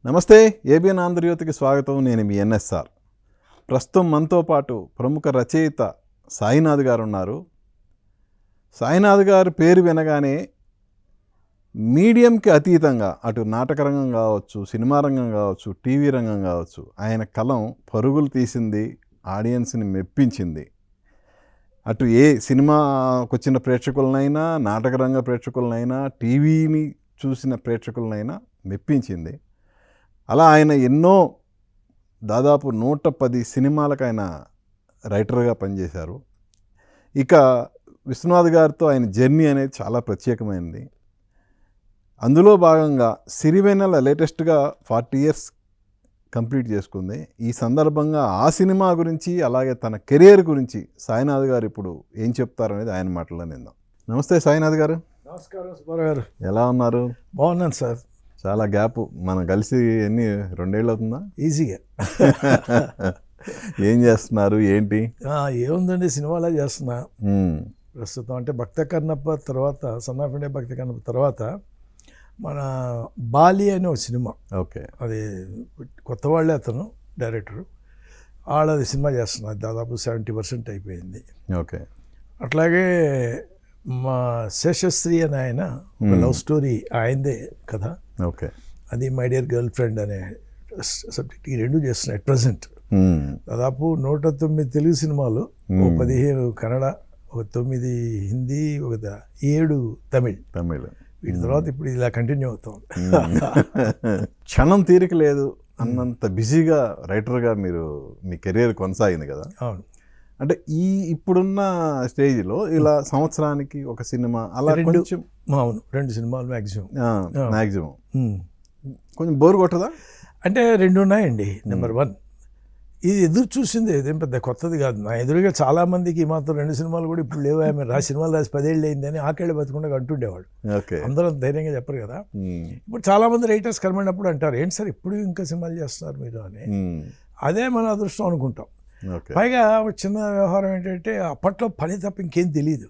నమస్తే, ఏబిఎన్ ఆంధ్రజ్యోతికి స్వాగతం. నేను మీ ఎన్ఎస్ఆర్. ప్రస్తుతం మనతో పాటు ప్రముఖ రచయిత సాయినాథ్ గారు ఉన్నారు. సాయినాథ్ గారి పేరు వినగానే మీడియంకి అతీతంగా అటు నాటక రంగం కావచ్చు, సినిమా రంగం కావచ్చు, టీవీ రంగం కావచ్చు, ఆయన కలం పరుగులు తీసింది, ఆడియన్స్ని మెప్పించింది. అటు ఏ సినిమాకు వచ్చిన ప్రేక్షకులనైనా, నాటక రంగ ప్రేక్షకులనైనా, టీవీని చూసిన ప్రేక్షకులనైనా మెప్పించింది. అలా ఆయన ఎన్నో దాదాపు 110 సినిమాలకు ఆయన రైటర్గా పనిచేశారు. ఇక విశ్వనాథ్ గారితో ఆయన జర్నీ అనేది చాలా ప్రత్యేకమైనది. అందులో భాగంగా సిరివెన్నెల లేటెస్ట్గా 40 years కంప్లీట్ చేసుకుంది. ఈ సందర్భంగా ఆ సినిమా గురించి, అలాగే తన కెరియర్ గురించి సాయినాథ్ గారు ఇప్పుడు ఏం చెప్తారనేది ఆయన మాటల్లో నిందాం. నమస్తే సాయినాథ్ గారు. నమస్కారం సుబ్బారావు గారు. ఎలా ఉన్నారు? బాగున్నాను సార్. చాలా గ్యాప్, మనం కలిసి ఎన్ని 2 ఏళ్ళు అవుతుందా? ఈజీగా. ఏం చేస్తున్నారు, ఏంటి? ఏముందండి, సినిమాలా చేస్తున్నా ప్రస్తుతం. అంటే భక్త కన్నప్ప తర్వాత, సన్ ఆఫ్ ఇండియా భక్త కన్నప్ప తర్వాత మన బాలి అనే ఒక సినిమా. ఓకే. అది కొత్త వాళ్ళే, అతను డైరెక్టరు. వాళ్ళది సినిమా చేస్తున్నా, దాదాపు 70% అయిపోయింది. ఓకే. అట్లాగే మా శేషశ్రీ అని ఆయన ఒక లవ్ స్టోరీ, ఆయనదే కథ. ఓకే. అది మై డియర్ గర్ల్ ఫ్రెండ్ అనే సబ్జెక్ట్. ఈ రెండు చేస్తున్నాయి అట్ ప్రజెంట్. దాదాపు 109 తెలుగు సినిమాలు, 15 కన్నడ, ఒక 9 హిందీ, ఒక 7 తమిళ్. వీటి తర్వాత ఇప్పుడు ఇలా కంటిన్యూ అవుతాం. క్షణం తీరిక లేదు అన్నంత బిజీగా రైటర్గా మీరు మీ కెరీర్ కొనసాగింది కదా. అవును. అంటే ఇప్పుడున్న స్టేజ్లో ఇలా సంవత్సరానికి ఒక సినిమా అలా కొంచెం. అవును, 2 సినిమాలు మ్యాక్సిమం. కొంచెం బోర్ కొట్టదా? అంటే 2 ఉన్నాయండి. నెంబర్ 1, ఇది ఎదురు చూసింది, ఇదేం పెద్ద కొత్తది కాదు. నా ఎదురుగా చాలామందికి మాత్రం 2 సినిమాలు కూడా ఇప్పుడు లేవు, ఆమె సినిమాలు రాసి 10 ఏళ్ళు అయిందని ఆకేళ్ళు బతుకుండా అంటుండేవాడు. అందరూ ధైర్యంగా చెప్పరు కదా. ఇప్పుడు చాలామంది రైటర్స్ కనబడినప్పుడు అంటారు, ఏంటి సార్ ఇప్పుడు ఇంకా సినిమాలు చేస్తున్నారు మీరు అని. అదే మన అదృష్టం అనుకుంటాం. పైగా చిన్న వ్యవహారం ఏంటంటే, అప్పట్లో పని తప్ప ఇంకేం తెలియదు.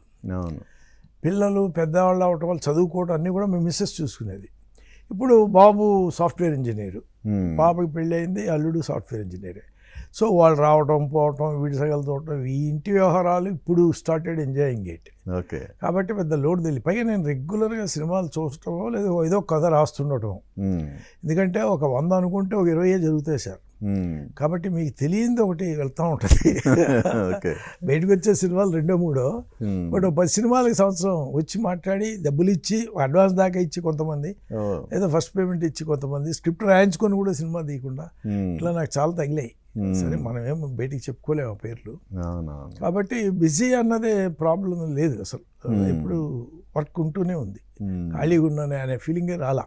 పిల్లలు పెద్దవాళ్ళు అవటం వల్ల చదువుకోవడం అన్నీ కూడా మేము మిస్సెస్ చూసుకునేది. ఇప్పుడు బాబు సాఫ్ట్వేర్ ఇంజనీరు, పాపకి పెళ్ళి అయింది, అల్లుడు సాఫ్ట్వేర్ ఇంజనీరే. సో వాళ్ళు రావటం పోవటం, వీడి సగలు తోవటం, ఈ ఇంటి వ్యవహారాలు ఇప్పుడు స్టార్టెడ్ ఎంజాయింగ్ ఇట్. ఓకే. కాబట్టి పెద్ద లోడ్ తెలియదు. పైగా నేను రెగ్యులర్గా సినిమాలు చూడటమో లేదా ఏదో కథ రాస్తుండటం. ఎందుకంటే ఒక 100 అనుకుంటే ఒక 20 జరుగుతాయి సార్. కాబట్టి మీకు తెలియంది ఒకటి వెళ్తూ ఉంటుంది. బయటకు వచ్చే సినిమాలు 2-3, బట్ 10 సినిమాలకి సంవత్సరం వచ్చి మాట్లాడి డబ్బులు ఇచ్చి అడ్వాన్స్ దాకా ఇచ్చి కొంతమంది, ఏదో ఫస్ట్ పేమెంట్ ఇచ్చి కొంతమంది, స్క్రిప్ట్ రాయించుకొని కూడా సినిమా తీయకుండా, ఇట్లా నాకు చాలా తగిలాయి. సరే, మనం ఏం బయటికి చెప్పుకోలేము ఆ పేర్లు. కాబట్టి బిజీ అన్నదే ప్రాబ్లం లేదు అసలు. ఇప్పుడు వర్క్ ఉంటూనే ఉంది, ఖాళీగా ఉన్నానే అనే ఫీలింగే రాలా.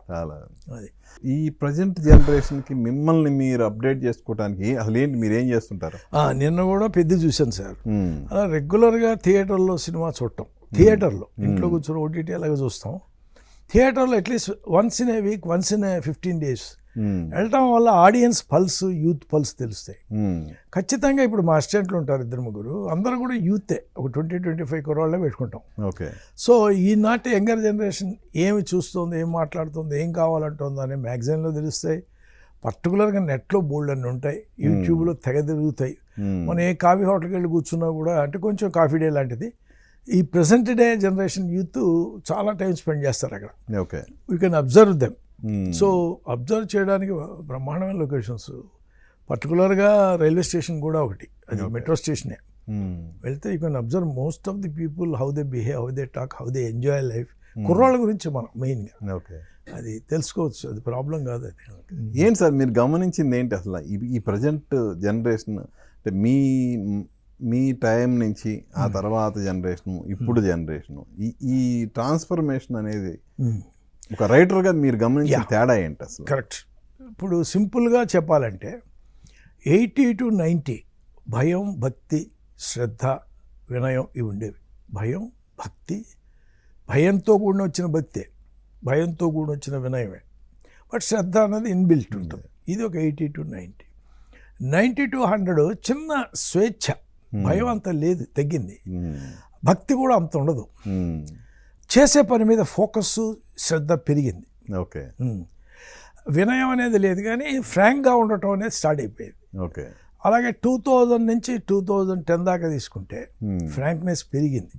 అది ఈ ప్రజెంట్ జనరేషన్కి మిమ్మల్ని మీరు అప్డేట్ చేసుకోవడానికి అసలు ఏంటి, మీరు ఏం చేస్తుంటారు? నిన్న కూడా పెద్ద చూశాను సార్. అలా రెగ్యులర్గా థియేటర్లో సినిమా చూడటం, థియేటర్లో, ఇంట్లో కూర్చొని ఓటీటీ అలాగే చూస్తాం. థియేటర్లో at least once in a week, once in a 15 days వెళ్ళటం వల్ల ఆడియన్స్ పల్స్, యూత్ పల్స్ తెలుస్తాయి. ఖచ్చితంగా ఇప్పుడు మా అసిస్టెంట్లు ఉంటారు 2-3, అందరూ కూడా యూతే, ఒక 20-25 కుర్రాళ్ళే పెట్టుకుంటాం. ఓకే. సో ఈనాటి యంగర్ జనరేషన్ ఏమి చూస్తుంది, ఏం మాట్లాడుతుంది, ఏం కావాలంటుందో అనే మ్యాగజైన్లో తెలుస్తాయి. పర్టికులర్గా నెట్లో బోల్డ్ అన్నీ ఉంటాయి, యూట్యూబ్లో తెగ తిరుగుతాయి. మనం ఏ కాఫీ హోటల్కి వెళ్ళి కూర్చున్నా కూడా, అంటే కొంచెం కాఫీ డే లాంటిది, ఈ ప్రజెంట్ డే జనరేషన్ యూత్ చాలా టైం స్పెండ్ చేస్తారు అక్కడ. Okay. We can observe them. So observe చేయడానికి బ్రహ్మాండమైన లొకేషన్స్. పర్టికులర్గా రైల్వే స్టేషన్ కూడా ఒకటి, అది మెట్రో స్టేషనే. వెళ్తే you can observe most of the people, how they behave, how they talk, how they enjoy life. కుర్రాళ్ళ గురించి మనం మెయిన్గా అది తెలుసుకోవచ్చు, అది ప్రాబ్లం కాదు. అది ఏంటి సార్ మీరు గమనించింది ఏంటి అసలు ఈ ప్రజెంట్ జనరేషన్? అంటే మీ టైం నుంచి ఆ తర్వాత జనరేషను, ఇప్పుడు జనరేషను, ఈ ట్రాన్స్ఫర్మేషన్ అనేది ఒక రైటర్గా మీరు గమనించిన తేడా ఏంటి అసలు? కరెక్ట్. ఇప్పుడు సింపుల్గా చెప్పాలంటే 80 to 90 భయం, భక్తి, శ్రద్ధ, వినయం ఇవి ఉండేవి. భయం, భక్తి, భయంతో కూడిన వచ్చిన భక్తే, భయంతో కూడిన వచ్చిన వినయమే. బట్ శ్రద్ధ అన్నది ఇన్బిల్ట్ ఉంటుంది. ఇది ఒక 80 to 90. 90 to 100 చిన్న స్వేచ్ఛ, భయం అంత లేదు, తగ్గింది. భక్తి కూడా అంత ఉండదు. చేసే పని మీద ఫోకస్, శ్రద్ధ పెరిగింది. ఓకే. వినయం అనేది లేదు కానీ ఫ్రాంక్గా ఉండటం అనేది స్టార్ట్ అయిపోయింది. ఓకే. అలాగే 2000 నుంచి 2010 దాకా తీసుకుంటే ఫ్రాంక్నెస్ పెరిగింది.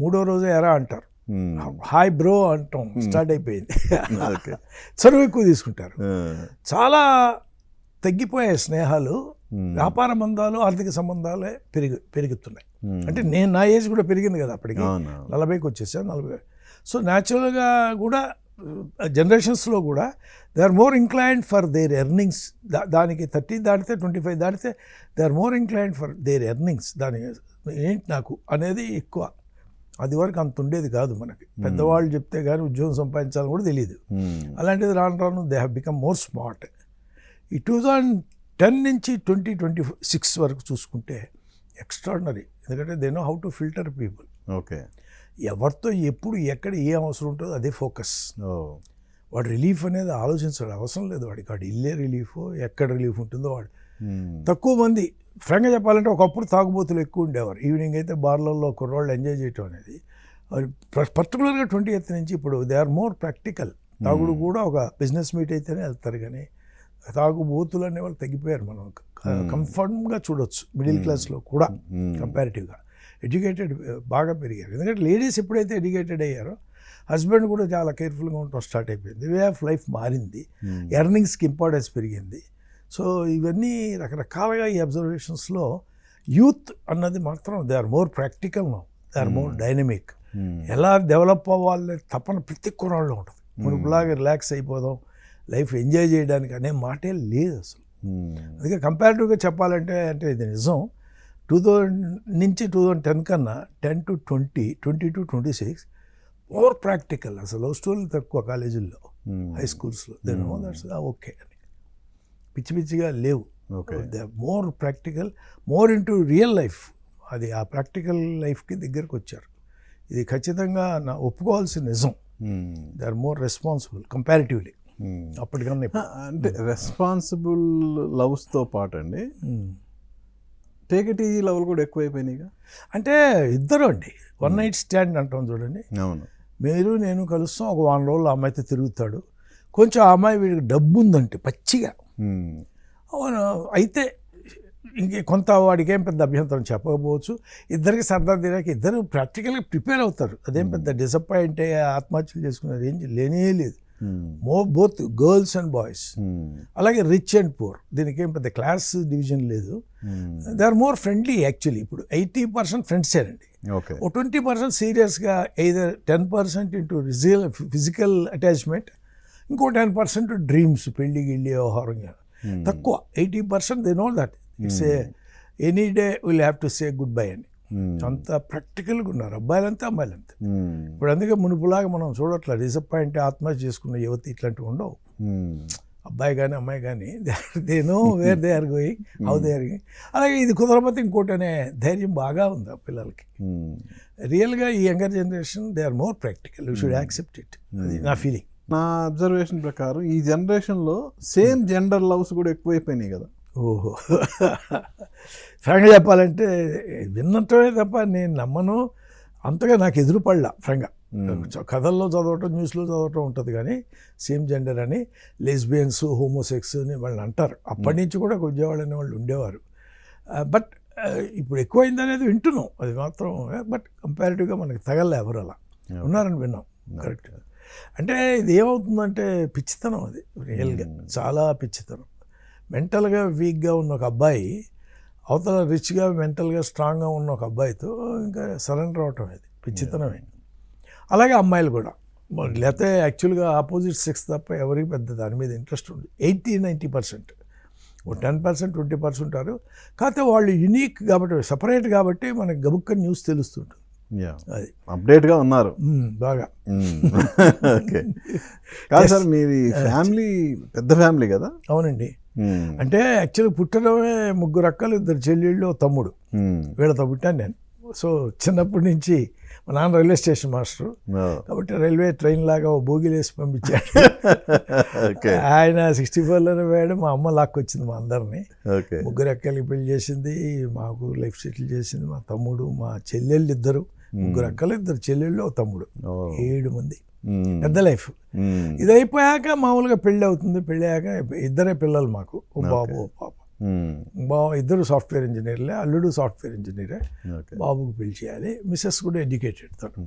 మూడో రోజు ఎరా అంటారు, హాయ్ బ్రో అంటాం స్టార్ట్ అయిపోయింది. చనువు ఎక్కువ తీసుకుంటారు. చాలా తగ్గిపోయాయి స్నేహాలు, వ్యాపార బంధాలు, ఆర్థిక సంబంధాలే పెరుగుతున్నాయి. అంటే నా ఏజ్ కూడా పెరిగింది కదా, అప్పటికి 40కి వచ్చేసాను, 40. సో న్యాచురల్గా కూడా జనరేషన్స్లో కూడా they are more inclined for their earnings. దానికి 30 దాటితే 25 దాటితే they are more inclined for their earnings. దానికి ఏంటి నాకు అనేది ఎక్కువ. అది వరకు అంత ఉండేది కాదు మనకి. పెద్దవాళ్ళు చెప్తే కానీ ఉద్యోగం సంపాదించాలని కూడా తెలియదు. అలాంటిది రాను రాను they have become more smart. ఈ 2010 నుంచి 2026 వరకు చూసుకుంటే ఎక్స్ట్రాడినరీ. ఎందుకంటే they know how to filter people. Okay. ఎవరితో ఎప్పుడు ఎక్కడ ఏ అవసరం ఉంటుందో అదే ఫోకస్. వాడు రిలీఫ్ అనేది ఆలోచించాడు, అవసరం లేదు వాడికి. వాడు ఇల్లే రిలీఫ్, ఎక్కడ రిలీఫ్ ఉంటుందో వాడు. తక్కువ మంది ఫ్రాంక్గా చెప్పాలంటే ఒకప్పుడు తాగుబోతులు ఎక్కువ ఉండేవారు. ఈవినింగ్ అయితే బార్లలో కుర్రోళ్ళు ఎంజాయ్ చేయటం అనేది. పర్టికులర్గా 20th నుంచి ఇప్పుడు దే ఆర్ మోర్ ప్రాక్టికల్. తాగుడు కూడా ఒక బిజినెస్ మీట్ అయితేనే వెళ్తారు, కానీ తాగుబోతులు అనేవాళ్ళు తగ్గిపోయారు. మనం కంఫర్ట్గా చూడొచ్చు మిడిల్ క్లాస్లో కూడా కంపారిటివ్గా. ఎడ్యుకేటెడ్ బాగా పెరిగారు. ఎందుకంటే లేడీస్ ఎప్పుడైతే ఎడ్యుకేటెడ్ అయ్యారో హస్బెండ్ కూడా చాలా కేర్ఫుల్గా ఉండటం స్టార్ట్ అయిపోయింది. వే ఆఫ్ లైఫ్ మారింది, ఎర్నింగ్స్కి ఇంపార్టెన్స్ పెరిగింది. సో ఇవన్నీ రకరకాలుగా ఈ అబ్జర్వేషన్స్లో యూత్ అన్నది మాత్రం they are more practical now, they are more dynamic. ఎలా డెవలప్ అవ్వాలి తప్పన ప్రతి కుర్రాళ్ళు ఉంటుంది. మునుపులాగా రిలాక్స్ అయిపోదాం, లైఫ్ ఎంజాయ్ చేయడానికి అనే మాటే లేదు అసలు. అందుకే కంపారిటివ్గా చెప్పాలంటే అంటే ఇది నిజం. 2000 నుంచి 2010 కన్నా 10 to 20, 20 to 26 మోర్ ప్రాక్టికల్. అసలు లవ్ స్టోరీలు తక్కువ కాలేజీల్లో, హై స్కూల్స్లో. దెన్ దట్స్ ఓకే అని పిచ్చి పిచ్చిగా లేవు. They are more practical, more into real life. అది ఆ ప్రాక్టికల్ లైఫ్కి దగ్గరకు వచ్చారు. ఇది ఖచ్చితంగా నా ఒప్పుకోవాల్సిన నిజం. They are more responsible comparatively అప్పటికన్నా. అంటే రెస్పాన్సిబుల్ లవ్స్తో పాటు అండి టేక్ ఇట్ ఈజీ లెవెల్ కూడా ఎక్కువైపోయినాయిగా. అంటే ఇద్దరు అండి వన్ నైట్ స్టాండ్ అంటాం చూడండి. అవును. మీరు నేను కలుస్తాం, ఒక 1 రోజులు ఆ అమ్మాయితో తిరుగుతాడు. కొంచెం ఆ అమ్మాయి వీడికి డబ్బు ఉందంటే పచ్చిగా అయితే ఇంక కొంత వాడికి ఏం పెద్ద అభ్యంతరం చెప్పకపోవచ్చు. ఇద్దరికి సరదా తీరాక ఇద్దరు ప్రాక్టికల్గా ప్రిపేర్ అవుతారు. అదేం పెద్ద డిసప్పాయింట్ అయ్యే ఆత్మహత్యలు చేసుకునే రేంజ్ లేనే లేదు. Both girls and boys. అలాగే రిచ్ అండ్ పూర్, దీనికి ఏం పెద్ద క్లాస్ డివిజన్ లేదు. They are more friendly actually. ఇప్పుడు 80% ఫ్రెండ్సేనండి. ఓ 20% సీరియస్గా ఎయిదర్ 10% ఇంటూ ఫిజికల్ అటాచ్మెంట్, ఇంకో 10% డ్రీమ్స్, పెళ్లి గిళ్ళి వ్యవహారంగా. తక్కువ 80% they know that it's any day will have to say good bye అని. అంత ప్రాక్టికల్గా ఉన్నారు అబ్బాయిలంతా అమ్మాయిలంతా. ఇప్పుడు అందుకే మునుపులాగా మనం చూడట్లేదు. డిసప్పాయింట్ ఆత్మహత్య చేసుకున్న యువతి ఇట్లాంటివి ఉండవు. అబ్బాయి కానీ అమ్మాయి కానీ they know where they are going, how they are going. అలాగే ఇది కుదరపోతే ఇంకోటి అనే ధైర్యం బాగా ఉంది ఆ పిల్లలకి. రియల్గా ఈ younger generation they are more practical. You should accept it. అది నా ఫీలింగ్. నా అబ్జర్వేషన్ ప్రకారం ఈ జనరేషన్లో సేమ్ జెండర్ లవ్స్ కూడా ఎక్కువైపోయినాయి కదా. ఓహో, ఫ్రాంక్గా చెప్పాలంటే విన్నటమే తప్ప నేను నమ్మను. అంతగా నాకు ఎదురుపడలా ఫ్రాంక్గా. కథల్లో చదవటం, న్యూస్లో చదవటం ఉంటుంది, కానీ సేమ్ జెండర్ అని లెస్బియన్స్, హోమోసెక్స్ అని వాళ్ళని అంటారు. అప్పటి నుంచి కూడా విజయవాడ అనే వాళ్ళు ఉండేవారు. బట్ ఇప్పుడు ఎక్కువైంది అనేది వింటున్నాం, అది మాత్రం. బట్ కంపారిటివ్గా మనకి తగలే ఎవరు అలా ఉన్నారని విన్నాం. కరెక్ట్. అంటే ఇది ఏమవుతుందంటే పిచ్చితనం, అది రియల్గా చాలా పిచ్చితనం. మెంటల్గా వీక్గా ఉన్న ఒక అబ్బాయి అవతల రిచ్గా మెంటల్గా స్ట్రాంగ్గా ఉన్న ఒక అబ్బాయితో ఇంకా సరెండర్ అవటం, అది పిచ్చితనమే. అలాగే అమ్మాయిలు కూడా లేకపోతే యాక్చువల్గా ఆపోజిట్ సెక్స్ తప్ప ఎవరికి పెద్ద దాని మీద ఇంట్రెస్ట్ ఉంది. 80-90%, 10% 20% ఉంటారు. కాకపోతే వాళ్ళు యునీక్ కాబట్టి, సపరేట్ కాబట్టి మనకి గబుక్క న్యూస్ తెలుస్తుంటుంది. అది అప్డేట్గా ఉన్నారు బాగా. ఓకే. కాదు సార్, మీది ఫ్యామిలీ పెద్ద ఫ్యామిలీ కదా? అవునండి. అంటే యాక్చువల్గా పుట్టడమే 3 అక్కలు, 2 చెల్లెళ్ళు, తమ్ముడు. వీళ్ళతో పుట్టాను నేను. సో చిన్నప్పటి నుంచి మా నాన్న రైల్వే స్టేషన్ మాస్టరు కాబట్టి రైల్వే ట్రైన్ లాగా ఓ బోగిలు వేసి పంపించాడు. ఆయన 64లోనే పోయాడు. మా అమ్మ లాక్కొచ్చింది మా అందరినీ. 3 అక్కలకి పెళ్లి చేసింది, మాకు లైఫ్ సెటిల్ చేసింది. మా తమ్ముడు, మా చెల్లెళ్ళు 2, 3 అక్కలు, 2 చెల్లెళ్ళు, తమ్ముడు, 7 మంది. పెద్ద లైఫ్. ఇది అయిపోయాక మామూలుగా పెళ్ళి అవుతుంది. పెళ్ళి అయ్యాక ఇద్దరే పిల్లలు మాకు, ఓ బాబు ఓ పాప. ఇద్దరు సాఫ్ట్వేర్ ఇంజనీర్లే, అల్లుడు సాఫ్ట్వేర్ ఇంజనీరే. బాబుకు పెళ్లి చేయాలి. మిస్సెస్ కూడా ఎడ్యుకేటెడ్ తను.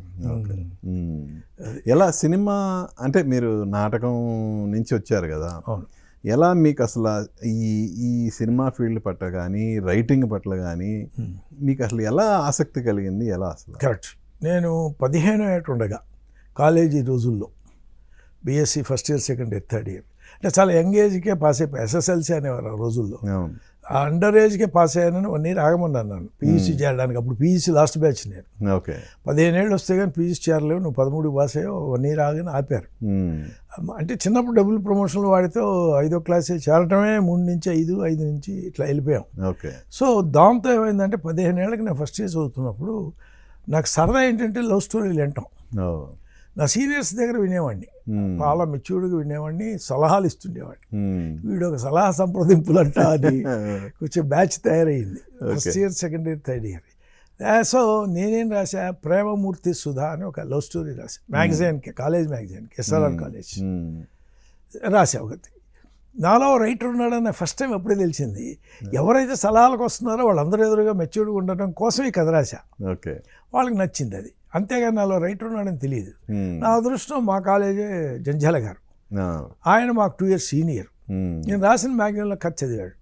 ఎలా సినిమా అంటే మీరు నాటకం నుంచి వచ్చారు కదా, అవును. ఎలా మీకు అసలు ఈ సినిమా ఫీల్డ్ పట్ల కానీ రైటింగ్ పట్ల కానీ మీకు అసలు ఎలా ఆసక్తి కలిగింది, ఎలా అసలు? కరెక్ట్. నేను 15 ఏట ఉండగా కాలేజీ రోజుల్లో BSc first year, second year, third year అంటే చాలా యంగ్ ఏజ్కే పాస్ అయిపోయి, ఎస్ఎస్ఎల్సీ అనేవారు ఆ రోజుల్లో. ఆ అండర్ ఏజ్కే పాస్ అయ్యానని 1 year ఆగమన్నాను నన్ను పీయూసీ చేయడానికి. అప్పుడు పీయూసీ లాస్ట్ బ్యాచ్ నేను. 15 ఏళ్ళు వస్తే కానీ పీయూసీ చేరలేవు, నువ్వు 13 పాస్ అయ్యావు, 1 year ఆగని ఆపారు. అంటే చిన్నప్పుడు డబుల్ ప్రమోషన్లు వాడితే 5వ క్లాసే చేరటమే, 3 నుంచి 5, 5 నుంచి ఇట్లా వెళ్ళిపోయాం. సో దాంతో ఏమైందంటే 15 ఏళ్ళకి నేను ఫస్ట్ ఇయర్ చదువుతున్నప్పుడు నాకు సరదా ఏంటంటే లవ్ స్టోరీలు వింటాం. నా సీనియర్స్ దగ్గర వినేవాడిని, చాలా మెచ్యూర్డ్గా వినేవాడిని, సలహాలు ఇస్తుండేవాడిని. వీడు ఒక సలహా సంప్రదింపులంట అని కొంచెం బ్యాచ్ తయారయ్యింది. First year, second year, third year. So నేనేం రాసా, ప్రేమమూర్తి సుధా అని ఒక లవ్ స్టోరీ రాసా మ్యాగజైన్కి, కాలేజ్ మ్యాగజైన్కి, ఎస్ఆర్ఆర్ కాలేజ్ రాసా ఒకటి. నాలో రైటర్ ఉన్నాడని ఫస్ట్ టైం అప్పుడే తెలిసింది. ఎవరైతే సలహాలకు వస్తున్నారో వాళ్ళందరూ ఎదురుగా మెచ్యూర్డ్గా ఉండటం కోసం ఈ కథ రాసా. వాళ్ళకి నచ్చింది అది. అంతేగాని నాలో రైటర్ ఉన్నాడని తెలియదు. నా అదృష్టం మా కాలేజే జంజాల గారు, ఆయన మాకు 2 years సీనియర్. నేను రాసిన మ్యాగజైన్లో కథ చదివాడు.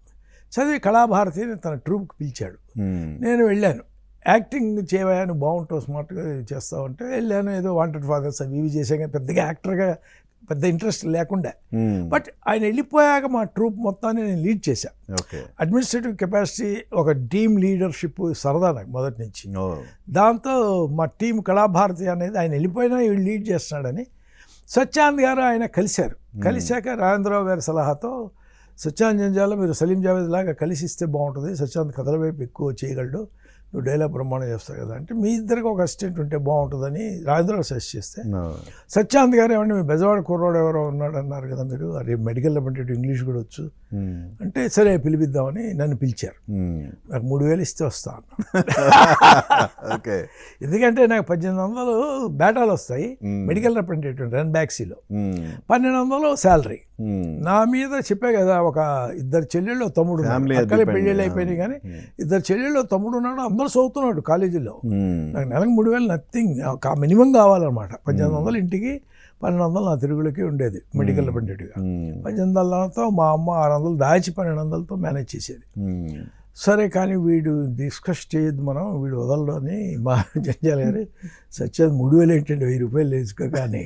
చదివి కళాభారతిని తన ట్రూప్కి పిలిచాడు. నేను వెళ్ళాను. యాక్టింగ్ చేయవా, నువ్వు బాగుంటావు, స్మార్ట్గా చేస్తావు అంటే వెళ్ళాను. ఏదో వాంటెడ్ ఫాదర్స్ అవి ఇవి చేసాం కానీ పెద్దగా యాక్టర్గా పెద్ద ఇంట్రెస్ట్ లేకుండా. బట్ ఆయన వెళ్ళిపోయాక మా ట్రూప్ మొత్తాన్ని నేను లీడ్ చేశాను. అడ్మినిస్ట్రేటివ్ కెపాసిటీ, ఒక టీమ్ లీడర్షిప్ సరదా నాకు మొదటి నుంచి. దాంతో మా టీం కళాభారతి అనేది ఆయన వెళ్ళిపోయినా వీళ్ళు లీడ్ చేస్తున్నాడని సత్యానంద్ గారు ఆయన కలిశారు. కలిశాక రాజేంద్రరావు గారి సలహాతో సత్యానంద్ జంజాల మీరు సలీం జావేద్ లాగా కలిసి ఇస్తే బాగుంటుంది, సత్యానంద్ కథల వైపు ఎక్కువ చేయగలడు, నువ్వు డైలాగ్ బ్రహ్మాండం చేస్తావు కదా అంటే మీ ఇద్దరికి ఒక అసిస్టెంట్ ఉంటే బాగుంటుందని రాజేంద్రరావు సజెస్ట్ చేస్తే సత్యానంద్ గారు ఏమంటే మీ బెజవాడ కుర్రోడు ఎవరో ఉన్నాడు అన్నారు కదా మీరు, అది మెడికల్ అపాయింటెడ్, ఇంగ్లీష్ కూడా వచ్చు అంటే సరే పిలిపిద్దామని నన్ను పిలిచారు. నాకు 3000 ఇస్తే వస్తా అన్నా. ఎందుకంటే నాకు 1800 బేటాలు వస్తాయి మెడికల్ రిప్రజెంటేటివ్ రన్ బ్యాక్సీలో, 1200 శాలరీ. నా మీద చెప్పే కదా, ఒక 2 చెల్లెళ్ళు తమ్ముడు, అక్కలే పెళ్ళిళ్ళు అయిపోయినాయి కానీ 2 చెల్లెళ్ళు తమ్ముడు ఉన్నాడు, అందరూ చదువుతున్నాడు కాలేజీలో. నాకు నెలకు 3000 నథింగ్, మినిమం కావాలన్నమాట. 1800 ఇంటికి, 1200 నా తిరుగులకి ఉండేది మెడికల్ రిప్రజెంటేటివ్గా. 1800తో మా అమ్మ 600 దాచి 1200తో మేనేజ్ చేసేది. సరే కానీ వీడు డిస్కస్ చేయొద్దు మనం, వీడు వదలడు అని మా జంజాల గారు సత్యాన్ని 3000 ఏంటంటే 1000 రూపాయలు వేసుకో కానీ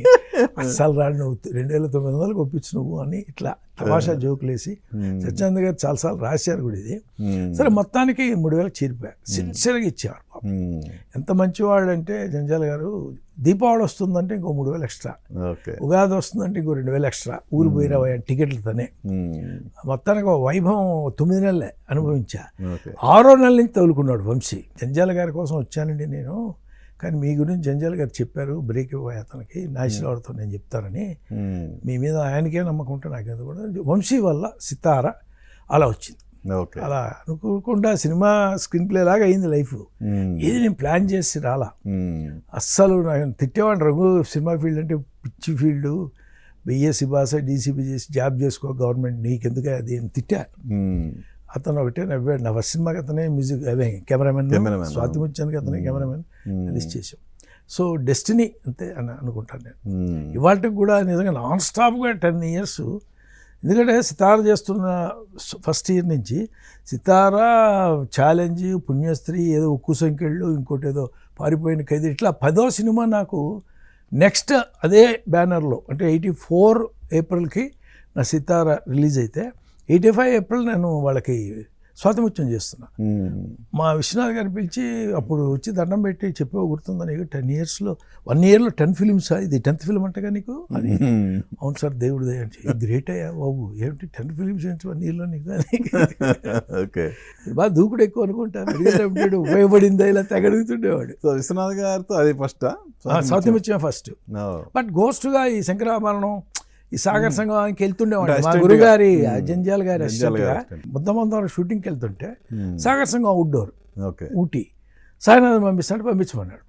అస్సలు రాడు, నువ్వు 2900కి ఒప్పించు నువ్వు అని ఇట్లా తమాషా జోకులు వేసి సత్యానంద్ గారు చాలాసార్లు రాశారు కూడా ఇది. సరే మొత్తానికి 3000 చేరిపోయారు. సిన్సియర్గా ఇచ్చేవారు. ఎంత మంచివాడు అంటే జంజాల గారు, దీపావళి వస్తుందంటే ఇంకో 3000 ఎక్స్ట్రా, ఉగాది వస్తుందంటే ఇంకో 2000 ఎక్స్ట్రా, ఊరు పోయినా టికెట్లతోనే. మొత్తానికి వైభవం 9 నెలలే అనుభవించా. 6వ నెల నుంచి తగులుకున్నాడు వంశీ. జంజాల గారి కోసం వచ్చానండి నేను, కానీ మీ గురించి జంజాల గారు చెప్పారు, బ్రేక్ ఇవ్వాలి అతనికి, నాగేశ్వరరావుతో నేను చెప్తానని. మీ మీద ఆయనకే నమ్మకం ఉంటే నాకేదో కూడా. వంశీ వల్ల సితార అలా వచ్చింది. అలా అనుకోకుండా సినిమా స్క్రీన్ ప్లే లాగా అయింది లైఫ్. ఏది నేను ప్లాన్ చేసి రాలా. అస్సలు నాకు తిట్టేవాడు, రఘు సినిమా ఫీల్డ్ అంటే పిచ్చి ఫీల్డ్, బిఎస్సి భాష డీసీపీ చేసి జాబ్ చేసుకో గవర్నమెంట్, నీకెందుకు అది అని తిట్టా. అతను ఒకటే నవ్వాడు. నా ఫస్ట్ సినిమాకి అతనే మ్యూజిక్, అదే కెమెరామెన్, స్వాతి ముత్యానికి అతనే కెమెరామెన్ రిలీజ్ చేసాం. సో డెస్టినీ అంతే అని అనుకుంటాను నేను. ఇవాళకి కూడా నిజంగా నాన్ స్టాప్గా 10 years. ఎందుకంటే సితార చేస్తున్న ఫస్ట్ ఇయర్ నుంచి సితార, ఛాలెంజ్, పుణ్యస్త్రీ, ఏదో ఉక్కు సంఖ్యళ్ళు, ఇంకోటి ఏదో పారిపోయిన ఖైదీ, ఇట్లా 10వ సినిమా నాకు నెక్స్ట్ అదే బ్యానర్లో. అంటే 84 ఏప్రిల్కి నా సితార రిలీజ్ అయితే 85 ఏప్రిల్ నేను వాళ్ళకి స్వాతిముత్యం చేస్తున్నా. మా విశ్వనాథ్ గారిని పిలిచి అప్పుడు వచ్చి దండం పెట్టి చెప్పే గుర్తుందా నీకు, 10 yearsలో 1 yearలో 10 films, ఇది 10th film అంటగా నీకు అని. అవును సార్ దేవుడు దయండి, గ్రేట్ అయ్యా బాబు, ఏమిటి 10 films ఏంటి 1 yearలో నీకు అని. బాగా దూకుడు ఎక్కువ అనుకుంటాను, ఉపయోగపడిందా ఇలా తెగడుగుతుండేవాడు. విశ్వనాథ్ గారితో అది ఫస్ట్, స్వాతిముత్యం ఫస్ట్. బట్ గోస్ట్గా ఈ శంకరాభరణం, ఈ సాగర్ సంఘానికి వెళ్తుండేవాడు మా గురుగారి జంజాల గారి అసిస్టెంట్గా. మొత్తం షూటింగ్కి వెళ్తుంటే సాగర్ సంఘం అవుట్డోర్ ఊటీ, సాయినాథన్ పంపిస్తాడు, పంపించమన్నాడు.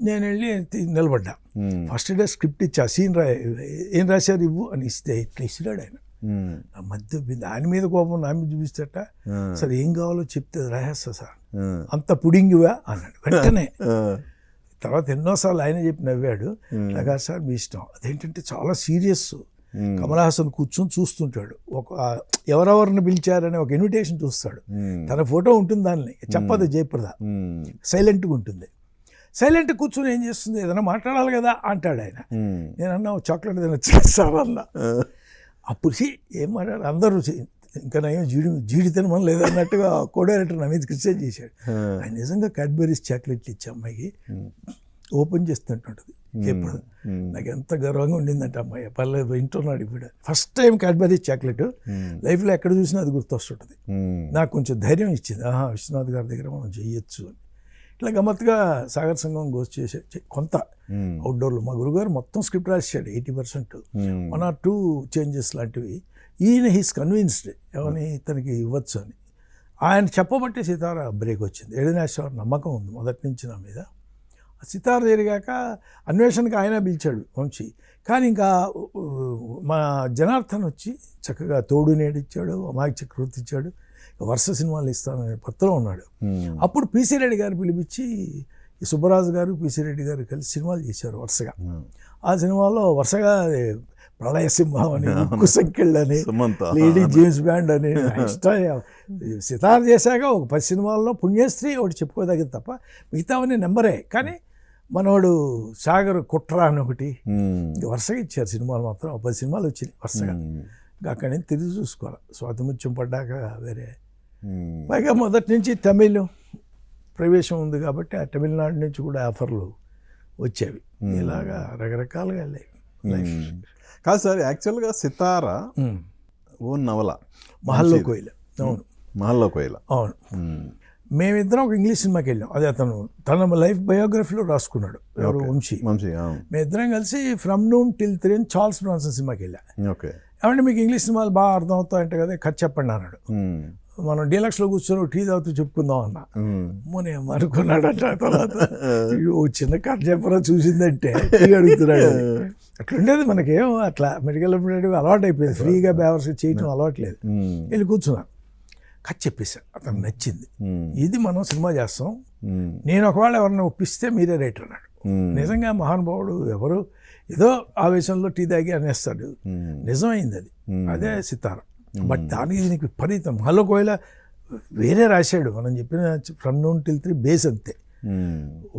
నేను వెళ్ళి నిలబడ్డా. ఫస్ట్ డే స్క్రిప్ట్ ఇచ్చా, సీన్ ఏం రాశారు ఇవ్వు అని ఇస్తే ఇట్లా ఇచ్చినాడు ఆయన. నా మధ్య దాని మీద కోపం నా మీద చూపిస్తట, సార్ ఏం కావాలో చెప్తే రాసేస్తా సార్, అంత పుడింగివా అన్నాడు వెంటనే. తర్వాత ఎన్నోసార్లు ఆయన చెప్పి నవ్వాడు. అలాగా సార్ మీ ఇష్టం. అదేంటంటే చాలా సీరియస్. కమల్ హాసన్ కూర్చొని చూస్తుంటాడు, ఒక ఎవరెవరిని పిలిచారని ఒక ఇన్విటేషన్ చూస్తాడు, తన ఫోటో ఉంటుంది దాన్ని చెప్పదు జయప్రద, సైలెంట్గా ఉంటుంది. సైలెంట్ కూర్చొని ఏం చేస్తుంది, ఏదైనా మాట్లాడాలి కదా అంటాడు ఆయన. నేను అన్నా చాక్లెట్ ఏదైనా చేస్తానన్నా. అప్పుడు ఏం మాట్లాడారు అందరూ, ఇంకా నయం జీడి తినమని లేదన్నట్టుగా కో డైరెక్టర్ నా మీద క్రిటిసైజ్ చేశాడు. ఆయన నిజంగా క్యాడ్బరీస్ చాక్లెట్లు ఇచ్చే అమ్మాయికి ఓపెన్ చేస్తుంటుంటుంది ఎప్పుడు. నాకు ఎంత గర్వంగా ఉండిందంటే అమ్మాయి పర్లేదు వింటున్నాడు ఇప్పుడు. ఫస్ట్ టైం క్యాడ్బరీస్ చాక్లెట్ లైఫ్లో ఎక్కడ చూసినా అది గుర్తొస్తుంటుంది. నాకు కొంచెం ధైర్యం ఇచ్చింది, విశ్వనాథ్ గారి దగ్గర మనం చేయొచ్చు అని. ఇట్లా గమ్మత్తుగా సాగర్ సంఘం గోస్ట్ చేసే కొంత అవుట్డోర్లో మా గురుగారు మొత్తం స్క్రిప్ట్ రాశాడు 80%, 1 or 2 చేంజెస్ లాంటివి. ఈయన హీస్ కన్విన్స్డ్ ఏమని తనకి ఇవ్వచ్చు అని. ఆయన చెప్పబట్టే సితార బ్రేక్ వచ్చింది. ఏడినేశ్వర నమ్మకం ఉంది మొదటి నుంచి నా మీద. సితార జరిగాక అన్వేషణకి ఆయన పిలిచాడు వంశీ, కానీ ఇంకా మా జనార్దన్ వచ్చి చక్కగా తోడు నేడిచ్చాడు, అమాయక చక్రవర్తి ఇచ్చాడు, వరుస సినిమాలు ఇస్తానని పత్రం ఉన్నాడు. అప్పుడు పిసి రెడ్డి గారు పిలిపించి సుబ్బరాజు గారు పిసి రెడ్డి గారు కలిసి సినిమాలు చేశారు వరుసగా. ఆ సినిమాలో వరుసగా ప్రళయ సింహం అని, ఉక్కు సంఖ్యలని, లేడీ జేమ్స్ బ్యాండ్ అని సితార చేశాక ఒక 10 సినిమాల్లో పుణ్యశ్రీ ఒకటి చెప్పుకోదగ్గది తప్ప మిగతావన్నీ నెంబరే. కానీ మనోడు సాగర్ కుట్ర అని ఒకటి ఇంకా వరుసగా ఇచ్చారు సినిమాలు, మాత్రం 10 సినిమాలు వచ్చినాయి వరుసగా. ఇంకా అక్కడి నుంచి తిరిగి చూసుకోవాలి. స్వాతిముత్యం పడ్డాక వేరే, పైగా మొదటి నుంచి తమిళ్ ప్రవేశం ఉంది కాబట్టి ఆ తమిళనాడు నుంచి కూడా ఆఫర్లు వచ్చేవి. ఇలాగా రకరకాలుగా వెళ్ళాయి లైఫ్. కాదు సార్, యాక్చువల్గా సితార ఓ నవల మహల్లో కోయిల. అవును, మహల్లో కోయిల. అవును. మేమిద్దరం ఒక ఇంగ్లీష్ సినిమాకి వెళ్ళాం. అది అతను తన లైఫ్ బయోగ్రఫీలో రాసుకున్నాడు, ఎవరు వంశీ. మేమిద్దరం కలిసి ఫ్రమ్ నూన్ టిల్ 3 అని చార్ల్స్ బ్రాన్సన్ సినిమాకి వెళ్ళా. ఏమంటే మీకు ఇంగ్లీష్ సినిమాలు బాగా అర్థం అవుతాయంటే కదా, కథ చెప్పండి అన్నాడు. మనం డీలక్స్లో కూర్చొని టీ తాగుతూ చెప్పుకుందాం అన్నా. మొన్న అనుకున్నాడు అంట. తర్వాత చిన్న కథ చెప్పరా చూసిందంటే టీ అడుగుతున్నాడు. అట్లుండేది మనకేం, అట్లా మెడికల్ అలవాటు అయిపోయింది, ఫ్రీగా బేవర్స్ చేయటం అలవాట్లేదు. వెళ్ళి కూర్చున్నాను, కథ చెప్పేశాను, అతను నచ్చింది. ఇది మనం సినిమా చేస్తాం, నేను ఒకవేళ ఎవరిని ఒప్పిస్తే మీరే రైటర్ అన్నాడు. నిజంగా మహానుభావుడు, ఎవరు ఏదో ఆవేశంలో టీ తాగి అనేస్తాడు, నిజమైంది అది. అదే సితార. బట్ దానికి దీనికి విపరీతం. మహల్లో కోయిల వేరే రాశాడు, మనం చెప్పిన ఫ్రమ్ నూన్ టిల్ 3 బేస్ అంతే.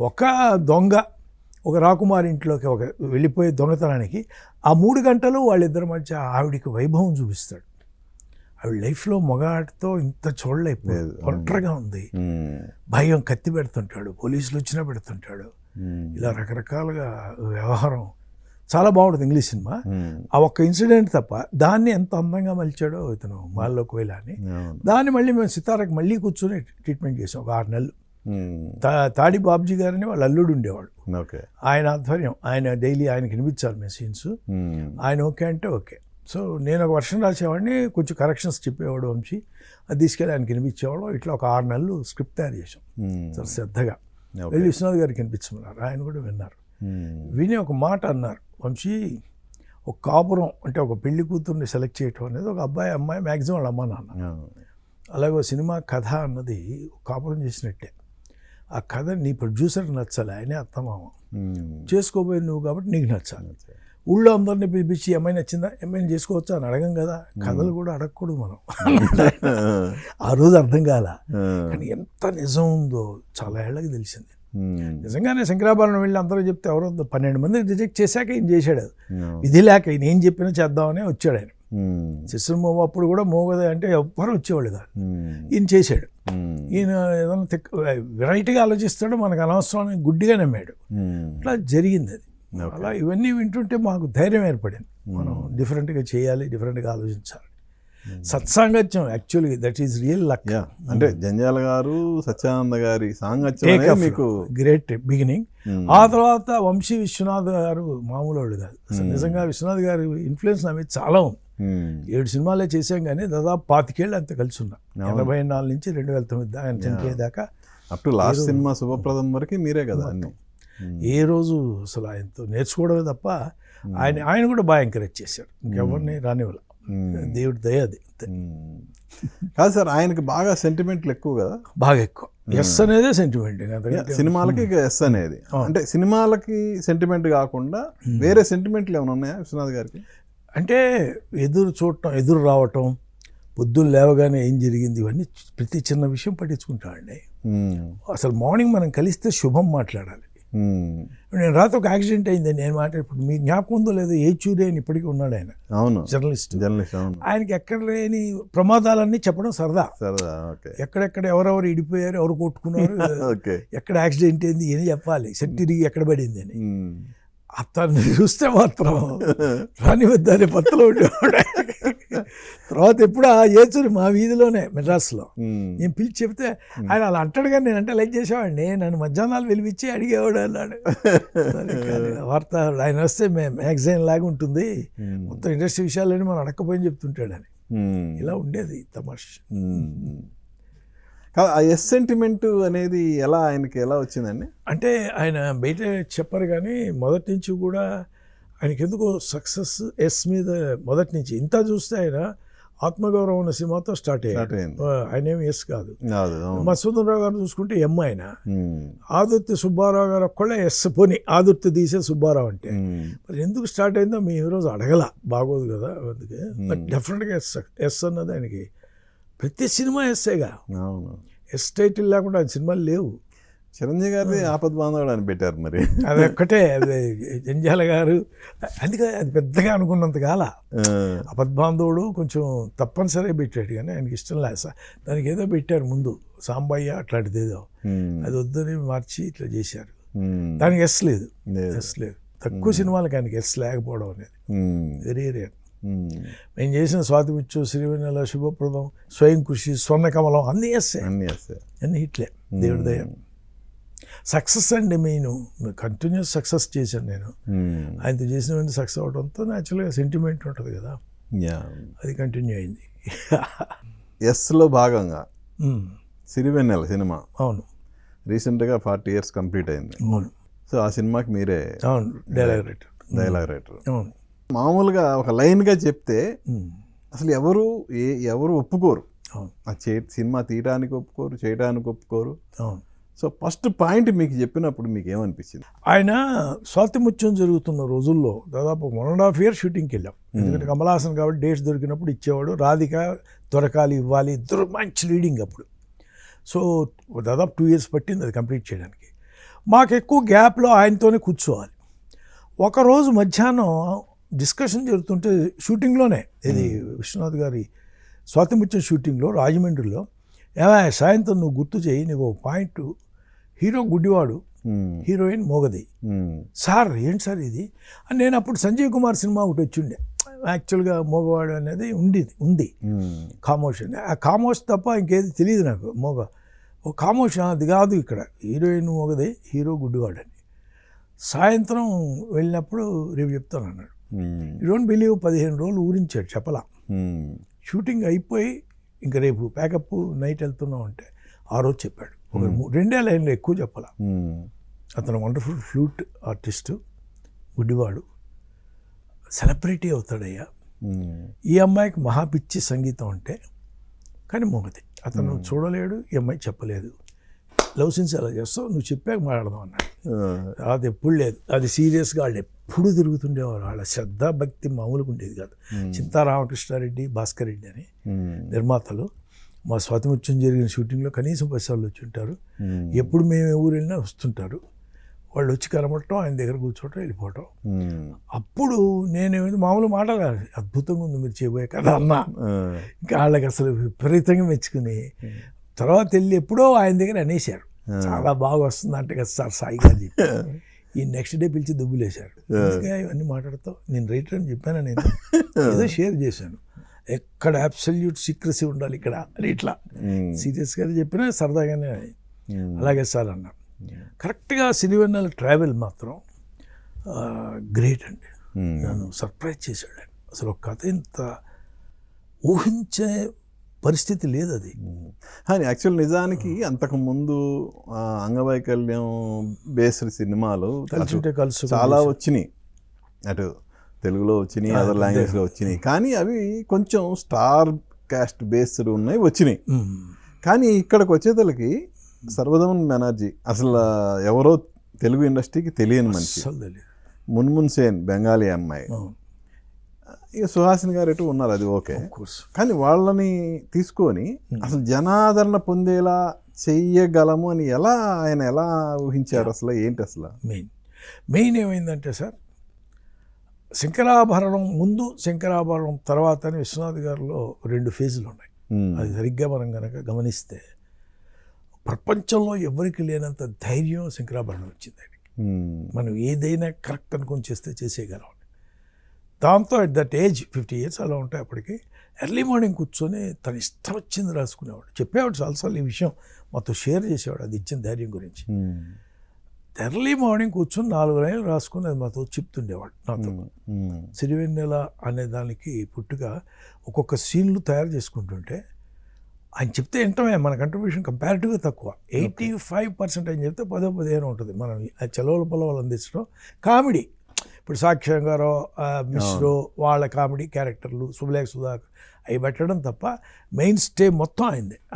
ఒక దొంగ ఒక రాకుమారి ఇంట్లోకి ఒక వెళ్ళిపోయే దొంగతనానికి ఆ 3 గంటలు వాళ్ళిద్దరి మధ్య ఆవిడికి వైభవం చూపిస్తాడు. ఆవిడ లైఫ్లో మొగాటితో ఇంత చూడలేకపోయేది, ఒంటరిగా ఉంది, భయం, కత్తి పెడుతుంటాడు, పోలీసులు వచ్చినా పెడుతుంటాడు, ఇలా రకరకాలుగా వ్యవహారం. చాలా బాగుంటుంది ఇంగ్లీష్ సినిమా. ఆ ఒక్క ఇన్సిడెంట్ తప్ప దాన్ని ఎంత అందంగా మలిచాడో ఇతను మహల్లో కోయిల అని. దాన్ని మళ్ళీ మేము సితారకు మళ్ళీ కూర్చొని ట్రీట్మెంట్ చేసాం ఒక 6 నెలలు. తాడి బాబ్జీ గారని వాళ్ళ అల్లుడు ఉండేవాడు, ఆయన ఆధ్వర్యం, ఆయన డైలీ ఆయనకి వినిపించాలి మేము సీన్స్. ఆయన ఓకే అంటే ఓకే. సో నేను ఒక వర్షన్ రాసేవాడిని, కొంచెం కరెక్షన్స్ చెప్పేవాడు వంశీ, అది తీసుకెళ్ళి ఆయనకి వినిపించేవాడు. ఇట్లా ఒక 6 నెలలు స్క్రిప్ట్ తయారు చేసాం చాలా శ్రద్ధగా. వెళ్ళి విశ్వనాథ్ గారికి వినిపించమన్నారు, ఆయన కూడా విన్నారు. విని ఒక మాట అన్నారు, వంశీ ఒక కాపురం అంటే ఒక పెళ్లి కూతుర్ని సెలెక్ట్ చేయటం అనేది ఒక అబ్బాయి అమ్మాయి మ్యాక్సిమం వాళ్ళ అమ్మ నాన్న, అలాగే సినిమా కథ అన్నది కాపురం చేసినట్టే. ఆ కథ నీ ప్రొడ్యూసర్కి నచ్చాలి, ఆయనే అత్తమామ, చేసుకోబోయే నువ్వు కాబట్టి నీకు నచ్చాలి. ఊళ్ళో అందరినీ పిలిపించి అమ్మాయి నచ్చిందా, అమ్మాయిని చేసుకోవచ్చా అని అడగం కదా, కథలు కూడా అడగకూడదు మనం. ఆ రోజు అర్థం కాల, కానీ ఎంత నిజం ఉందో చాలా ఏళ్ళకి తెలిసింది. నిజంగానే శంకరాభరణం వెళ్ళి అందరూ చెప్తే ఎవరో 12 మంది రిజెక్ట్ చేశాక ఈయన చేశాడు. ఇది లేక ఈయన ఏం చెప్పినా చేద్దామని వచ్చాడు ఆయన. సిస్టర్ మోవ అప్పుడు కూడా మోగదే అంటే ఎవ్వరు వచ్చేవాళ్ళు కాదు, ఈయన చేశాడు. ఈయన ఏదైనా వెరైటీగా ఆలోచిస్తాడు, మనకు అనవసరం గుడ్డిగా నమ్మాడు, అట్లా జరిగింది అది. అలా ఇవన్నీ వింటుంటే మాకు ధైర్యం ఏర్పడింది, మనం డిఫరెంట్గా చేయాలి, డిఫరెంట్గా ఆలోచించాలి. సత్సాంగత్యం actually that is real luck. అంటే జంజాల గారు సత్యానంద గారి సాంగత్యం మీకు గ్రేట్ బిగినింగ్. ఆ తర్వాత వంశీ విశ్వనాథ్ గారు మామూలు వాళ్ళు కాదు అసలు. నిజంగా విశ్వనాథ్ గారి ఇన్ఫ్లుయెన్స్ నా మీద చాలా ఉంది. 7 సినిమాలే చేసాం కానీ దాదాపు 25 ఏళ్ళు అంత కలిసి ఉన్నాం. 84 నుంచి 2009 ఆయన చనిపోయేదాకా. అప్ టు లాస్ట్ సినిమా శుభప్రదం వరకు మీరే కదా అన్ని. ఏ రోజు అసలు ఆయనతో నేర్చుకోవడమే తప్ప ఆయన కూడా బాగా ఎంకరేజ్ చేశారు, ఇంకెవరిని రానివ్వాలి. దేవుడి దయ అది అంతే. కాదు సార్, ఆయనకి బాగా సెంటిమెంట్లు ఎక్కువ కదా, బాగా ఎక్కువ. ఎస్ అనేదే సెంటిమెంట్. సినిమాలకి ఎస్ అనేది అంటే సినిమాలకి సెంటిమెంట్ కాకుండా వేరే సెంటిమెంట్లు ఏమైనా ఉన్నాయా విశ్వనాథ్ గారికి? అంటే ఎదురు చూడటం, ఎదురు రావటం, పొద్దున్న లేవగానే ఏం జరిగింది, ఇవన్నీ ప్రతి చిన్న విషయం పట్టించుకుంటామండి. అసలు మార్నింగ్ మనం కలిస్తే శుభం మాట్లాడాలి. నేను రాత్రి ఒక యాక్సిడెంట్ అయింది, నేను ఇప్పుడు మీ జ్ఞాపకం ఉందో లేదో, ఏచూరి అని ఇప్పటికీ ఉన్నాడు ఆయన, అవును, జర్నలిస్ట్. అవును. ఆయనకి ఎక్కడ లేని ప్రమాదాలన్నీ చెప్పడం సరదా. ఎక్కడెక్కడ ఎవరెవరు ఇడిపోయారు, ఎవరు కొట్టుకున్నారు, ఎక్కడ యాక్సిడెంట్ అయింది అని చెప్పాలి, సెట్ తిరిగి ఎక్కడ పడింది అని. అతన్ని చూస్తే మాత్రం రాని వద్దని పత్తలో ఉండేవాడు. తర్వాత ఎప్పుడు ఆ ఏచూరి మా వీధిలోనే మెడ్రాస్లో నేను పిలిచి చెప్తే ఆయన అలా అంటాడు, కానీ నేను అంటే లైక్ చేసేవాడిని. నన్ను మధ్యాహ్నాలు వెలిపించి అడిగేవాడు అన్నాడు. వార్త ఆయన వస్తే మ్యాగజైన్ లాగా ఉంటుంది, మొత్తం ఇండస్ట్రీ విషయాలని మనం అడక్కపోయి చెప్తుంటాడని. ఇలా ఉండేది తమాష. ఆ ఎస్ సెంటిమెంట్ అనేది ఆయనకి ఎలా వచ్చిందండి? అంటే ఆయన బయట చెప్పరు, కానీ మొదటి నుంచి కూడా ఆయనకి ఎందుకో సక్సెస్ ఎస్ మీద మొదటి నుంచి. ఇంత చూస్తే ఆయన ఆత్మగౌరవం ఉన్న సినిమాతో స్టార్ట్ అయ్యాడు. ఆయన ఏమి ఎస్ కాదు. మధుసూదనరావు గారు చూసుకుంటే ఎం ఆయన. ఆదుర్తి సుబ్బారావు గారు ఒక్కళ్ళే ఎస్, పోని ఆదుర్తి తీసే సుబ్బారావు అంటే. మరి ఎందుకు స్టార్ట్ అయిందో మీ ఈరోజు అడగల, బాగోదు కదా అందుకే. బట్ డెఫినెట్గా ఎస్ అన్నది ఆయనకి ప్రతి సినిమా ఎస్సేగా. ఎస్ టైటిల్ లేకుండా సినిమాలు లేవు. చిరంజీవి గారి ఆపద్ బాంధవుడు అని పెట్టారు, మరి అది ఒక్కటే. అది జంజాల గారు అందుకే అది పెద్దగా అనుకున్నంత కాల. ఆపద్ బాంధవుడు కొంచెం తప్పనిసరిగా పెట్టాడు, కానీ ఆయనకి ఇష్టం లేదు. దానికి ఏదో పెట్టారు ముందు, సాంబయ్య అట్లాంటిది ఏదో, అది వద్దని మార్చి ఇట్లా చేశారు. దానికి ఎస్ లేదు. తక్కువ సినిమాలకి ఆయనకి ఎస్ లేకపోవడం అనేది వెరీ రేర్. మేము చేసిన స్వాతిముత్యం, సిరివెన్నెల, శుభప్రదం, స్వయం కృషి, స్వర్ణకమలం అన్నీ ఎస్సే, అన్నీ హిట్లే. దేవుడి దయ. సక్సెస్ అండి మెయిన్. కంటిన్యూస్ సక్సెస్ చేశాను నేను. ఆయనతో చేసినవన్నీ సక్సెస్ అవడంతో న్యాచురల్గా సెంటిమెంట్ ఉంటుంది కదా, అది కంటిన్యూ అయింది. ఎస్లో భాగంగా సిరివెన్నెల సినిమా, అవును, రీసెంట్గా 40 years కంప్లీట్ అయింది. అవును. సో ఆ సినిమాకి మీరే డైలాగ్ రైటర్. అవును. మామూలుగా ఒక లైన్గా చెప్తే అసలు ఎవరు ఒప్పుకోరు, సినిమా తీయడానికి ఒప్పుకోరు, చేయడానికి ఒప్పుకోరు. సో ఫస్ట్ పాయింట్ మీకు చెప్పినప్పుడు మీకు ఏమనిపించింది? ఆయన స్వాతిముత్యం జరుగుతున్న రోజుల్లో దాదాపు 1.5 years షూటింగ్కి వెళ్ళాం. ఎందుకంటే కమలాసన్ కాబట్టి డేట్స్ దొరికినప్పుడు ఇచ్చేవాడు, రాధిక దొరకాలి, ఇవ్వాలి, ఇద్దరు మంచి లీడింగ్ అప్పుడు. సో దాదాపు 2 years పట్టింది అది కంప్లీట్ చేయడానికి. మాకు ఎక్కువ గ్యాప్లో ఆయనతోనే కూర్చోవాలి. ఒకరోజు మధ్యాహ్నం డిస్కషన్ జరుగుతుంటే షూటింగ్లోనే, ఇది విశ్వనాథ్ గారి స్వాతిముత్యం షూటింగ్లో రాజమండ్రిలో, సాయంత్రం నువ్వు గుర్తు చేయి, నీకు ఒక పాయింట్, హీరో గుడ్డివాడు, హీరోయిన్ మోగది. సార్ ఏంటి సార్ ఇది అని. నేను అప్పుడు సంజీవ్ కుమార్ సినిమా ఒకటి వచ్చిండే, యాక్చువల్గా మోగవాడు అనేది ఉంది ఖామోష్ అని. ఆ ఖామోష్ తప్ప ఇంకేది తెలియదు నాకు. ఒక ఖామోష్ అది కాదు, ఇక్కడ హీరోయిన్ మోగది, హీరో గుడ్డివాడు అని. సాయంత్రం వెళ్ళినప్పుడు రేపు చెప్తాను అన్నాడు. యూ డోంట్ బిలీవ్, 15 రోజులు ఊరించాడు, చెప్పలా. షూటింగ్ అయిపోయి ఇంకా రేపు ప్యాకప్ నైట్ వెళ్తున్నాం అంటే ఆ రోజు చెప్పాడు. ఒక 2 లైన్లు ఎక్కువ చెప్పాల. అతను వండర్ఫుల్ ఫ్లూట్ ఆర్టిస్టు, గుడ్డివాడు, సెలబ్రిటీ అవుతాడయ్యా. ఈ అమ్మాయికి మహాపిచ్చి సంగీతం అంటే, కానీ మొగది. అతను చూడలేడు, ఈ అమ్మాయి చెప్పలేదు. లవ్ సీన్స్ ఎలా చేస్తావు, నువ్వు చెప్పాక మాట్లాడదాం అన్నాడు. అది ఎప్పుడు లేదు, అది సీరియస్గా వాళ్ళు ఎప్పుడు తిరుగుతుండేవారు. వాళ్ళ శ్రద్ధ భక్తి మామూలుగా ఉండేది కాదు. చింతా రామకృష్ణారెడ్డి, భాస్కర్ రెడ్డి అని నిర్మాతలు. మా స్వాతిముత్యం జరిగిన షూటింగ్లో కనీసం 10 సార్లు వచ్చి ఉంటారు. ఎప్పుడు మేము ఊరు వెళ్ళినా వస్తుంటారు. వాళ్ళు వచ్చి కనబడటం, ఆయన దగ్గర కూర్చోవటం, వెళ్ళిపోవటం. అప్పుడు నేనేమైంది మామూలు మాటలు, అద్భుతంగా ఉంది మీరు చేయబోయే కదా అన్నా. ఇంకా వాళ్ళకి అసలు విపరీతంగా మెచ్చుకుని తర్వాత వెళ్ళి ఎప్పుడో ఆయన దగ్గర అనేశారు, చాలా బాగా వస్తుంది అంటే కదా సార్ సాయి గారు చెప్పి. ఈ నెక్స్ట్ డే పిలిచి దుబ్బులేశారు. ఇవన్నీ మాట్లాడతావు, నేను రైటర్ అని చెప్పాను, నేను ఏదో షేర్ చేశాను, ఎక్కడ అబ్సల్యూట్ సీక్రసీ ఉండాలి ఇక్కడ అని ఇట్లా సీరియస్గా చెప్పినా సరదాగానే అలాగే సార్ అన్నా. కరెక్ట్గా సిరివెన్నెల ట్రావెల్ మాత్రం గ్రేట్ అండి. నన్ను సర్ప్రైజ్ చేశాడు ఆయన. అసలు ఒక కథ ఇంత ఊహించే పరిస్థితి లేదు అది. కానీ యాక్చువల్ నిజానికి అంతకుముందు అంగవైకల్యం బేస్డ్ సినిమాలు కలిసి చాలా వచ్చినాయి, అటు తెలుగులో వచ్చినాయి, అదర్ లాంగ్వేజ్లో వచ్చినాయి. కానీ అవి కొంచెం స్టార్ కాస్ట్ బేస్డ్ ఉన్నాయి, వచ్చినాయి. కానీ ఇక్కడికి వచ్చేతలకి సర్వదమన్ బెనర్జీ అసలు ఎవరో తెలుగు ఇండస్ట్రీకి తెలియని మనిషి, మున్మున్ సేన్ బెంగాలీ అమ్మాయి, ఇక సుహాసిని గారు ఎటు ఉన్నారు, అది ఓకే. కానీ వాళ్ళని తీసుకొని అసలు జనాదరణ పొందేలా చెయ్యగలము అని ఆయన ఎలా ఊహించారు? అసలు ఏంటి అసలు మెయిన్ ఏమైందంటే సార్, శంకరాభరణం ముందు శంకరాభరణం తర్వాత అని విశ్వనాథ్ గారిలో 2 ఫేజులు ఉన్నాయి. అది సరిగ్గా మనం కనుక గమనిస్తే ప్రపంచంలో ఎవరికి లేనంత ధైర్యం శంకరాభరణం వచ్చింది ఆయనకి. మనం ఏదైనా కరెక్ట్ అనుకొని చేసేయగలం. దాంతో అట్ దట్ ఏజ్ 50 years అలా ఉంటాయి అప్పటికి, ఎర్లీ మార్నింగ్ కూర్చొని తన ఇష్టం వచ్చింది రాసుకునేవాడు. చెప్పేవాడు చాలాసార్లు ఈ విషయం మాతో షేర్ చేసేవాడు, అది ఇచ్చిన ధైర్యం గురించి. ఎర్లీ మార్నింగ్ కూర్చొని 4 లైన్లు రాసుకుని అది మాతో చెప్తుండేవాడు. నాతో సిరివెన్నెల అనే దానికి పుట్టుగా ఒక్కొక్క సీన్లు తయారు చేసుకుంటుంటే ఆయన చెప్తే వింటమే, మన కంట్రిబ్యూషన్ కంపారిటివ్గా తక్కువ. 85% ఆయన చెప్తే 10-15 ఉంటుంది. మనం చెలవల పొలవలు అందించడం, కామెడీ. ఇప్పుడు సాక్ష్యం గారు, మిశ్రో వాళ్ళ కామెడీ క్యారెక్టర్లు, శుభలేఖ సుధాకర్ అవి పెట్టడం తప్ప మెయిన్ స్టే మొత్తం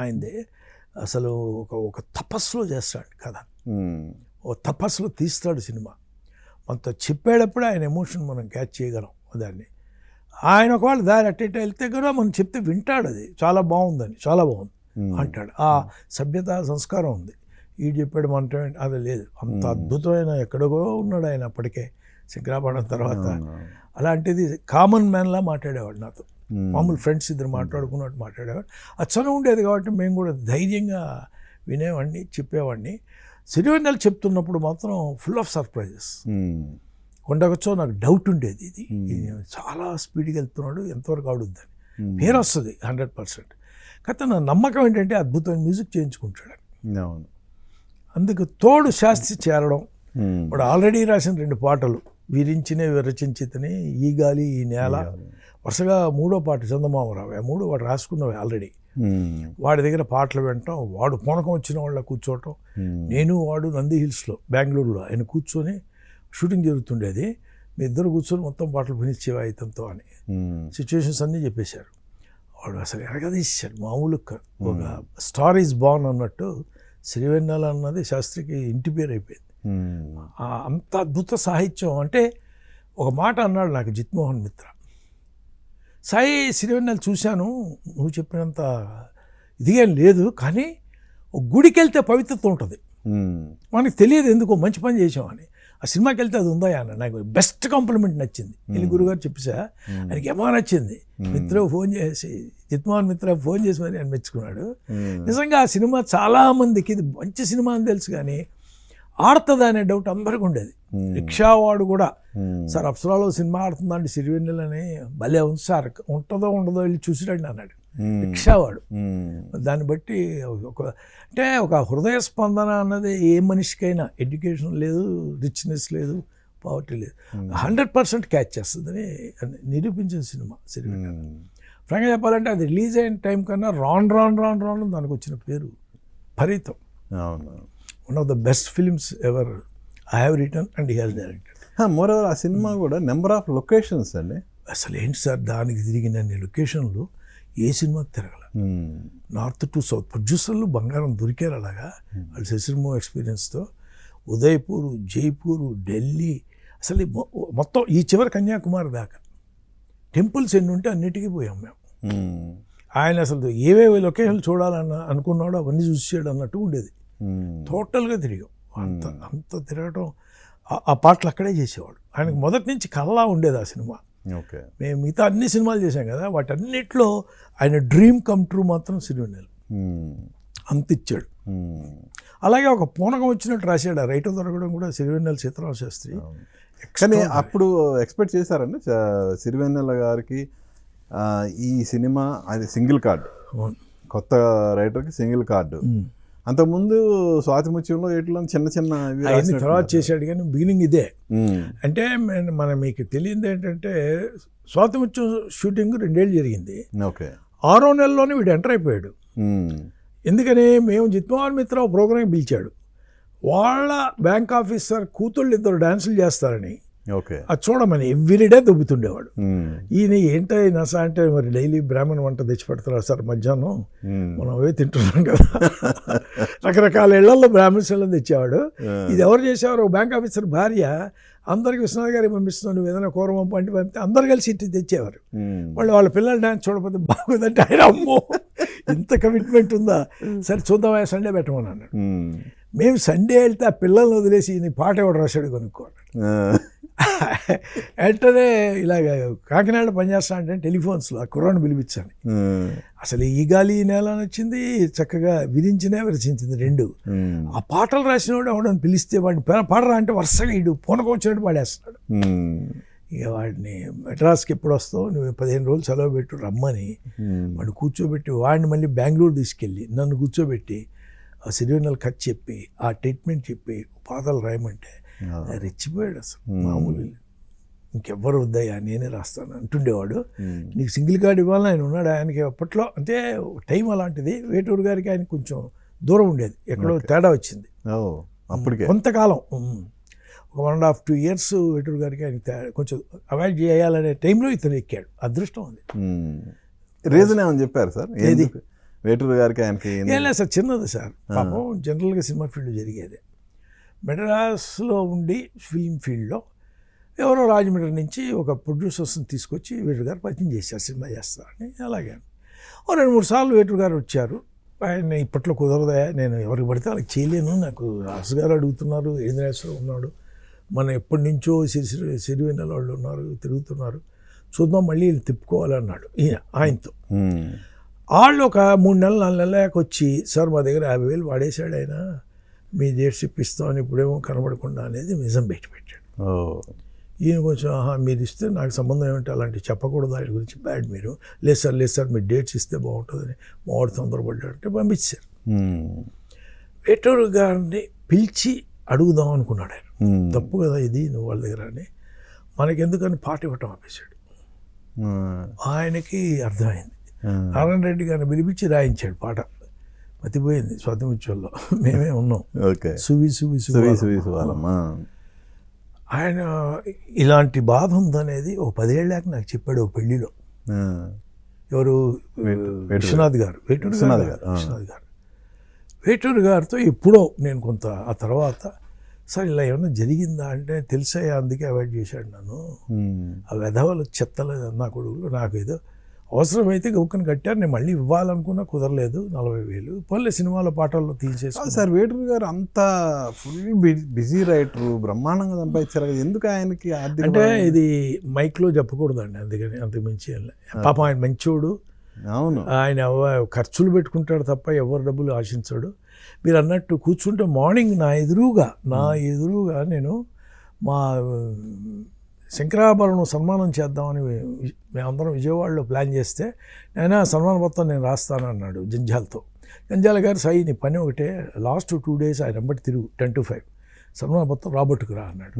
ఆయనదే. అసలు ఒక తపస్సులో చేస్తాడు కదా, ఓ తపస్సులో తీస్తాడు సినిమా. మనతో చెప్పేటప్పుడు ఆయన ఎమోషన్ మనం క్యాచ్ చేయగలం దాన్ని. ఆయన ఒకవేళ దారి అట్టేట వెళ్తే కూడా మనం చెప్తే వింటాడు, అది చాలా బాగుందని, చాలా బాగుంది అంటాడు. ఆ సభ్యత సంస్కారం ఉంది. ఈ చెప్పాడు మనతో అది లేదు. అంత అద్భుతమైన ఎక్కడికో ఉన్నాడు ఆయన అప్పటికే శంకరాభరణం తర్వాత. అలాంటిది కామన్ మ్యాన్లా మాట్లాడేవాడు నాతో, మామూలు ఫ్రెండ్స్ ఇద్దరు మాట్లాడుకున్నట్టు మాట్లాడేవాడు. అచ్చన ఉండేది కాబట్టి మేము కూడా ధైర్యంగా వినేవాడిని, చెప్పేవాడిని. సిరివెన్నెల చెప్తున్నప్పుడు మాత్రం ఫుల్ ఆఫ్ సర్ప్రైజెస్. కొండకొచ్చో నాకు డౌట్ ఉండేది, ఇది చాలా స్పీడ్గా వెళ్తున్నాడు, ఎంతవరకు ఆడుద్దని. పేరు వస్తుంది 100%. కాకపోతే నా నమ్మకం ఏంటంటే అద్భుతమైన మ్యూజిక్ చేయించుకుంటాడు. అందుకు తోడు శాస్త్రి చేరడం. వాడు ఆల్రెడీ రాసిన 2 పాటలు, విరించినే విరచించితని, ఈ గాలి ఈ నేల, వరుసగా 3వ పాట చందమామరావు. 3 వాడు రాసుకున్నవి ఆల్రెడీ. వాడి దగ్గర పాటలు వినటం, వాడు పూనకం వచ్చిన వాళ్ళ కూర్చోవటం, నేను వాడు నంది హిల్స్లో బెంగళూరులో ఆయన కూర్చొని షూటింగ్ జరుగుతుండేది. మీ ఇద్దరు కూర్చొని మొత్తం పాటలు ఫినిచ్చేవా ఇతంతో అని సిచ్యువేషన్స్ అన్నీ చెప్పేశారు. వాడు అసలు ఎరగదీశాడు మామూలు. ఒక స్టార్ ఈజ్ బార్న్ అన్నట్టు సిరివెన్నెల అన్నది శాస్త్రికి ఇంటి పేరు అయిపోయింది. అంత అద్భుత సాహిత్యం. అంటే ఒక మాట అన్నాడు నాకు జిత్మోహన్ మిత్ర, సాయి సిరివెన్నెల చూశాను, నువ్వు చెప్పినంత ఇదిగా లేదు, కానీ ఒక గుడికి వెళ్తే పవిత్రత ఉంటుంది, మనకి తెలియదు ఎందుకో మంచి పని చేసామని. ఆ సినిమాకి వెళ్తే అది ఉందా అన్న. నాకు బెస్ట్ కాంప్లిమెంట్ నచ్చింది. వెళ్ళి గురుగారు చెప్పేసా, ఆయనకి ఏమో నచ్చింది. మిత్ర ఫోన్ చేసి, జిత్మోహన్ మిత్ర ఫోన్ చేసి మరి ఆయన మెచ్చుకున్నాడు. నిజంగా ఆ సినిమా చాలామందికి ఇది మంచి సినిమా అని తెలుసు, కానీ ఆడుతుందా అనే డౌట్ అందరికీ ఉండేది. రిక్షావాడు కూడా, సార్ అప్సరాలో సినిమా ఆడుతుందండి సిరివెన్నెలని, భలే ఉంది సార్, ఉంటుందో ఉండదో వెళ్ళి చూసిరండి అన్నాడు రిక్షావాడు. దాన్ని బట్టి ఒక హృదయ స్పందన అన్నది ఏ మనిషికైనా, ఎడ్యుకేషన్ లేదు, రిచ్నెస్ లేదు, పావర్టీ లేదు, 100% క్యాచ్ చేస్తుందని నిరూపించిన సినిమా సిరివెన్నెల. ఫ్రాంక్గా చెప్పాలంటే అది రిలీజ్ అయిన టైం కన్నా రాన్ దానికి వచ్చిన పేరు ఫరీతం. One of the best films ever I have return and he has directed. Moreover ఆ సినిమా కూడా నెంబర్ ఆఫ్ లొకేషన్స్ అండి. అసలు ఏంటి సార్, దానికి తిరిగినన్ని లొకేషన్లు ఏ సినిమాకి తిరగల. నార్త్ టు సౌత్ ప్రొడ్యూసర్లు బంగారం దొరికారు అలాగా వాళ్ళు శశిర్మో ఎక్స్పీరియన్స్తో. ఉదయ్పూర్, జైపూర్, ఢిల్లీ, అసలు మొత్తం ఈ చివరి కన్యాకుమారి దాకా టెంపుల్స్ ఎన్ని ఉంటే అన్నిటికీ పోయాం మేము. ఆయన అసలు ఏవేవి లొకేషన్లు అనుకున్నాడో అవన్నీ చూసాడు అన్నట్టు ఉండేది. టోటల్గా తిరిగాం. అంత తిరగటం, ఆ పాటలు అక్కడే చేసేవాడు. ఆయనకు మొదటి నుంచి కల్లా ఉండేది ఆ సినిమా. మేము మిగతా అన్ని సినిమాలు చేశాం కదా, వాటన్నిటిలో ఆయన డ్రీమ్ కమ్ ట్రూ మాత్రం సిరివెన్నెల. అంత ఇచ్చాడు. అలాగే ఒక పూనకం వచ్చినట్టు రాశాడు. ఆ రైటర్ దొరకడం కూడా సిరివెన్నెల సీతారామ శాస్త్రి. కానీ అప్పుడు ఎక్స్పెక్ట్ చేశారండి సిరివెన్నెల గారికి ఈ సినిమా అది సింగిల్ కార్డు, కొత్త రైటర్కి సింగిల్ కార్డు. అంతకుముందు స్వాతి ముత్యంలో వీటిలో చిన్న తర్వాత చేశాడు, కానీ బిగినింగ్ ఇదే. అంటే మీకు తెలియదు ఏంటంటే స్వాతి ముత్యం షూటింగ్ 2 ఏళ్ళు జరిగింది. 6వ నెలలోనే వీడు ఎంటర్ అయిపోయాడు. ఎందుకని మేము జిత్మోహన్ మిత్ర ప్రోగ్రామ్ పిలిచాడు. వాళ్ళ బ్యాంక్ ఆఫీసర్ కూతుళ్ళు ఇద్దరు డాన్సులు చేస్తారని ఓకే అది చూడమని ఎవ్రీడే దొబ్బుతుండేవాడు. ఈయన ఏంటో నస అంటే మరి డైలీ బ్రాహ్మణ వంట తెచ్చి పెడతారు సార్ మధ్యాహ్నం, మనం అవే తింటున్నాం కదా. రకరకాల ఇళ్లలో బ్రాహ్మణ్స్ ఇళ్ళని తెచ్చేవాడు. ఇది ఎవరు చేసేవారు? బ్యాంక్ ఆఫీసర్ భార్య అందరికి విశ్వనాథ్ గారికి పంపిస్తున్నావు, నువ్వు ఏదైనా కూర పంపి పంపితే అందరు కలిసి ఇంటికి తెచ్చేవారు. వాళ్ళ పిల్లలు డాన్స్ చూడకపోతే బాగుందంటే ఆయన అమ్మో ఇంత కమిట్మెంట్ ఉందా, సరే చూద్దామా సండే పెట్టమని అన్నాడు. మేము సండే వెళ్తే ఆ పిల్లల్ని వదిలేసి నీ పాట ఎవడు రాశాడు కొనుక్కోవాలి. వెంటనే ఇలాగ కాకినాడ పనిచేస్తా అంటే టెలిఫోన్స్లో ఆ కుర్రాన్ని పిలిపించాను. అసలు ఈ గాలి ఈ నేల అని వచ్చింది, చక్కగా విరించినే విరచించింది రెండు. ఆ పాటలు రాసినవాడు ఎవడని పిలిస్తే వాడిని పాడరా అంటే వరుసగా ఇడు పూనకం వచ్చినట్టు పాడేస్తున్నాడు. ఇక వాడిని మెడ్రాస్కి ఎప్పుడు వస్తావు, నువ్వు 15 రోజులు సెలవు పెట్టు రమ్మని వాడిని కూర్చోబెట్టి, వాడిని మళ్ళీ బెంగళూరు తీసుకెళ్ళి నన్ను కూర్చోబెట్టి ఆ సిరివెన్నెల కథ చెప్పి ఆ ట్రీట్మెంట్ చెప్పి పాటలు రాయమంటే రెచ్చిపోయాడు. అసలు మామూలు ఇంకెవ్వరు వద్దయ్యా నేనే రాస్తాను అంటుండేవాడు. నీకు సింగిల్ కార్డు ఇవ్వాలని ఆయన ఉన్నాడు. ఆయనకి అప్పట్లో అంటే టైం అలాంటిది. వేటూరు గారికి ఆయన కొంచెం దూరం ఉండేది, ఎక్కడో తేడా వచ్చింది అప్పటికే కొంతకాలం. ఒక 1.5-2 years వేటూరు గారికి ఆయన కొంచెం అవాయిడ్ చేయాలనే టైంలో ఇతను ఎక్కాడు. అదృష్టం అది. రీజన్ ఏమని చెప్పారు సార్? ఏది వేటూరు గారికి ఆయనకి? ఏం లేదు సార్, చిన్నది సార్. పాపం జనరల్గా సినిమా ఫీల్డ్ జరిగేది. మెడ్రాస్లో ఉండి ఫిల్మ్ ఫీల్డ్లో ఎవరో రాజమండ్రి నుంచి ఒక ప్రొడ్యూసర్స్ని తీసుకొచ్చి వేటూరు గారు పరిచయం చేశారు, సినిమా చేస్తారని. అలాగే 2-3 సార్లు వేటూరు గారు వచ్చారు. ఆయన ఇప్పట్లో కుదరదా, నేను ఎవరికి పడితే వాళ్ళకి చేయలేను, నాకు రాసు గారు అడుగుతున్నారు, ఏంద్రేశ్వరం ఉన్నాడు, మన ఎప్పటి నుంచో సిరివెన్నెల వాళ్ళు ఉన్నారు తిరుగుతున్నారు, చూద్దాం మళ్ళీ తిప్పుకోవాలన్నాడు ఆయనతో. వాళ్ళు ఒక 3 నెలలు 4 నెలలకు వచ్చి సార్ మా దగ్గర 50,000 వాడేశాడు ఆయన, మీ డేట్స్ ఇప్పిస్తామని ఇప్పుడేమో కనబడకుండా అనేది నిజం పెట్టాడు. ఈయన కొంచెం మీరు ఇస్తే నాకు సంబంధం ఏమిటి, అలాంటివి చెప్పకూడదు ఆయన గురించి, బ్యాడ్ మీరు. లేదు సార్ మీరు డేట్స్ ఇస్తే బాగుంటుందని మావాడు తొందరపడ్డాడంటే పంపించారు. వేటూరు గారిని పిలిచి అడుగుదాం అనుకున్నాడు ఆయన. తప్పు కదా ఇది నువ్వు వాళ్ళ దగ్గర అని, మనకెందుకని పాట ఇవ్వటం ఆపేశాడు. ఆయనకి అర్థమైంది. నారాయణ రెడ్డి గారిని పిలిపించి రాయించాడు పాట. మతిపోయింది స్వాతిముత్యంలో మేమే ఉన్నాం. సువి సువి సువి ఆయన ఇలాంటి బాధ ఉందనేది ఓ 10 ఏళ్ళాక నాకు చెప్పాడు ఓ పెళ్లిలో. ఎవరు? విశ్వనాథ్ గారు, విశ్వనాథ్ గారు. వేటూరు గారితో ఎప్పుడో నేను కొంత ఆ తర్వాత సార్ ఇలా ఏమన్నా జరిగిందా అంటే తెలిసాయా, అందుకే అవాయిడ్ చేశాడు నన్ను, ఆ వెధవలు చెత్తలు నా కొడుకులు, నాకు ఏదో అవసరమైతే గౌకని కట్టారు, నేను మళ్ళీ ఇవ్వాలనుకున్నా కుదరలేదు, 40,000 పనులు సినిమాల పాటల్లో తీసేసి. సార్ వేటూరు గారు అంత ఫుల్ బిజీ రైటరు, బ్రహ్మాండంగా సంపాదించారు, ఎందుకు ఆయనకి అంటే ఇది మైక్లో చెప్పకూడదండి, అందుకని అంతకు మించి పాపం ఆయన మంచోడు. అవును, ఆయన ఖర్చులు పెట్టుకుంటాడు తప్ప ఎవరు డబ్బులు ఆశించాడు. మీరు అన్నట్టు కూర్చుంటే మార్నింగ్ నా ఎదురుగా నేను మా శంకరాభరణం సన్మానం చేద్దామని మేమందరం విజయవాడలో ప్లాన్ చేస్తే నేను సన్మాన మొత్తం నేను రాస్తాను అన్నాడు జంజాలతో. జంజాల గారు సై నీ పని ఒకటే, లాస్ట్ 2 days ఆయన వెంబడి తిరుగు 10 to 5 సన్మాన మొత్తం రాబట్టుకురా అన్నాడు.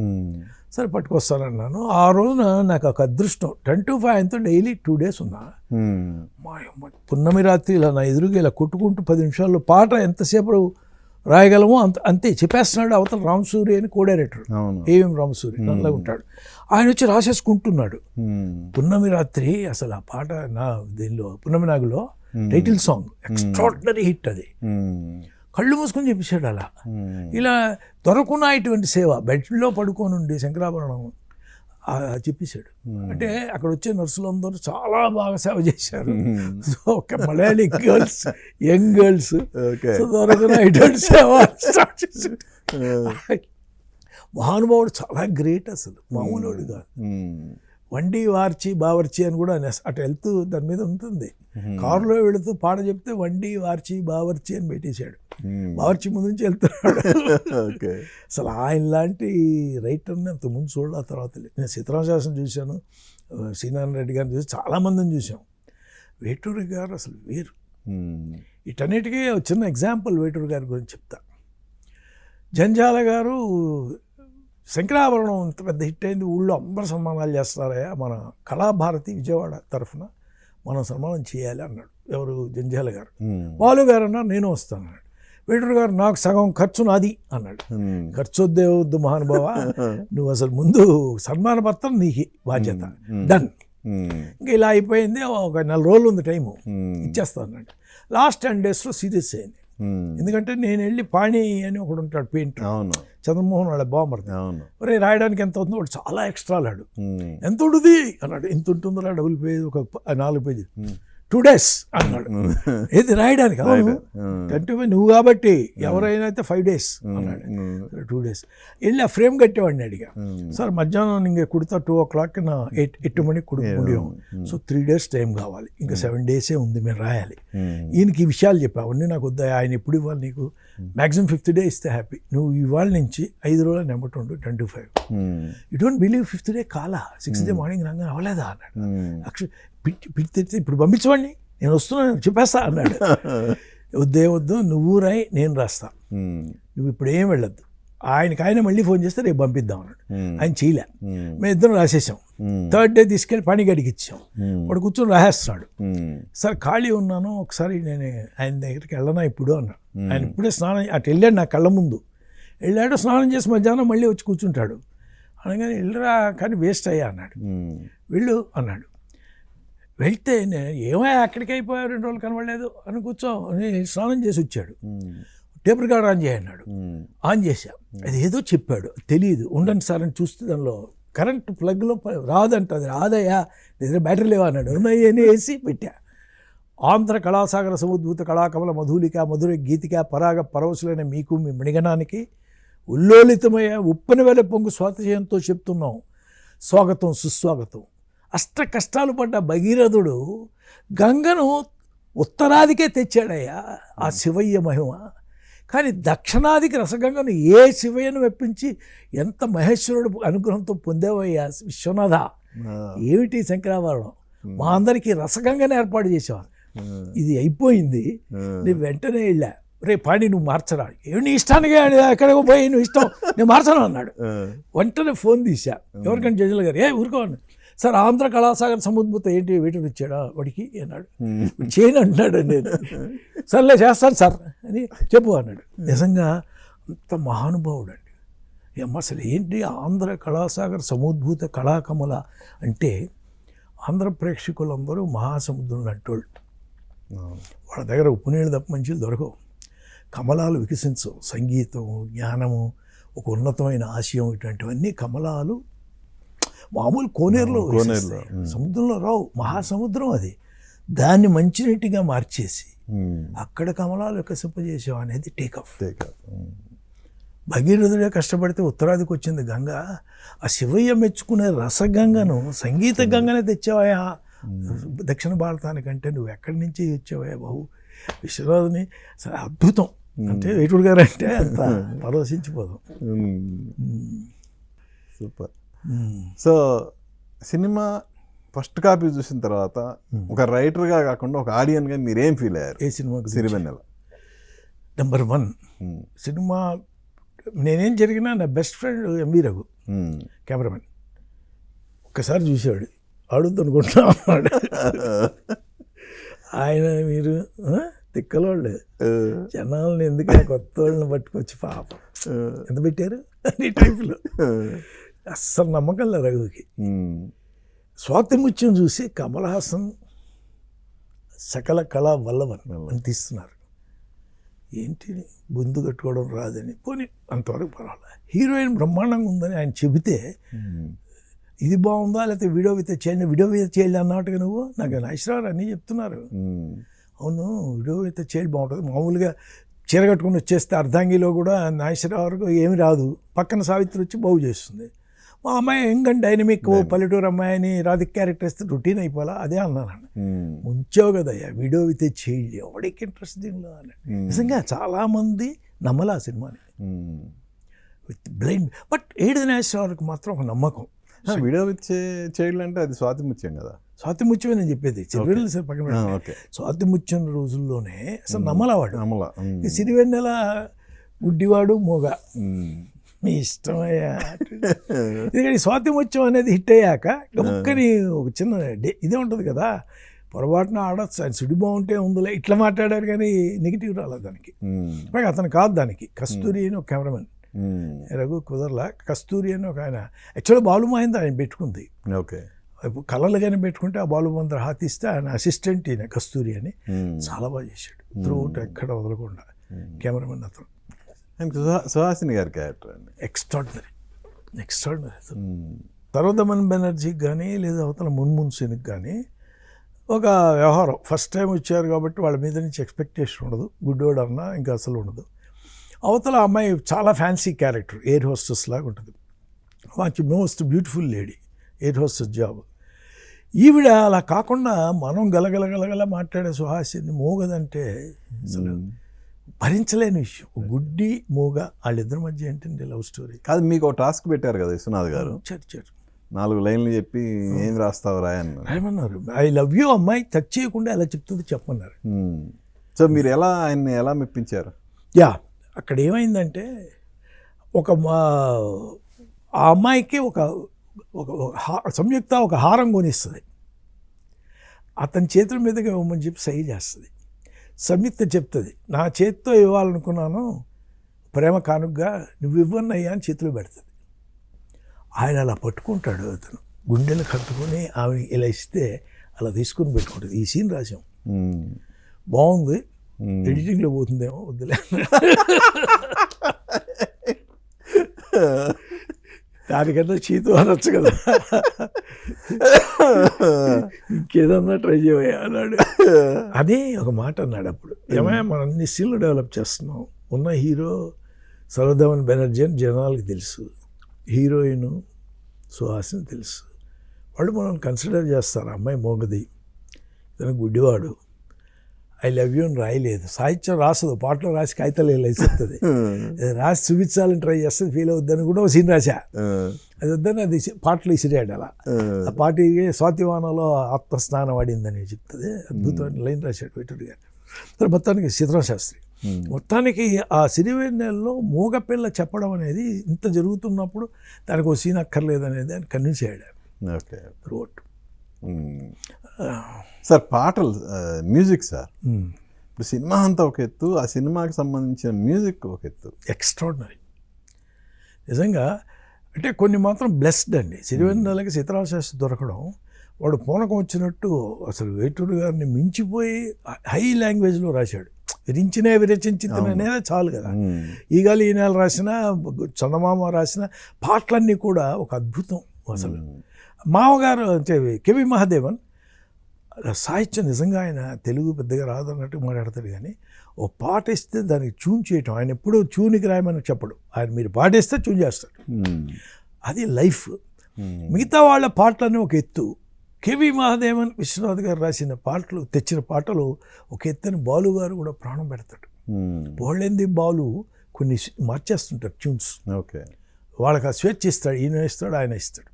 సరే పట్టుకొస్తానన్నాను. ఆ రోజున నాకు ఒక అదృష్టం, 10 to 5 ఆయనతో డైలీ 2 days ఉన్నా. మా పున్నమి రాత్రి ఇలా నా ఎదురుగా ఇలా కొట్టుకుంటూ 10 నిమిషాల్లో పాట ఎంతసేపు రాయగలమో అంతే చెప్పేస్తున్నాడు. అవతల రామసూరి అని కో-డైరెక్టర్, ఏఎం రామసూరి నల్లగా ఉంటాడు, ఆయన వచ్చి రాసేసుకుంటున్నాడు. పున్నమి రాత్రి అసలు ఆ పాట నా దీనిలో పున్నమి నాగులో టైటిల్ సాంగ్ ఎక్స్ట్రాడినరీ హిట్. అది కళ్ళు మూసుకొని చెప్పేశాడు. అలా ఇలా దొరకున్నా ఇటువంటి సేవ, బెడ్లో పడుకోనుండి శంకరాభరణం చెప్పేశాడు. అంటే అక్కడ వచ్చే నర్సులందరూ చాలా బాగా సేవ చేశారు. సో ఒక మలయాళీ గర్ల్స్, యంగ్ గర్ల్స్ దొరకన ఇటువంటి సేవ స్టార్ట్ చేశాడు. మహానుభావుడు చాలా గ్రేట్, అసలు మామూలుడు కాదు. వండి వార్చి బావర్చి అని కూడా అటు వెళ్తూ దాని మీద ఉంటుంది. కారులో వెళుతూ పాట చెప్తే వండి వార్చి బావర్చి అని పెట్టేశాడు. బావర్చి ముందు నుంచి వెళ్తున్నాడు. అసలు ఆయన లాంటి రైటర్ని అంత ముందు చూడాలి. తర్వాత నేను సీతారామశాస్త్రం చూశాను, శ్రీనారాయణ రెడ్డి గారిని చూసి చాలామందిని చూసాం. వేటూరి గారు అసలు వేరు. వీటన్నిటికీ చిన్న ఎగ్జాంపుల్ వేటూరి గారి గురించి చెప్తా. జంజాల గారు శంకరాభరణం ఇంత పెద్ద హిట్ అయింది, ఊళ్ళో అందరూ సన్మానాలు చేస్తున్నారయ్యా, మన కళాభారతి విజయవాడ తరఫున మనం సన్మానం చేయాలి అన్నాడు. ఎవరు? జంజాల గారు. బాలు గారు అన్నారు నేను వస్తాను అన్నాడు. వెంకటరెడ్డి గారు నాకు సగం ఖర్చు నాది అన్నాడు. ఖర్చు వద్దే వద్దు మహానుభావ, నువ్వు అసలు ముందు సన్మాన పత్రం నీకు బాధ్యత, డన్. ఇంకా ఇలా అయిపోయింది. ఒక 4 రోజులు ఉంది టైము, ఇచ్చేస్తా అన్నాడు. లాస్ట్ 10 daysలో సీరియస్ అయింది. ఎందుకంటే నేను వెళ్ళి పాణి అని ఒకడు ఉంటాడు పెయింటర్, చంద్రమోహన్ వాళ్ళ బామ్మర్ది. ఒరే రాయడానికి ఎంత అవుతుందో వాడు చాలా ఎక్స్ట్రా లాడు. ఎంత ఉంటుంది అన్నాడు. ఎంత ఉంటుందో డబుల్ పేజ్, ఒక 4 పేజీలు. 2 days అన్నాడు. ఏది రాయడానికి? అవును. 25 నువ్వు కాబట్టి, ఎవరైనా అయితే 5 days అన్నాడు. 2 days వెళ్ళి ఆ ఫ్రేమ్ కట్టేవాడిని అడిగా. సార్ మధ్యాహ్నం ఇంక కుడతా 2 o'clock నా 8 మணிకి కుడి ముడియం. సో 3 days టైం కావాలి, ఇంకా 7 days ఉంది మేము రాయాలి. ఈయనకి ఈ విషయాలు చెప్పావన్నీ నాకు వద్దా, ఆయన ఎప్పుడు ఇవ్వాలి నీకు, మ్యాక్సిమం 5th day ఇస్తే హ్యాపీ, నువ్వు ఇవాళ నుంచి 5 రోజులు number 25. You don't believe 5th day కాలా, 6th day మార్నింగ్ రాగానే అవ్వలేదా అన్నాడు. ఇప్పుడు పంపించవండి, నేను వస్తున్నాను చెప్పేస్తా అన్నాడు. వద్దే వద్దు, నువ్వు రాయి నేను రాస్తా, నువ్వు ఇప్పుడు ఏం వెళ్ళొద్దు. ఆయన మళ్ళీ ఫోన్ చేస్తే రేపు పంపిద్దాం అన్నాడు. ఆయన చేయలే. మేము ఇద్దరం రాసేసాం. 3rd day తీసుకెళ్ళి పనిగడికి ఇచ్చాం. వాడు కూర్చొని రాసేస్తున్నాడు. సార్ ఖాళీ ఉన్నాను, ఒకసారి నేను ఆయన దగ్గరికి వెళ్ళనా ఇప్పుడు అన్నాడు. ఆయన ఇప్పుడే స్నానం అటు వెళ్ళాడు, నా కళ్ళ ముందు వెళ్ళాడు. స్నానం చేసి మధ్యాహ్నం మళ్ళీ వచ్చి కూర్చుంటాడు. అనగానే వెళ్ళరా కానీ వేస్ట్ అయ్యా అన్నాడు. వెళ్ళు అన్నాడు. వెళ్తే నేను ఏమయ్యా అక్కడికి అయిపోయావు, 2 రోజులు కనబడలేదు అని కూర్చోని స్నానం చేసి వచ్చాడు. టేప్ రికార్డర్ ఆన్ చేయన్నాడు. ఆన్ చేశా. అది ఏదో చెప్పాడు, తెలియదు. ఉండండి సార్ అని చూస్తే దానిలో కరెంట్ ప్లగ్లో రాదంట. అది రాదయ్యా, నిద్ర బ్యాటరీ లేవా అన్నాడు. ఉన్నాయని వేసి పెట్టా. ఆంధ్ర కళాసాగర సముద్భూత కళాకమల మధులిక మధుర గీతిక పరాగ పరవశులైన మీకు మీ మణిగణానికి ఉల్లోలితమయ్యే ఉప్పని వేల పొంగు స్వాతిశయంతో చెప్తున్నాం స్వాగతం సుస్వాగతం. అష్ట కష్టాలు పడ్డ భగీరథుడు గంగను ఉత్తరాదికే తెచ్చాడయ్యా, ఆ శివయ్య మహిమ. కానీ దక్షిణాదికి రసగంగను ఏ శివయ్యను మెప్పించి ఎంత మహేశ్వరుడు అనుగ్రహంతో పొందేవయ్యా విశ్వనాథ. ఏమిటి శంకరాభరణం, మా అందరికీ రసగంగను ఏర్పాటు చేసేవారు. ఇది అయిపోయింది. నేను వెంటనే వెళ్ళా. రేపు పాడి నువ్వు మార్చరా, ఏమి నీ ఇష్టానికి ఎక్కడికి పోయి నువ్వు ఇష్టం, నేను మార్చను అన్నాడు. వెంటనే ఫోన్ తీసా. ఎవరికంటే జడ్జిల గారు ఊరుకో అన్నాడు. సార్ ఆంధ్ర కళాసాగర్ సముద్భూత ఏంటి వెయిటర్ ఇచ్చాడా వాడికి అన్నాడు. చేయను అంటున్నాడు. నేను సర్లే చేస్తాను సార్ అని చెప్పు అన్నాడు. నిజంగా అంత మహానుభావుడు అండి. అసలు ఏంటి ఆంధ్ర కళాసాగర్ సముద్భూత కళాకమల అంటే, ఆంధ్ర ప్రేక్షకులందరూ మహాసముద్రం అంటోళ్ళు. వాళ్ళ దగ్గర ఉప్పు నీళ్ళు తప్ప మంచిలు దొరకవు. కమలాలు వికసించవు. సంగీతం, జ్ఞానము, ఒక ఉన్నతమైన ఆశయం, ఇటువంటివన్నీ కమలాలు మామూలు కోనేరులో సముద్రంలో రావు. మహాసముద్రం అది. దాన్ని మంచినీటిగా మార్చేసి అక్కడ కమలాలు వికసింపజేసాం అనేది టేకఫ్. భగీరథుడే కష్టపడితే ఉత్తరాదికి వచ్చింది గంగ. ఆ శివయ్య మెచ్చుకునే రసగంగను, సంగీత గంగనే తెచ్చావయా దక్షిణ భారతానికంటే. నువ్వు ఎక్కడి నుంచి వచ్చావయ్యా బాబు విశ్వనాథుని. అద్భుతం. అంటే వెయిటూరు గారు అంటే అంత పరవశించిపోదాం. Super. So cinema first copy చూసిన తర్వాత ఒక రైటర్గా కాకుండా ఒక ఆడియన్గా మీరేం ఫీల్ అయ్యారు? ఏ సినిమాకి? సిరివెన్నెల. Number 1 cinema. నేనేం జరిగినా నా best friend MV Raghu cameraman ఒక్కసారి చూసాడు, అడుగుద్దు అనుకుంటున్నా అన్నాడు. ఆయన మీరు తిక్కలోళ్ళు జనాలను ఎందుకు కొత్త వాళ్ళని పట్టుకొచ్చి పాపం ఎంత పెట్టారు ఈ టైప్లో. అస్సలు నమ్మకం లేదు రఘుకి. స్వాతిముత్యం చూసి కమల్ హాసన్ సకల కళా వల్లవన్ అని తీస్తున్నారు. ఏంటి బొందు కట్టుకోవడం రాదని, పోనీ అంతవరకు పర్వాలేదు. హీరోయిన్ బ్రహ్మాండంగా ఉందని ఆయన చెబితే ఇది బాగుందా లేకపోతే వీడియో విత్ చేయాలి అన్నట్టుగా నువ్వు నాకు నాగేశ్వరరావు అన్నీ చెప్తున్నారు. అవును వీడియో విత్ చేయాలి బాగుంటుంది. మామూలుగా చీర కట్టుకుని వచ్చేస్తే అర్ధాంగిలో కూడా నాగేశ్వరరావుకు ఏమి రాదు, పక్కన సావిత్రి వచ్చి బాగు చేస్తుంది. మా అమ్మాయి ఎంగండి డైనమిక్ పల్లెటూరు అమ్మాయిని రాధిక క్యారెక్టర్ ఇస్తే రొటీన్ అయిపోవాలా అదే అన్నాను. ముంచావు కదయ్యా వీడియో విత్ చేయాలి, ఎవడికి ఇంట్రెస్ట్ దీనిలో అని. నిజంగా చాలామంది నమ్మలా ఆ సినిమాని విత్ బ్లైండ్. బట్ ఏడు నాగేశ్వరరావుకి మాత్రం ఒక నమ్మకం. వీడియో విత్ చేయాలంటే అది స్వాతిముత్యం కదా. స్వాతిముత్యమే నేను చెప్పేది. సిరివెన్నెల సార్ పక్కన స్వాతిముత్యం రోజుల్లోనే అసలు నమ్మలవాడు. సిరివెన్నెల గుడ్డివాడు మోగ మీ ఇష్టమయ్యా. ఎందుకంటే స్వాతిముత్యం అనేది హిట్ అయ్యాక ఒక్కని ఒక చిన్న ఇదే ఉంటుంది కదా, పొరపాటున ఆడొచ్చు, ఆయన సుడి బాగుంటే ఉందిలే ఇట్లా మాట్లాడారు కానీ నెగిటివ్ రాలేదు దానికి. పైగా అతను కాదు దానికి, కస్తూరి అని ఒక కెమెరామెన్ రఘు కుదరలా, కస్తూరి అని ఒక ఆయన, యాక్చువల్గా బాలు మహేంద్ర ఆయన పెట్టుకుంది. ఓకే, కళలు కానీ పెట్టుకుంటే ఆ బాలు మహేంద్ర హాత్ ఇస్తే ఆయన అసిస్టెంట్ ఈయన కస్తూరి అని చాలా బాగా చేశాడు. త్రూఅవుట్ ఎక్కడ వదలకుండా కెమెరామెన్ అతను. సుహాసిని గారి క్యారెక్టర్ అండి ఎక్స్ట్రాడినరీ అతను. సర్వదమన్ బెనర్జీకి కానీ లేదా అవతల మున్మున్ సింగ్కి కానీ ఒక వ్యవహారం, ఫస్ట్ టైం వచ్చారు కాబట్టి వాళ్ళ మీద నుంచి ఎక్స్పెక్టేషన్ ఉండదు, గుడ్డోడు అన్నా ఇంకా అసలు ఉండదు. అవతల అమ్మాయి చాలా ఫ్యాన్సీ క్యారెక్టర్, ఎయిర్ హోస్టెస్ లాగా ఉంటుంది, మంచి most beautiful lady, air hostess job. ఈవిడ అలా కాకుండా మనం గలగల మాట్లాడే సుహాసిని మోగదంటే అసలు భరించలేని విషయం. గుడ్డి మూగ వాళ్ళిద్దరి మధ్య ఏంటంటే లవ్ స్టోరీ కాదు. మీకు ఒక టాస్క్ పెట్టారు కదా విశ్వనాథ్ గారు, చర్చారు 4 లైన్లు చెప్పి ఏం రాస్తావు రాయమన్నారు. ఐ లవ్ యూ అమ్మాయి టచ్ చేయకుండా ఎలా చెప్తుంది చెప్పమన్నారు. సో మీరు ఆయన్ని ఎలా మెప్పించారు? యా, అక్కడ ఏమైందంటే ఆ అమ్మాయికి ఒక సంయుక్త ఒక హారం కొనిస్తుంది, అతని చేతుల మీదుగా ఇవ్వమని చెప్పి సహి చేస్తుంది. సంయుక్త చెప్తుంది, నా చేతితో ఇవ్వాలనుకున్నాను ప్రేమ కానుగ్గా, నువ్వు ఇవ్వన్నయ్యా అని చేతిలో పెడుతుంది. ఆయన అలా పట్టుకుంటాడు, అతను గుండెలు కట్టుకొని ఆమె ఇలా ఇస్తే అలా తీసుకుని పెట్టుకుంటుంది. ఈ సీన్ రాసాం, బాగుంది, ఎడిటింగ్లో పోతుందేమో వద్దులే. దానికన్నా చీతు అనొచ్చు కదా, ఇంకేదన్నా ట్రై చేయవయ్యా అన్నాడు అని ఒక మాట అన్నాడు. అప్పుడు ఏమైనా మనం అన్ని సీన్లు డెవలప్ చేస్తున్నాం, ఉన్న హీరో సర్వదమన్ బెనర్జీ అని జనాలకి తెలుసు, హీరోయిన్ సుహాసిని తెలుసు, వాళ్ళు మనల్ని కన్సిడర్ చేస్తారు. అమ్మాయి మోగది, ఇతను గుడ్డివాడు, ఐ లవ్ యూ అని రాయలేదు, సాహిత్యం రాసదు, పాటలు రాసి కాగితాలు వేసేస్తుంది, రాసి చూపించాలని ట్రై చేస్తుంది, ఫీల్ అవుద్దని కూడా ఒక సీన్ రాశా, అది వద్దని అది పాటలు ఇసిరాడు. అలా ఆ పాటకి స్వాతివానలో ఆత్మస్నానం వాడిందని చెప్తుంది, అద్భుతమైన లైన్ రాశాడు వెంకట్ గారు. తర్వాత మొత్తానికి సీతారామశాస్త్రి, మొత్తానికి ఆ సిరివెన్నెలలో మూగపిల్ల చెప్పడం అనేది ఇంత జరుగుతున్నప్పుడు దానికి ఒక సీన్ అక్కర్లేదనేది ఆయన కన్విన్స్ అయ్యాడు. Okay, throughout. సార్ పాటలు, మ్యూజిక్ సార్, ఇప్పుడు సినిమా అంతా ఒక ఎత్తు, ఆ సినిమాకి సంబంధించిన మ్యూజిక్ ఒక ఎత్తు, ఎక్స్ట్రాడినరీ నిజంగా. అంటే కొన్ని మాత్రం బ్లెస్డ్ అండి. సిరివెన్నెలకి సీతారామశాస్త్రి దొరకడం, వాడు పూనకం వచ్చినట్టు అసలు వేటూరు గారిని మించిపోయి హై లాంగ్వేజ్లో రాశాడు. విరించినే విరచించితేనే చాలు కదా, ఈగాలి ఈ నెల రాసిన, చందమామ రాసిన పాటలన్నీ కూడా ఒక అద్భుతం. అసలు మామగారు అంటే కెవి మహాదేవన్ సాహిత్యం నిజంగా, ఆయన తెలుగు పెద్దగా రాదన్నట్టు మాట్లాడతాడు కానీ ఓ పాట ఇస్తే దానికి ట్యూన్ చేయటం, ఆయన ఎప్పుడూ ట్యూన్కి రాయమని చెప్పడు, ఆయన మీరు పాటేస్తే ట్యూన్ చేస్తాడు, అది లైఫ్. మిగతా వాళ్ళ పాటలన్నీ ఒక ఎత్తు, కెవి మహాదేవన్ విశ్వనాథ్ గారు రాసిన పాటలు, తెచ్చిన పాటలు ఒక ఎత్తుని బాలు గారు కూడా ప్రాణం పెడతాడు. వాళ్ళేంది బాలు కొన్ని మార్చేస్తుంటారు ట్యూన్స్, ఓకే, వాళ్ళకి ఆ స్వేచ్ఛ ఇస్తాడు, ఈయన ఇస్తాడు, ఆయన ఇస్తాడు.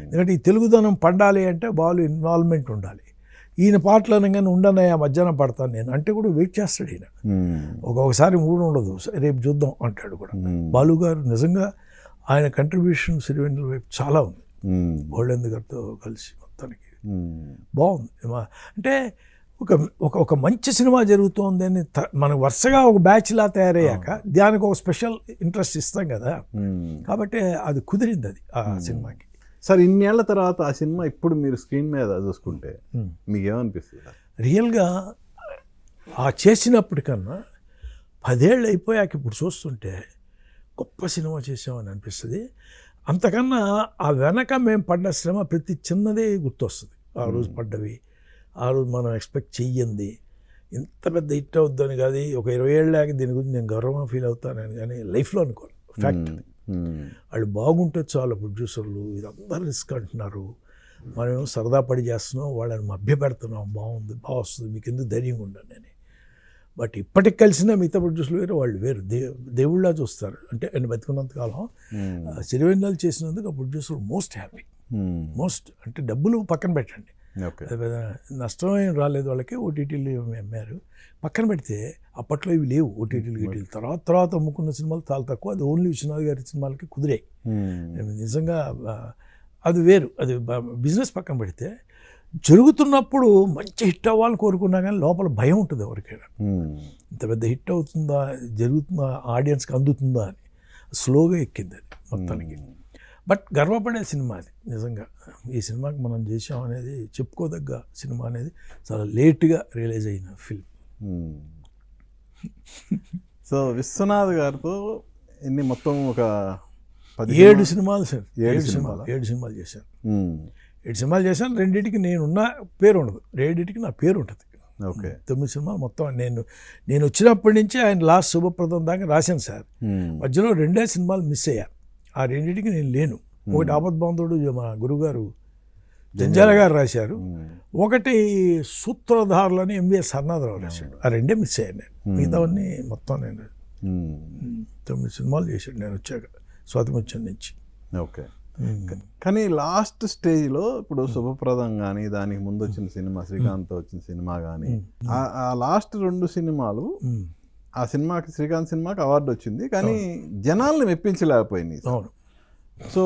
ఎందుకంటే ఈ తెలుగుదనం పండాలి అంటే బాలు ఇన్వాల్వ్మెంట్ ఉండాలి. ఈయన పాటలు అనగానే ఉండనయ్యా మధ్యాహ్నం పడతాను నేను అంటే కూడా వెయిట్ చేస్తాడు ఈయన. ఒక్కొక్కసారి మూడు ఉండదు, రేపు చూద్దాం అంటాడు కూడా. బాలు గారు నిజంగా ఆయన కంట్రిబ్యూషన్ సిరివెన్నెల వైపు చాలా ఉంది, గోల్డెన్ గారితో కలిసి మొత్తానికి బాగుంది. అంటే ఒక మంచి సినిమా జరుగుతోంది అని మనం వరుసగా ఒక బ్యాచ్లా తయారయ్యాక దానికి ఒక స్పెషల్ ఇంట్రెస్ట్ ఇస్తాం కదా, కాబట్టి అది కుదిరింది అది ఆ సినిమాకి. సార్ ఇన్నేళ్ల తర్వాత ఆ సినిమా ఇప్పుడు మీరు స్క్రీన్ మీద చూసుకుంటే మీకు ఏమనిపిస్తుంది? రియల్గా ఆ చేసినప్పటికన్నా 10 ఏళ్ళు అయిపోయాక ఇప్పుడు చూస్తుంటే గొప్ప సినిమా చేసామని అనిపిస్తుంది. అంతకన్నా ఆ వెనక మేము పడ్డ శ్రమ ప్రతి చిన్నదే గుర్తొస్తుంది. ఆ రోజు పడ్డవి, ఆ రోజు మనం ఎక్స్పెక్ట్ చెయ్యింది, ఇంత పెద్ద హిట్ అవుద్దని కాదు, ఒక 20 ఏళ్ళకి దీని గురించి నేను గర్వంగా ఫీల్ అవుతానని కానీ లైఫ్లో అనుకోను. ఫ్యాక్ట్ వాళ్ళు బాగుంటే చాలు ప్రొడ్యూసర్లు, ఇదంతా రిస్క్ అంటున్నారు, మనం సరదా పడి చేస్తున్నాం, వాళ్ళని మభ్యపెడుతున్నాం, బాగుంది బాగా వస్తుంది మీకు ఎందుకు ధైర్యంగా ఉండండి అని. బట్ ఇప్పటికి కలిసిన మిగతా ప్రొడ్యూసర్లు వేరు, వాళ్ళు వేరు, దేవుళ్ళ చూస్తారు. అంటే ఆయన బతుకున్నంతకాలం సిరివెన్నెల చేసినందుకు ఆ ప్రొడ్యూసర్ మోస్ట్ హ్యాపీ, మోస్ట్. అంటే డబ్బులు పక్కన పెట్టండి, నష్టం ఏం రాలేదు వాళ్ళకి, ఓటీటీలు అమ్మారు పక్కన పెడితే. అప్పట్లో ఇవి లేవు ఓటీటీలు గీటీలు, తర్వాత అమ్ముకున్న సినిమాలు చాలా తక్కువ, అది ఓన్లీ విశ్వనాథ్ గారి సినిమాలకి కుదిరాయి. నిజంగా అది వేరు, అది బిజినెస్ పక్కన పెడితే జరుగుతున్నప్పుడు మంచి హిట్ అవ్వాలని కోరుకున్నా కానీ లోపల భయం ఉంటుంది ఎవరికైనా. ఉమ్, ఇంత పెద్ద హిట్ అవుతుందా, జరుగుతుందా, ఆడియన్స్కి అందుతుందా అని స్లోగా ఎక్కింది అది మొత్తానికి. బట్ గర్వపడే సినిమా అది నిజంగా. ఈ సినిమాకి మనం చేసాం అనేది చెప్పుకోదగ్గ సినిమా అనేది చాలా లేట్గా రియలైజ్ అయిన ఫిల్మ్. ఉమ్. సో విశ్వనాథ్ గారితో ఎన్ని మొత్తం ఒక 7 సినిమాలు సార్. 7 7 సినిమాలా? 7 సినిమాలు చేశాను. ఉమ్, 7 సినిమాలు చేశాను. రెండింటికి నేనున్న పేరు ఉండదు, రెండింటికి నా పేరు ఉంటుంది. ఓకే. 9 సినిమాలు మొత్తం. నేను వచ్చినప్పటి నుంచి ఆయన లాస్ట్ శుభప్రదం దాకా రాశాను సార్. ఉమ్, మధ్యలో 2 సినిమాలు మిస్ అయ్యా. ఆ రెండింటికి నేను లేను. ఒకటి ఆపద్బాంధుడు మా గురుగారు జంజాల గారు రాశారు, ఒకటి సూత్రధారులని ఎంవిఎస్ హర్నాథరావు రాశాడు. ఆ 2 మిస్ అయ్యాను నేను. మిగతావన్నీ మొత్తం నేను 9 సినిమాలు చేశాడు నేను వచ్చాక, స్వాతిముత్యం నుంచి. ఓకే. కానీ లాస్ట్ స్టేజ్లో ఇప్పుడు శుభప్రదం కానీ దానికి ముందు వచ్చిన సినిమా శ్రీకాంత్ వచ్చిన సినిమా కానీ ఆ లాస్ట్ 2 సినిమాలు, ఆ సినిమాకి శ్రీకాంత్ సినిమాకి అవార్డు వచ్చింది కానీ జనాల్ని మెప్పించలేకపోయింది. అవును. సో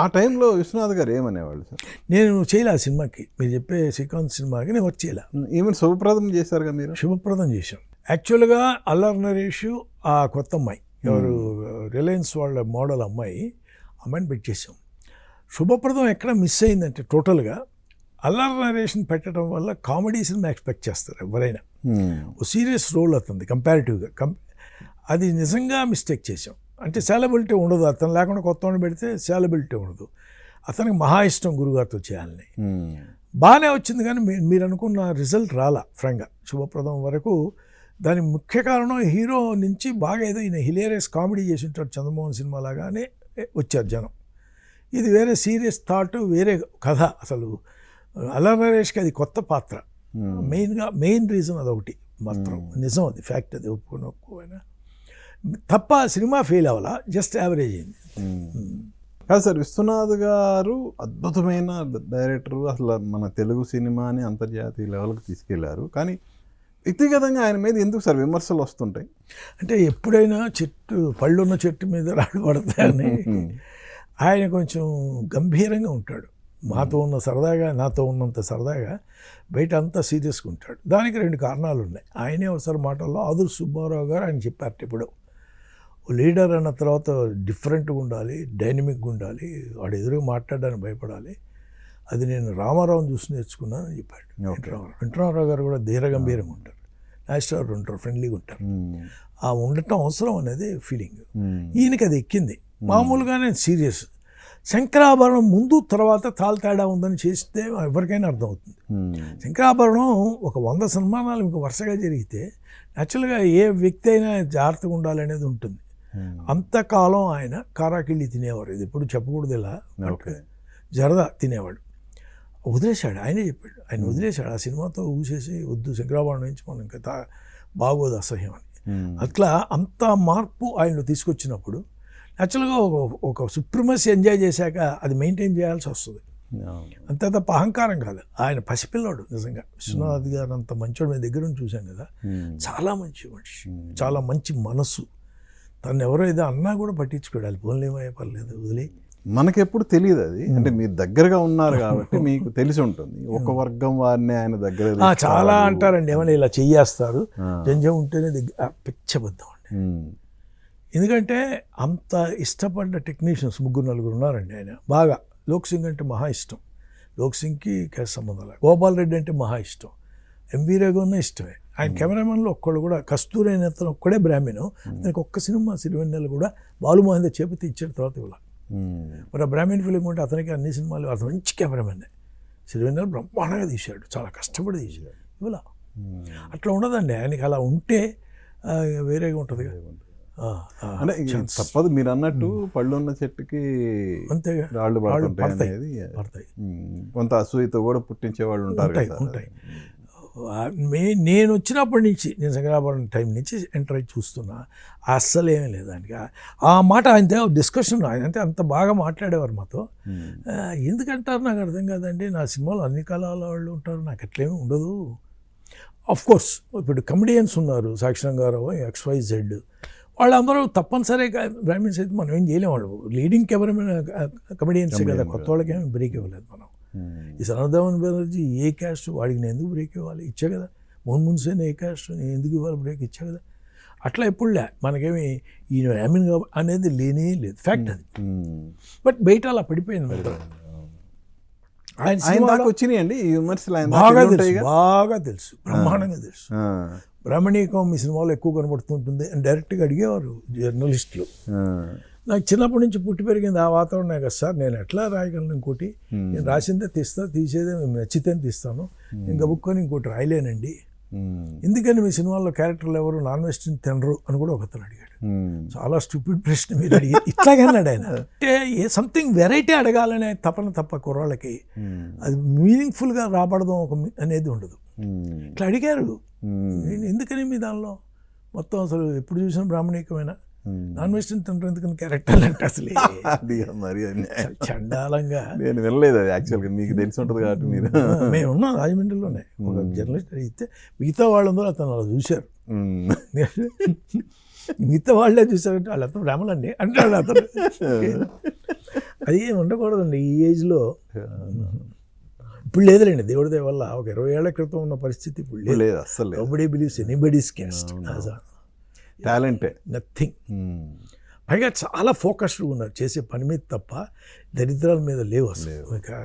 ఆ టైంలో విశ్వనాథ్ గారు ఏమనేవాళ్ళు సార్? నేను చేయలే ఆ సినిమాకి, మీరు చెప్పే శ్రీకాంత్ సినిమాకి నేను వర్క్ చేయలే. ఈవెన్ శుభప్రదం చేశారుగా మీరు? శుభప్రదం చేశాం. యాక్చువల్గా అల్లరి నరేష్, ఆ కొత్త అమ్మాయి ఎవరు రిలయన్స్ వాళ్ళ మోడల్ అమ్మాయిని పెట్టేసాం. శుభప్రదం ఎక్కడ మిస్ అయిందంటే టోటల్గా అల్లరి నరేష్ని పెట్టడం వల్ల కామెడీ సినిమా ఎక్స్పెక్ట్ చేస్తారు ఎవరైనా. ఓ సీరియస్ రోల్ అవుతుంది కంపారిటివ్గా. అది నిజంగా మిస్టేక్ చేసాం. అంటే సాలబిలిటీ ఉండదు, అతను లేకుండా కొత్త వాడిని పెడితే సాలబిలిటీ ఉండదు. అతనికి మహా ఇష్టం గురుగారితో చేయాలని. బాగానే వచ్చింది కానీ మీరు అనుకున్న రిజల్ట్ రాలా ఫ్రాంక్గా. శుభప్రదం వరకు దాని ముఖ్య కారణం హీరో నుంచి బాగా ఏదో ఈయన హిలేరియస్ కామెడీ చేసి ఉంటాడు చంద్రమోహన్ సినిమా లాగానే వచ్చారు జనం. ఇది వేరే సీరియస్ థాట్, వేరే కథ. అసలు అల్లరి నరేష్కి అది కొత్త పాత్ర. మెయిన్ రీజన్ అదొకటి మాత్రం నిజం, అది ఫ్యాక్ట్, అది ఒప్పుకోకపోయినా తప్ప సినిమా ఫెయిల్ అవ్వాలా, జస్ట్ యావరేజ్ అయింది. కాదు సార్, విశ్వనాథ్ గారు అద్భుతమైన డైరెక్టరు, అసలు మన తెలుగు సినిమాని అంతర్జాతీయ లెవెల్కి తీసుకెళ్లారు. కానీ వ్యక్తిగతంగా ఆయన మీద ఎందుకు సార్ విమర్శలు వస్తుంటాయి? అంటే ఎప్పుడైనా పళ్ళున్న చెట్టు మీద రాళ్ళు పడతాయని ఆయన కొంచెం గంభీరంగా ఉంటాడు. మాతో ఉన్న సరదాగా, నాతో ఉన్నంత సరదాగా బయట అంతా సీరియస్గా ఉంటాడు. దానికి 2 కారణాలు ఉన్నాయి. ఆయనే ఒకసారి మాటల్లో ఆదుర్ సుబ్బారావు గారు ఆయన చెప్పారు, ఇప్పుడు లీడర్ అన్న తర్వాత డిఫరెంట్గా ఉండాలి, డైనమిక్గా ఉండాలి, వాడు ఎదురుగా మాట్లాడడానికి భయపడాలి. అది నేను రామారావుని చూసి నేర్చుకున్నాను అని చెప్పాడు. వెంకటరామారావు గారు కూడా ధీరగంభీరంగా ఉంటారు, న్యాచురల్ ఉంటారు, ఫ్రెండ్లీగా ఉంటారు. ఆ ఉండటం అవసరం అనేది ఫీలింగ్. ఈయనకి అది ఎక్కింది. మామూలుగానే సీరియస్. శంకరాభరణం ముందు తర్వాత తేడా ఉందని చేస్తే ఎవరికైనా అర్థమవుతుంది. శంకరాభరణం ఒక 100 సన్మానాలు మీకు వరుసగా జరిగితే యాక్చువల్గా ఏ వ్యక్తి అయినా జాగ్రత్తగా ఉండాలనేది ఉంటుంది. అంతకాలం ఆయన కారాకిళ్ళి తినేవారు. ఇది ఎప్పుడు చెప్పకూడదు ఇలా, జరదా తినేవాడు. వదిలేశాడు, ఆయనే చెప్పాడు, ఆయన వదిలేశాడు. ఆ సినిమాతో ఊసేసి వద్దు శంకరాభరణం నుంచి మనం ఇంకా బాగోదు, అసహ్యం అని. అట్లా అంత మార్పు ఆయనలో తీసుకొచ్చినప్పుడు యాక్చువల్గా ఒక సుప్రిమసీ ఎంజాయ్ చేశాక అది మెయింటైన్ చేయాల్సి వస్తుంది. అంతే తప్ప అహంకారం కాదు. ఆయన పసిపిల్లాడు నిజంగా. విశ్వనాథ్ గారు అంత మంచోడు మీ దగ్గర నుంచి చూశాం కదా, చాలా మంచి మనిషి, చాలా మంచి మనసు. తను ఎవరో ఏదో అన్నా కూడా పట్టించుకోవాలి, పోన్లేమయ్యే పర్లేదు వదిలే. మనకెప్పుడు తెలియదు అది, అంటే మీరు దగ్గరగా ఉన్నారు కాబట్టి మీకు తెలిసి ఉంటుంది. ఒక వర్గం వారిని ఆయన దగ్గర చాలా అంటారండి, ఏమైనా ఇలా చెయ్యేస్తారు, జంజం ఉంటేనే దగ్గర పిచ్చబద్ధం అండి. ఎందుకంటే అంత ఇష్టపడ్డ టెక్నీషియన్స్ 3-4 ఉన్నారండి ఆయన. బాగా లోక్ సింగ్ అంటే మహా ఇష్టం, లోక్ సింగ్కి కేసు సంబంధం లేదు. గోపాల్ రెడ్డి అంటే మహా ఇష్టం, ఎంవి రఘువన్న ఇష్టమే. ఆయన కెమెరామెన్లో ఒక్కళ్ళు కూడా, కస్తూరి అయిన అతను ఒక్కడే బ్రాహ్మణం. అతనికి ఒక్క సినిమా సిరివెన్నెల కూడా బాలుమోహన్ చేపతి ఇచ్చిన తర్వాత ఇవ్వాలి. మరి ఆ బ్రాహ్మణ్ ఫిలిం ఉంటే అతనికి అన్ని సినిమాలు, అతను మంచి కెమెరామెన్. సిరివెన్నెల బ్రహ్మాండంగా తీశాడు, చాలా కష్టపడి తీశాడు. ఇవ్వాల అట్లా ఉండదండి ఆయనకి. అలా ఉంటే వేరేగా ఉంటుంది. అంటే తప్పదు, మీరు అన్నట్టు పళ్ళున్న చెట్టుకి అంతేగా రాళ్ళు పడతాయి. కొంత అసూయతో కూడా పుట్టించే వాళ్ళు ఉంటాయి. నేను వచ్చినప్పటి నుంచి, నేను శంకరాభరణం టైం నుంచి ఎంటర్ అయ్యి చూస్తున్నా, అస్సలు ఏమీ లేదు దానికి. ఆ మాట ఆయనతో డిస్కషన్, ఆయన అంటే అంత బాగా మాట్లాడేవారు మాతో. ఎందుకంటారు నాకు అర్థం కాదండి. నా సినిమాలో అన్ని కాలాల వాళ్ళు ఉంటారు, నాకు అట్లేమీ ఉండదు. కోర్స్ ఇప్పుడు కమెడియన్స్ ఉన్నారు, సాక్షి గారు, XYZ, వాళ్ళందరూ తప్పనిసరిగా బ్రాహ్మిన్స్ అయితే మనం ఏం చేయలేము. వాళ్ళు లీడింగ్ కెమెరామెన్ కమెడియన్స్ కదా, కొత్త వాళ్ళకి ఏమి బ్రేక్ ఇవ్వలేదు మనం. ఈ సనత్దామన్ బెనర్జీ ఏ క్యాస్ట్, వాడికి నేను ఎందుకు బ్రేక్ ఇవ్వాలి? ఇచ్చా కదా. మోహన్ సేన్ ఏ క్యాస్ట్, నేను ఎందుకు ఇవ్వాలి బ్రేక్? ఇచ్చా కదా. అట్లా ఎప్పుడు మనకేమి ఈ ఐమీన్ అనేది లేనే లేదు, ఫ్యాక్ట్ అది. బట్ బయట అలా పడిపోయింది మొత్తం. ఆయన వచ్చినాయండి ఈ విమర్శలు, బాగా తెలుసు, బాగా తెలుసు, బ్రహ్మాండంగా తెలుసు. బ్రాహ్మణీకం మీ సినిమాలో ఎక్కువ కనబడుతుంటుంది అని డైరెక్ట్గా అడిగేవారు జర్నలిస్టులు. నాకు చిన్నప్పటి నుంచి పుట్టి పెరిగింది ఆ వాతావరణం కదా సార్, నేను ఎట్లా రాయగలను? ఇంకోటి నేను రాసిందే తీసేదే నచ్చితే తీస్తాను, ఇంకా బుక్కొని ఇంకోటి రాయలేనండి. ఎందుకని మీ సినిమాల్లో క్యారెక్టర్లు ఎవరు నాన్ వెజిటేరియన్ తినరు అని కూడా ఒకతను అడిగాడు. చాలా స్టూపిడ్ ప్రశ్న మీరు అడిగి ఇట్లాగే అన్నాడు ఆయన. అంటే ఏ సంథింగ్ వెరైటీ అడగాలనే తపన తప్ప కుర్రాళ్ళకి అది మీనింగ్ఫుల్గా రాబడదాం అనేది ఉండదు. ఇట్లా అడిగారు. ఎందుకని మీ దానిలో మొత్తం అసలు ఎప్పుడు చూసిన బ్రాహ్మణీకమైన నాన్ వెజిటేరియన్ తినరు ఎందుకని క్యారెక్టర్లు అంటే అసలు మరి చండాలంగా. నేను వెళ్ళలేదు అది యాక్చువల్గా, మీకు తెలిసి ఉంటుంది కాబట్టి. మీరు మేము ఉన్నాం రాజమండ్రిలోనే, ఒక జర్నలిస్ట్ అడిగితే మిగతా వాళ్ళందరూ అతను అలా చూశారు. మిగతా వాళ్ళే చూసారంటే వాళ్ళంతా బ్రాహ్మణులండి అంటాడు అతను. అది ఏమి ఉండకూడదండి ఈ ఏజ్లో. ఇప్పుడు లేదులేండి, దేవుడి దయ వల్ల. ఒక 20 ఏళ్ల క్రితం ఉన్న పరిస్థితి ఇప్పుడు లేదు. అసలు నోబడీ బిలీవ్స్ ఎనీబడీస్ క్యాస్ట్, టాలెంటే నథింగ్. పైగా చాలా ఫోకస్డ్గా ఉన్నారు చేసే పని మీద తప్ప దరిద్రాల మీద లేవు అసలు.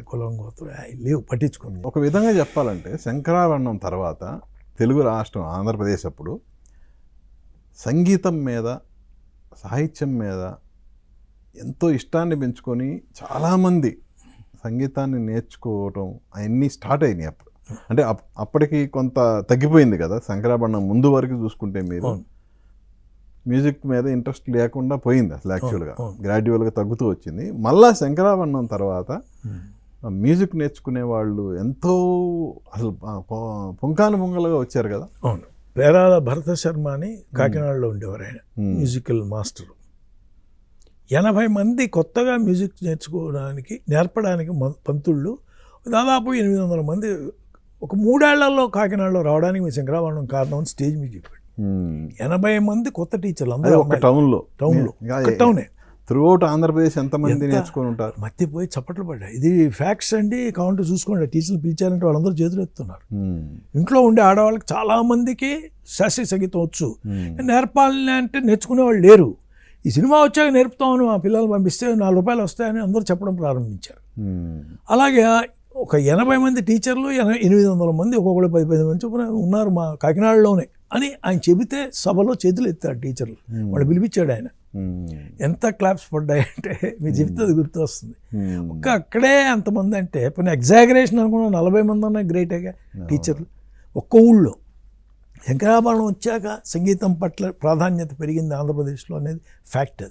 కులం గోత్రం లేవు, పట్టించుకోండి. ఒక విధంగా చెప్పాలంటే శంకరాభరణం తర్వాత తెలుగు రాష్ట్రం ఆంధ్రప్రదేశ్ అప్పుడు సంగీతం మీద, సాహిత్యం మీద ఎంతో ఇష్టాన్ని పెంచుకొని చాలామంది సంగీతాన్ని నేర్చుకోవటం అవన్నీ స్టార్ట్ అయినాయి అప్పుడు. అంటే అప్పటికి కొంత తగ్గిపోయింది కదా శంకరాభరణం ముందు వరకు చూసుకుంటే. మీరు మ్యూజిక్ మీద ఇంట్రెస్ట్ లేకుండా పోయింది అసలు యాక్చువల్గా, గ్రాడ్యువల్గా తగ్గుతూ వచ్చింది. మళ్ళా శంకరాభరణం తర్వాత మ్యూజిక్ నేర్చుకునే వాళ్ళు ఎంతో అసలు పుంకానుపుంగలుగా వచ్చారు కదా. అవును. పేరాల భరత శర్మ అని కాకినాడలో ఉండేవారు, ఆయన మ్యూజికల్ మాస్టర్. 80 మంది కొత్తగా మ్యూజిక్ నేర్పడానికి పంతుళ్ళు, దాదాపు 800 మంది ఒక 3 ఏళ్లలో కాకినాడలో రావడానికి మీ శంకరాభరణం కారణం అని స్టేజ్ మీద చెప్పాడు. 80 మంది కొత్త టీచర్లు అందరూ ఒక టౌనే. త్రూఅవుట్ ఆంధ్రప్రదేశ్ ఎంతమంది నేర్చుకుని ఉంటారు. మత్తిపోయి చప్పట్లు పడ్డాయి. ఇది ఫ్యాక్ట్స్ అండి, కౌంటర్ చూసుకోండి. టీచర్లు పిలిచారంటే వాళ్ళందరూ చేతులు ఎత్తున్నారు. ఇంట్లో ఉండే ఆడవాళ్ళకి చాలామందికి శాస్త్రీయ సంగీతం వచ్చు, నేర్పాలని అంటే నేర్చుకునే వాళ్ళు లేరు. ఈ సినిమా వచ్చాక నేర్పుతామని మా పిల్లలు పంపిస్తే 4 రూపాయలు వస్తాయని అందరూ చెప్పడం ప్రారంభించారు. అలాగే ఒక 80 మంది టీచర్లు, 800 మంది, ఒక్కొక్కరు 10 మంది చొప్పున ఉన్నారు మా కాకినాడలోనే అని ఆయన చెబితే సభలో చేతులు ఎత్తాడు టీచర్లు. వాళ్ళు పిలిపించాడు ఆయన. ఎంత క్లాప్స్ పడ్డాయంటే మీరు చెప్తే అది గుర్తు వస్తుంది. అక్కడే అంతమంది అంటే పోనీ ఎగ్జాగరేషన్ అనుకున్న 40 మంది అన్నా గ్రేటేగా టీచర్లు ఒక్క ఊళ్ళో. శంకరాభరణం వచ్చాక సంగీతం పట్ల ప్రాధాన్యత పెరిగింది ఆంధ్రప్రదేశ్లో అనేది fact.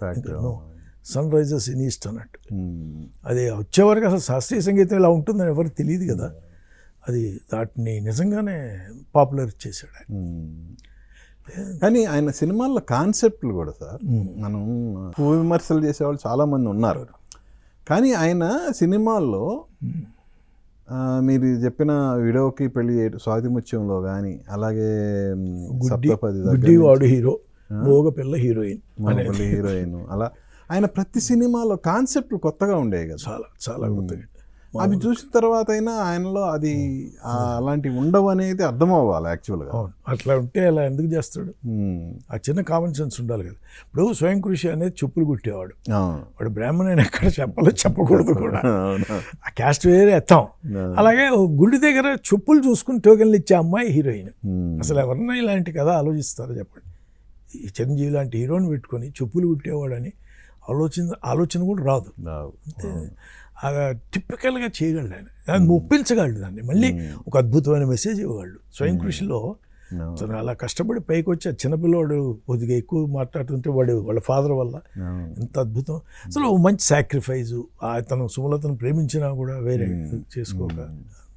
Sun risers in east అన్నట్టు. అది వచ్చేవరకు అసలు శాస్త్రీయ సంగీతం ఇలా ఉంటుందని ఎవరికి తెలియదు కదా. అది వాటిని నిజంగానే పాపులర్ చేశాడు ఆయన. కానీ ఆయన సినిమాల్లో కాన్సెప్ట్లు కూడా సార్, మనం విమర్శలు చేసేవాళ్ళు చాలామంది ఉన్నారు. కానీ ఆయన సినిమాల్లో మీరు చెప్పిన విడోకి పెళ్లి స్వాతి ముత్యంలో కానీ, అలాగే గుడ్డివాడు హీరో, మోగ పిల్ల హీరోయిన్, హీరోయిన్, అలా ఆయన ప్రతి సినిమాలో కాన్సెప్ట్లు కొత్తగా ఉండేవి కదా. చాలా చాలా కొత్తగా. అవి చూసిన తర్వాత అయినా ఆయనలో అది అలాంటివి ఉండవు అనేది అర్థం అవ్వాలి యాక్చువల్గా. అవును, అట్లా ఉంటే అలా ఎందుకు చేస్తాడు? ఆ చిన్న కామన్ సెన్స్ ఉండాలి కదా. ఇప్పుడు స్వయం కృషి అనేది చెప్పులు కుట్టేవాడు, వాడు బ్రాహ్మణుని ఎక్కడ చెప్పకూడదు కూడా, ఆ క్యాస్ట్ వేరే ఎత్తాం. అలాగే గుడి దగ్గర చెప్పులు చూసుకుని టోకెన్లు ఇచ్చే అమ్మాయి హీరోయిన్. అసలు ఎవరన్నా ఇలాంటి కదా ఆలోచిస్తారో చెప్పండి? ఈ చిరంజీవి లాంటి హీరోని పెట్టుకొని చెప్పులు కుట్టేవాడని ఆలోచన కూడా రాదు. అంతే, టిపికల్గా చేయగలడు ఆయన, దాన్ని ఒప్పించగలడు, దాన్ని మళ్ళీ ఒక అద్భుతమైన మెసేజ్ ఇవ్వగలడు. స్వయం కృషిలో తను అలా కష్టపడి పైకి వచ్చి చిన్నపిల్లవాడు కొద్దిగా ఎక్కువ మాట్లాడుతుంటే వాళ్ళ ఫాదర్ వల్ల ఎంత అద్భుతం. అసలు మంచి సాక్రిఫైజు. తను సుమలతను ప్రేమించినా కూడా వేరే చేసుకోక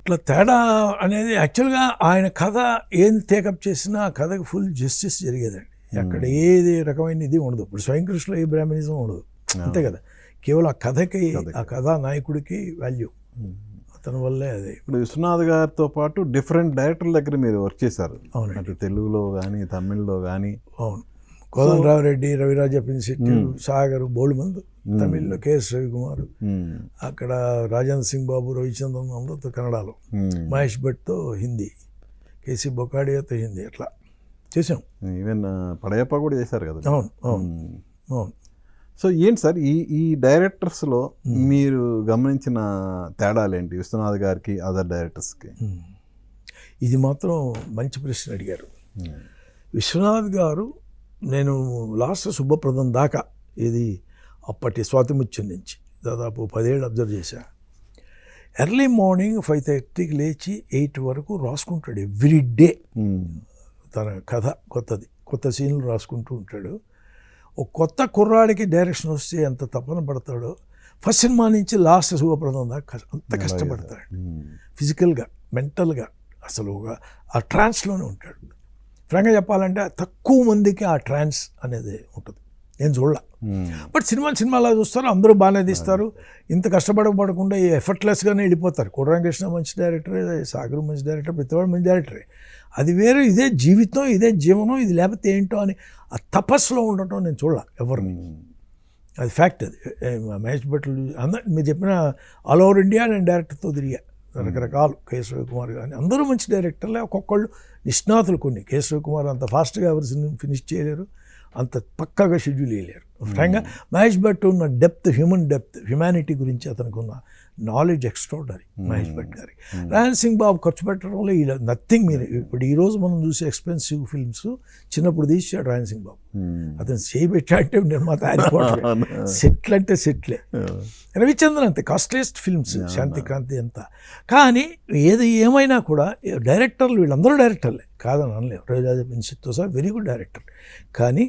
ఇట్లా తేడా అనేది యాక్చువల్గా ఆయన కథ ఏం టేకప్ చేసినా ఆ కథకు ఫుల్ జస్టిస్ జరిగేదండి. అక్కడ ఏది రకమైన ఇది ఉండదు. ఇప్పుడు స్వయం కృషిలో ఏ బ్రాహ్మణిజం ఉండదు, అంతే కదా. కేవలం ఆ కథకి, ఆ కథా నాయకుడికి వాల్యూ, అతని వల్లే అది. ఇప్పుడు విశ్వనాథ్ గారితో పాటు డిఫరెంట్ డైరెక్టర్ల దగ్గర మీరు వర్క్ చేశారు. అవును, అటు తెలుగులో కానీ తమిళ్లో కానీ. అవును, కోదండరామరెడ్డి, రవిరాజ పినిశెట్టి, సాగర్, బోల్డ్ మంది తమిళ్లో కేఎస్ రవికుమార్, అక్కడ రాజేంద్ర సింగ్ బాబు, రవిచంద్రన్ అందరితో కన్నడలో, మహేష్ భట్తో హిందీ, కేసీ బొకాడియాతో హిందీ, అట్లా చేసాం. ఈవెన్ పడయప్ప కూడా చేశారు కదా. అవును అవును అవును. సో ఏంటి సార్ ఈ డైరెక్టర్స్లో మీరు గమనించిన తేడాలు ఏంటి విశ్వనాథ్ గారికి అదర్ డైరెక్టర్స్కి? ఇది మాత్రం మంచి ప్రశ్న అడిగారు. విశ్వనాథ్ గారు, నేను లాస్ట్ శుభప్రదం దాకా, ఇది అప్పటి స్వాతిముత్యం నుంచి దాదాపు 10 ఏళ్ళు అబ్జర్వ్ చేశా. ఎర్లీ మార్నింగ్ 5:30కి లేచి 8 వరకు రాసుకుంటాడు ఎవ్రీ డే. తన కథ కొత్త సీన్లు రాసుకుంటూ ఉంటాడు. ఒక కొత్త కుర్రాడికి డైరెక్షన్ వస్తే ఎంత తపన పడతాడో, ఫస్ట్ సినిమా నుంచి లాస్ట్ శుభప్రదం దాకా అంత కష్టపడతాడు. ఫిజికల్గా, మెంటల్గా, అసలు ఆ ట్రాన్స్లోనే ఉంటాడు. ఫ్రాంక్గా చెప్పాలంటే తక్కువ మందికి ఆ ట్రాన్స్ అనేది ఉంటుంది, నేను చూడాల. బట్ సినిమాలా చూస్తారు, అందరూ బాగానే తీస్తారు. ఇంత కష్టపడకుండా ఎఫర్ట్లెస్గానే వెళ్ళిపోతారు. కోటరామకృష్ణ మంచి డైరెక్టరే, సాగర్ మంచి డైరెక్టర్, ప్రతివాడు మంచి డైరెక్టరే. అది వేరే, ఇదే జీవితం, ఇదే జీవనం, ఇది లేకపోతే ఏంటో అని ఆ తపస్సులో ఉండటం నేను చూడాల ఎవరిని. అది ఫ్యాక్ట్. అది మహేష్ భట్లు అందరు మీరు చెప్పిన ఆల్ ఓవర్ ఇండియా నేను డైరెక్టర్తో తిరిగా, రకరకాలు. కేఎస్ రవికుమార్ కానీ అందరూ మంచి డైరెక్టర్లే, ఒక్కొక్కళ్ళు నిష్ణాతులు. కొన్ని కేఎస్ రవికుమార్ అంత ఫాస్ట్గా ఎవరు ఫినిష్ చేయలేరు, అంత పక్కాగా షెడ్యూల్ వేయలేరు. ఫ్రాంక్గా మహేష్ భట్ ఉన్న డెప్త్, హ్యుమానిటీ గురించి అతనికి ఉన్న నాలెడ్జ్ ఎక్స్ట్రాడనరీ మహేష్ భట్ గారికి. రాయన్ సింగ్ బాబు ఖర్చు పెట్టడంలో ఇలా నథింగ్. మీరు ఇప్పుడు ఈరోజు మనం చూసే ఎక్స్పెన్సివ్ ఫిల్మ్స్ చిన్నప్పుడు తీసాడు రాయన్ సింగ్ బాబు. అతను చేయబెట్టాడంటే నిర్మాత ఆరిపోవట్లేదు. సెట్లు అంటే సెట్లే. రవిచంద్రన్ అంతే, కాస్ట్లీయెస్ట్ ఫిల్మ్స్, శాంతి క్రాంతి అంతా. కానీ ఏమైనా కూడా డైరెక్టర్లు వీళ్ళందరూ డైరెక్టర్లే కాదని అనలేవు. రవిరాజ పిన్సితో సహా వెరీ గుడ్ డైరెక్టర్, కానీ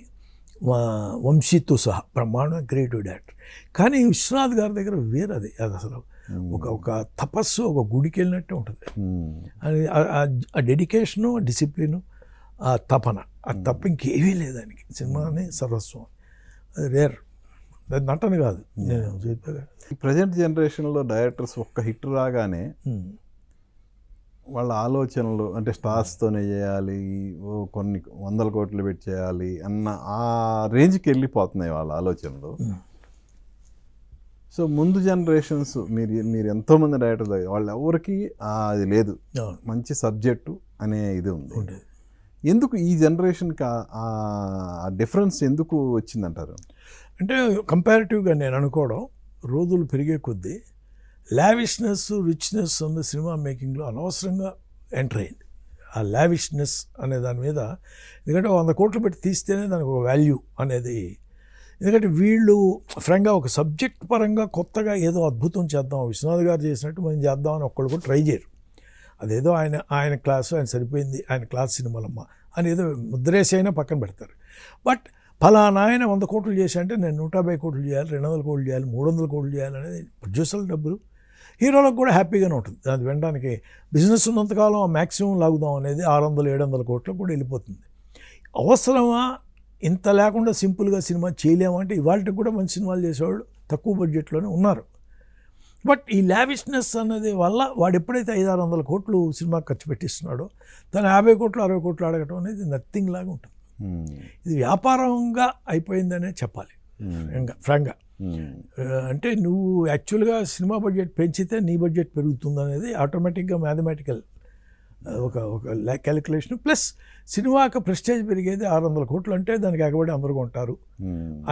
వంశీతో సహా బ్రహ్మాండ క్రియేటివ్ డైరెక్టర్. కానీ విశ్వనాథ్ గారి దగ్గర వేరది. అది అసలు ఒక తపస్సు, ఒక గుడికి వెళ్ళినట్టే ఉంటుంది. అది ఆ డెడికేషను, ఆ డిసిప్లిను, ఆ తపన, ఆ తప్ప ఇంకేమీ లేదు దానికి. సినిమానే సర్వస్వం. అది రేర్, అది నటన కాదు. నేను చెప్పాను, ప్రజెంట్ జనరేషన్లో డైరెక్టర్స్ ఒక్క హిట్ రాగానే వాళ్ళ ఆలోచనలు అంటే స్టార్స్తోనే చేయాలి, కొన్ని 100 కోట్లు పెట్టి చేయాలి అన్న ఆ రేంజ్కి వెళ్ళిపోతున్నాయి వాళ్ళ ఆలోచనలు. సో ముందు జనరేషన్స్ మీరు ఎంతోమంది డైరెక్టర్ వాళ్ళు ఎవరికి అది లేదు, మంచి సబ్జెక్టు అనే ఇది ఉంది. ఎందుకు ఈ జనరేషన్కి ఆ డిఫరెన్స్ ఎందుకు వచ్చిందంటారు? అంటే కంపారిటివ్గా నేను అనుకోవడం, రోజులు పెరిగే కొద్దీ లావిష్నెస్, రిచ్నెస్ అన్న సినిమా మేకింగ్లో అనవసరంగా ఎంటర్ అయింది. ఆ లావిష్నెస్ అనే దాని మీద, ఎందుకంటే 100 కోట్లు పెట్టి తీస్తేనే దానికి ఒక వాల్యూ అనేది. ఎందుకంటే వీళ్ళు ఫ్రాంక్గా ఒక సబ్జెక్ట్ పరంగా కొత్తగా ఏదో అద్భుతం చేద్దాం, విశ్వనాథ్ గారు చేసినట్టు మనం చేద్దామని ఒక్కళ్ళు కూడా ట్రై చేయరు. అదేదో ఆయన క్లాసు, ఆయన సరిపోయింది, ఆయన క్లాస్ సినిమాలమ్మ అని ఏదో ముద్రేసి అయినా పక్కన పెడతారు. బట్ ఫలానా ఆయన 100 కోట్లు చేసి అంటే నేను 150 కోట్లు చేయాలి, 200 కోట్లు చేయాలి, 300 కోట్లు చేయాలి అనేది ప్రొడ్యూసర్ల డబ్బులు. హీరోలకు కూడా హ్యాపీగానే ఉంటుంది. అది వినడానికి బిజినెస్ ఉన్నంతకాలం మ్యాక్సిమం లాగుదాం అనేది 600-700 కోట్లకు కూడా వెళ్ళిపోతుంది. అవసరమా ఇంత లేకుండా సింపుల్గా సినిమా చేయలేమంటే ఇవాళకి కూడా మంచి సినిమాలు చేసేవాళ్ళు తక్కువ బడ్జెట్లోనే ఉన్నారు. బట్ ఈ లావిష్నెస్ అనేది వల్ల వాడు ఎప్పుడైతే 500-600 కోట్లు సినిమా ఖర్చు పెట్టిస్తున్నాడో తను 50 కోట్లు 60 కోట్లు అడగటం అనేది నథింగ్ లాగా ఉంటుంది. ఇది వ్యాపారంగా అయిపోయిందనే చెప్పాలి ఫ్రాంక్గా. అంటే నువ్వు యాక్చువల్గా సినిమా బడ్జెట్ పెంచితే నీ బడ్జెట్ పెరుగుతుంది అనేది ఆటోమేటిక్గా మ్యాథమెటికల్ ఒక క్యాలిక్యులేషన్. ప్లస్ సినిమాకి ప్రెస్టేజ్ పెరిగేది 600 కోట్లు అంటే దానికి ఎగబడి అందరూ కొంటారు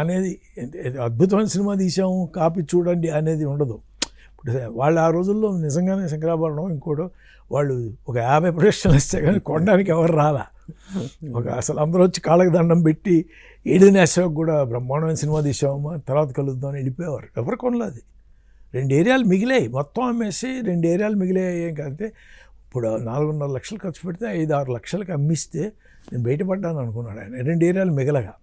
అనేది. అద్భుతమైన సినిమా తీసాము కాపీ చూడండి అనేది ఉండదు. ఇప్పుడు వాళ్ళు ఆ రోజుల్లో నిజంగానే శంకరాభరణం ఇంకోటి వాళ్ళు ఒక 50 ప్రదర్శనలు ఇస్తే కానీ కొనడానికి ఎవరు రాలా. అసలు అందరూ వచ్చి కాళ్ళకి దండం పెట్టి ఏడిన అశోక్ కూడా బ్రహ్మాండమైన సినిమా తీసామమ్మా తర్వాత కలుద్దామని వెళ్ళిపోయేవారు. ఎవరు కొనలేదు. 2 ఏరియాలు మిగిలాయి, మొత్తం అమ్మేసి 2 ఏరియాలు మిగిలాయి. ఏం కాదంటే ఇప్పుడు 4.5 లక్షలు ఖర్చు పెడితే 5-6 లక్షలకి అమ్మిస్తే నేను బయటపడ్డాను అనుకున్నాడు ఆయన. 2 ఏరియాలు మిగలగా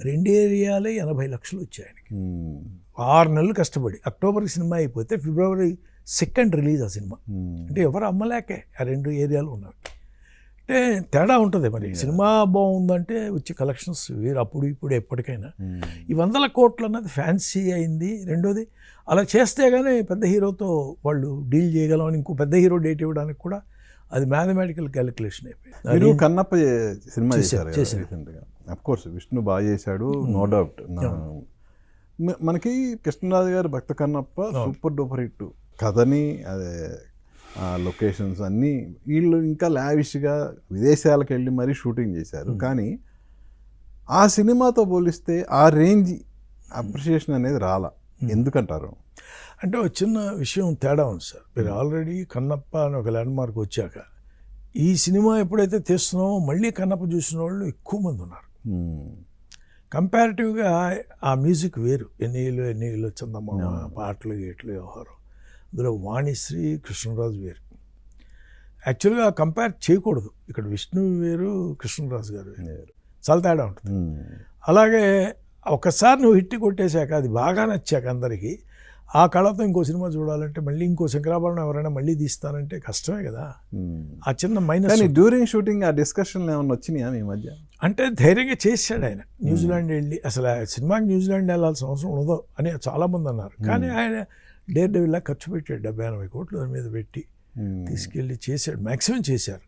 2 ఏరియాలే 80 లక్షలు వచ్చాయి ఆయనకి. 6 నెలలు కష్టపడి అక్టోబర్కి సినిమా అయిపోతే February 2 రిలీజ్ ఆ సినిమా. అంటే ఎవరు అమ్మలేకే ఆ 2 ఏరియాలు ఉన్నవి. అంటే తేడా ఉంటుంది. మరి సినిమా బాగుందంటే వచ్చే కలెక్షన్స్ వేరు అప్పుడు ఇప్పుడు ఎప్పటికైనా. ఈ 100 కోట్లు అన్నది ఫ్యాన్సీ అయింది. రెండోది అలా చేస్తే కానీ పెద్ద హీరోతో వాళ్ళు డీల్ చేయగలమని ఇంకో పెద్ద హీరో డేట్ ఇవ్వడానికి కూడా అది మ్యాథమెటికల్ క్యాలిక్యులేషన్ అయిపోయింది. మీరు కన్నప్ప సినిమా చేశారు రీసెంట్గా. అఫ్ కోర్స్ విష్ణు బాగా చేశాడు, నో డౌట్. మనకి కృష్ణరాజు గారి భక్త కన్నప్ప సూపర్ డూపర్ హిట్. కథని అదే లొకేషన్స్ అన్నీ వీళ్ళు ఇంకా లావిష్గా విదేశాలకు వెళ్ళి మరీ షూటింగ్ చేశారు. కానీ ఆ సినిమాతో పోలిస్తే ఆ రేంజ్ అప్రిషియేషన్ అనేది రాలా. ఎందుకంటారు? అంటే ఒక చిన్న విషయం తేడా ఉంది సార్. మీరు ఆల్రెడీ కన్నప్ప అని ఒక ల్యాండ్ మార్క్ వచ్చాక ఈ సినిమా ఎప్పుడైతే తీస్తున్నామో మళ్ళీ కన్నప్ప చూసిన వాళ్ళు ఎక్కువ మంది ఉన్నారు. కంపారిటివ్గా ఆ మ్యూజిక్ వేరు. ఎన్నిళ్ళు చందమ్మ పాటలు గేట్లు వ్యవహారం, అందులో వాణిశ్రీ కృష్ణరాజు వేరు. యాక్చువల్గా కంపేర్ చేయకూడదు. ఇక్కడ విష్ణు వేరు, కృష్ణరాజు గారు వేరు, చాలా తేడా ఉంటుంది. అలాగే ఒకసారి నువ్వు హిట్ కొట్టేశాక అది బాగా నచ్చాక అందరికీ ఆ కళతో ఇంకో సినిమా చూడాలంటే మళ్ళీ ఇంకో శంకరాభరణం ఎవరైనా మళ్ళీ తీస్తానంటే కష్టమే కదా. ఆ చిన్న మైనస్. డ్యూరింగ్ షూటింగ్ ఆ డిస్కషన్లు ఏమన్నా వచ్చినాయా మీ మధ్య? అంటే ధైర్యంగా చేశాడు ఆయన. న్యూజిలాండ్ వెళ్ళి అసలు ఆ సినిమాకి న్యూజిలాండ్ వెళ్ళాల్సిన అవసరం ఉండదు అని చాలామంది అన్నారు. కానీ ఆయన డేర్ డెవిల్లా ఖర్చు పెట్టాడు 70-80 కోట్లు దాని మీద పెట్టి తీసుకెళ్ళి చేశాడు. మ్యాక్సిమం చేశారు.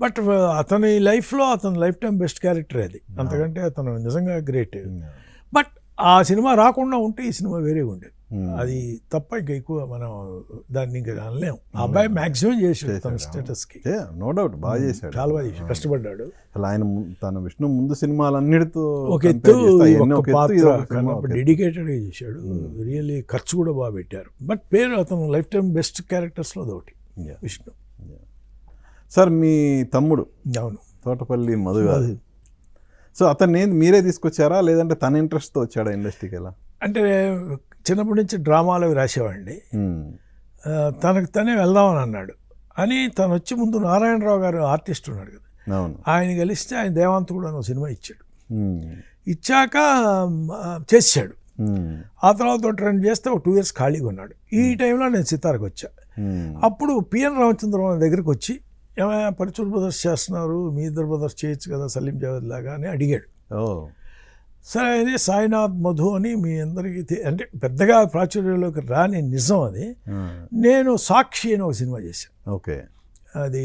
బట్ అతని లైఫ్లో అతని లైఫ్ టైం బెస్ట్ క్యారెక్టర్ అది. అంతకంటే అతను నిజంగా గ్రేట్. బట్ ఆ సినిమా రాకుండా ఉంటే ఈ సినిమా వేరే ఉండేది. అది తప్ప ఇంకా ఎక్కువ మనం దాన్ని ఇంకా అనలేము. ఆ అబ్బాయి మ్యాక్సిమం చేశాడు తన స్టేటస్కి. నో డౌట్ బాగా చేశాడు, చాలా బాగా చేశాడు, కష్టపడ్డాడు. అసలు ఆయన తన విష్ణు ముందు సినిమాలన్నిటితో ఒక ఎత్తు డెడికేటెడ్గా చేశాడు. రియల్లీ ఖర్చు కూడా బాగా పెట్టారు. బట్ పేరు అతను లైఫ్ టైం బెస్ట్ క్యారెక్టర్స్లో ఒకటి విష్ణు. సార్ మీ తమ్ముడు అవును తోటపల్లి మధు గారు, సో అతన్ని మీరే తీసుకొచ్చారా లేదంటే తన ఇంట్రెస్ట్తో వచ్చాడా ఇండస్ట్రీకి? ఎలా అంటే చిన్నప్పటి నుంచి డ్రామాలు అవి రాసేవాడిని. తనకు తనే వెళ్దామని అన్నాడు అని తను వచ్చి ముందు నారాయణరావు గారు ఆర్టిస్ట్ ఉన్నాడు కదా, ఆయన కలిస్తే ఆయన దేవాంతకుడు అని ఒక సినిమా ఇచ్చాడు. ఇచ్చాక చేశాడు. ఆ తర్వాత ఒక ట్రెండ్ చేస్తే ఒక 2 years ఖాళీగా ఉన్నాడు. ఈ టైంలో నేను సితార్కి వచ్చా. అప్పుడు పిఎన్ రామచంద్రరావు దగ్గరికి వచ్చి ఏమైనా పరచూర్ బ్రదర్స్ చేస్తున్నారు, మీ ఇద్దరు బ్రదర్స్ చేయొచ్చు కదా సలీం జావేద్ లాగా అని అడిగాడు. సరే అదే సాయినాథ్ మధు అని మీ అందరికీ అంటే పెద్దగా ప్రాచుర్యంలోకి రాని నిజం అది. నేను సాక్షి అని ఒక సినిమా చేశాను. ఓకే, అది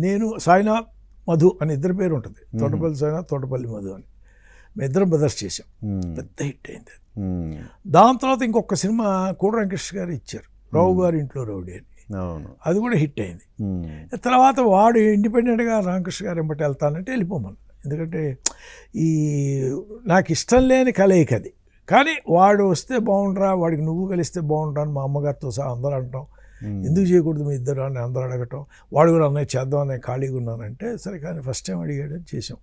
నేను సాయినాథ్ మధు అని ఇద్దరు పేరు ఉంటుంది. తోటపల్లి సాయినాథ్, తోటపల్లి మధు అని మేము ఇద్దరం బ్రదర్స్ చేసాం. పెద్ద హిట్ అయింది. దాని తర్వాత ఇంకొక సినిమా కోడి వెంకటేష్ గారు ఇచ్చారు, రావు గారి ఇంట్లో రౌడీ అని. అది కూడా హిట్ అయింది. తర్వాత వాడు ఇండిపెండెంట్గా రామకృష్ణ గారు ఎంబటి వెళ్తానంటే వెళ్ళిపోమను. ఎందుకంటే ఈ నాకు ఇష్టం లేని కలయిక అది. కానీ వాడు వస్తే బాగుండరా, వాడికి నువ్వు కలిస్తే బాగుంటా అని మా అమ్మగారితో సహా అందరూ అంటాం. ఎందుకు చేయకూడదు మీ ఇద్దరు అని అందరూ అడగటం. వాడు కూడా అన్నయ్య చేద్దాం అన్నయ్య ఖాళీగా ఉన్నానంటే సరే. కానీ ఫస్ట్ టైం అడిగాడు అని చేసాం.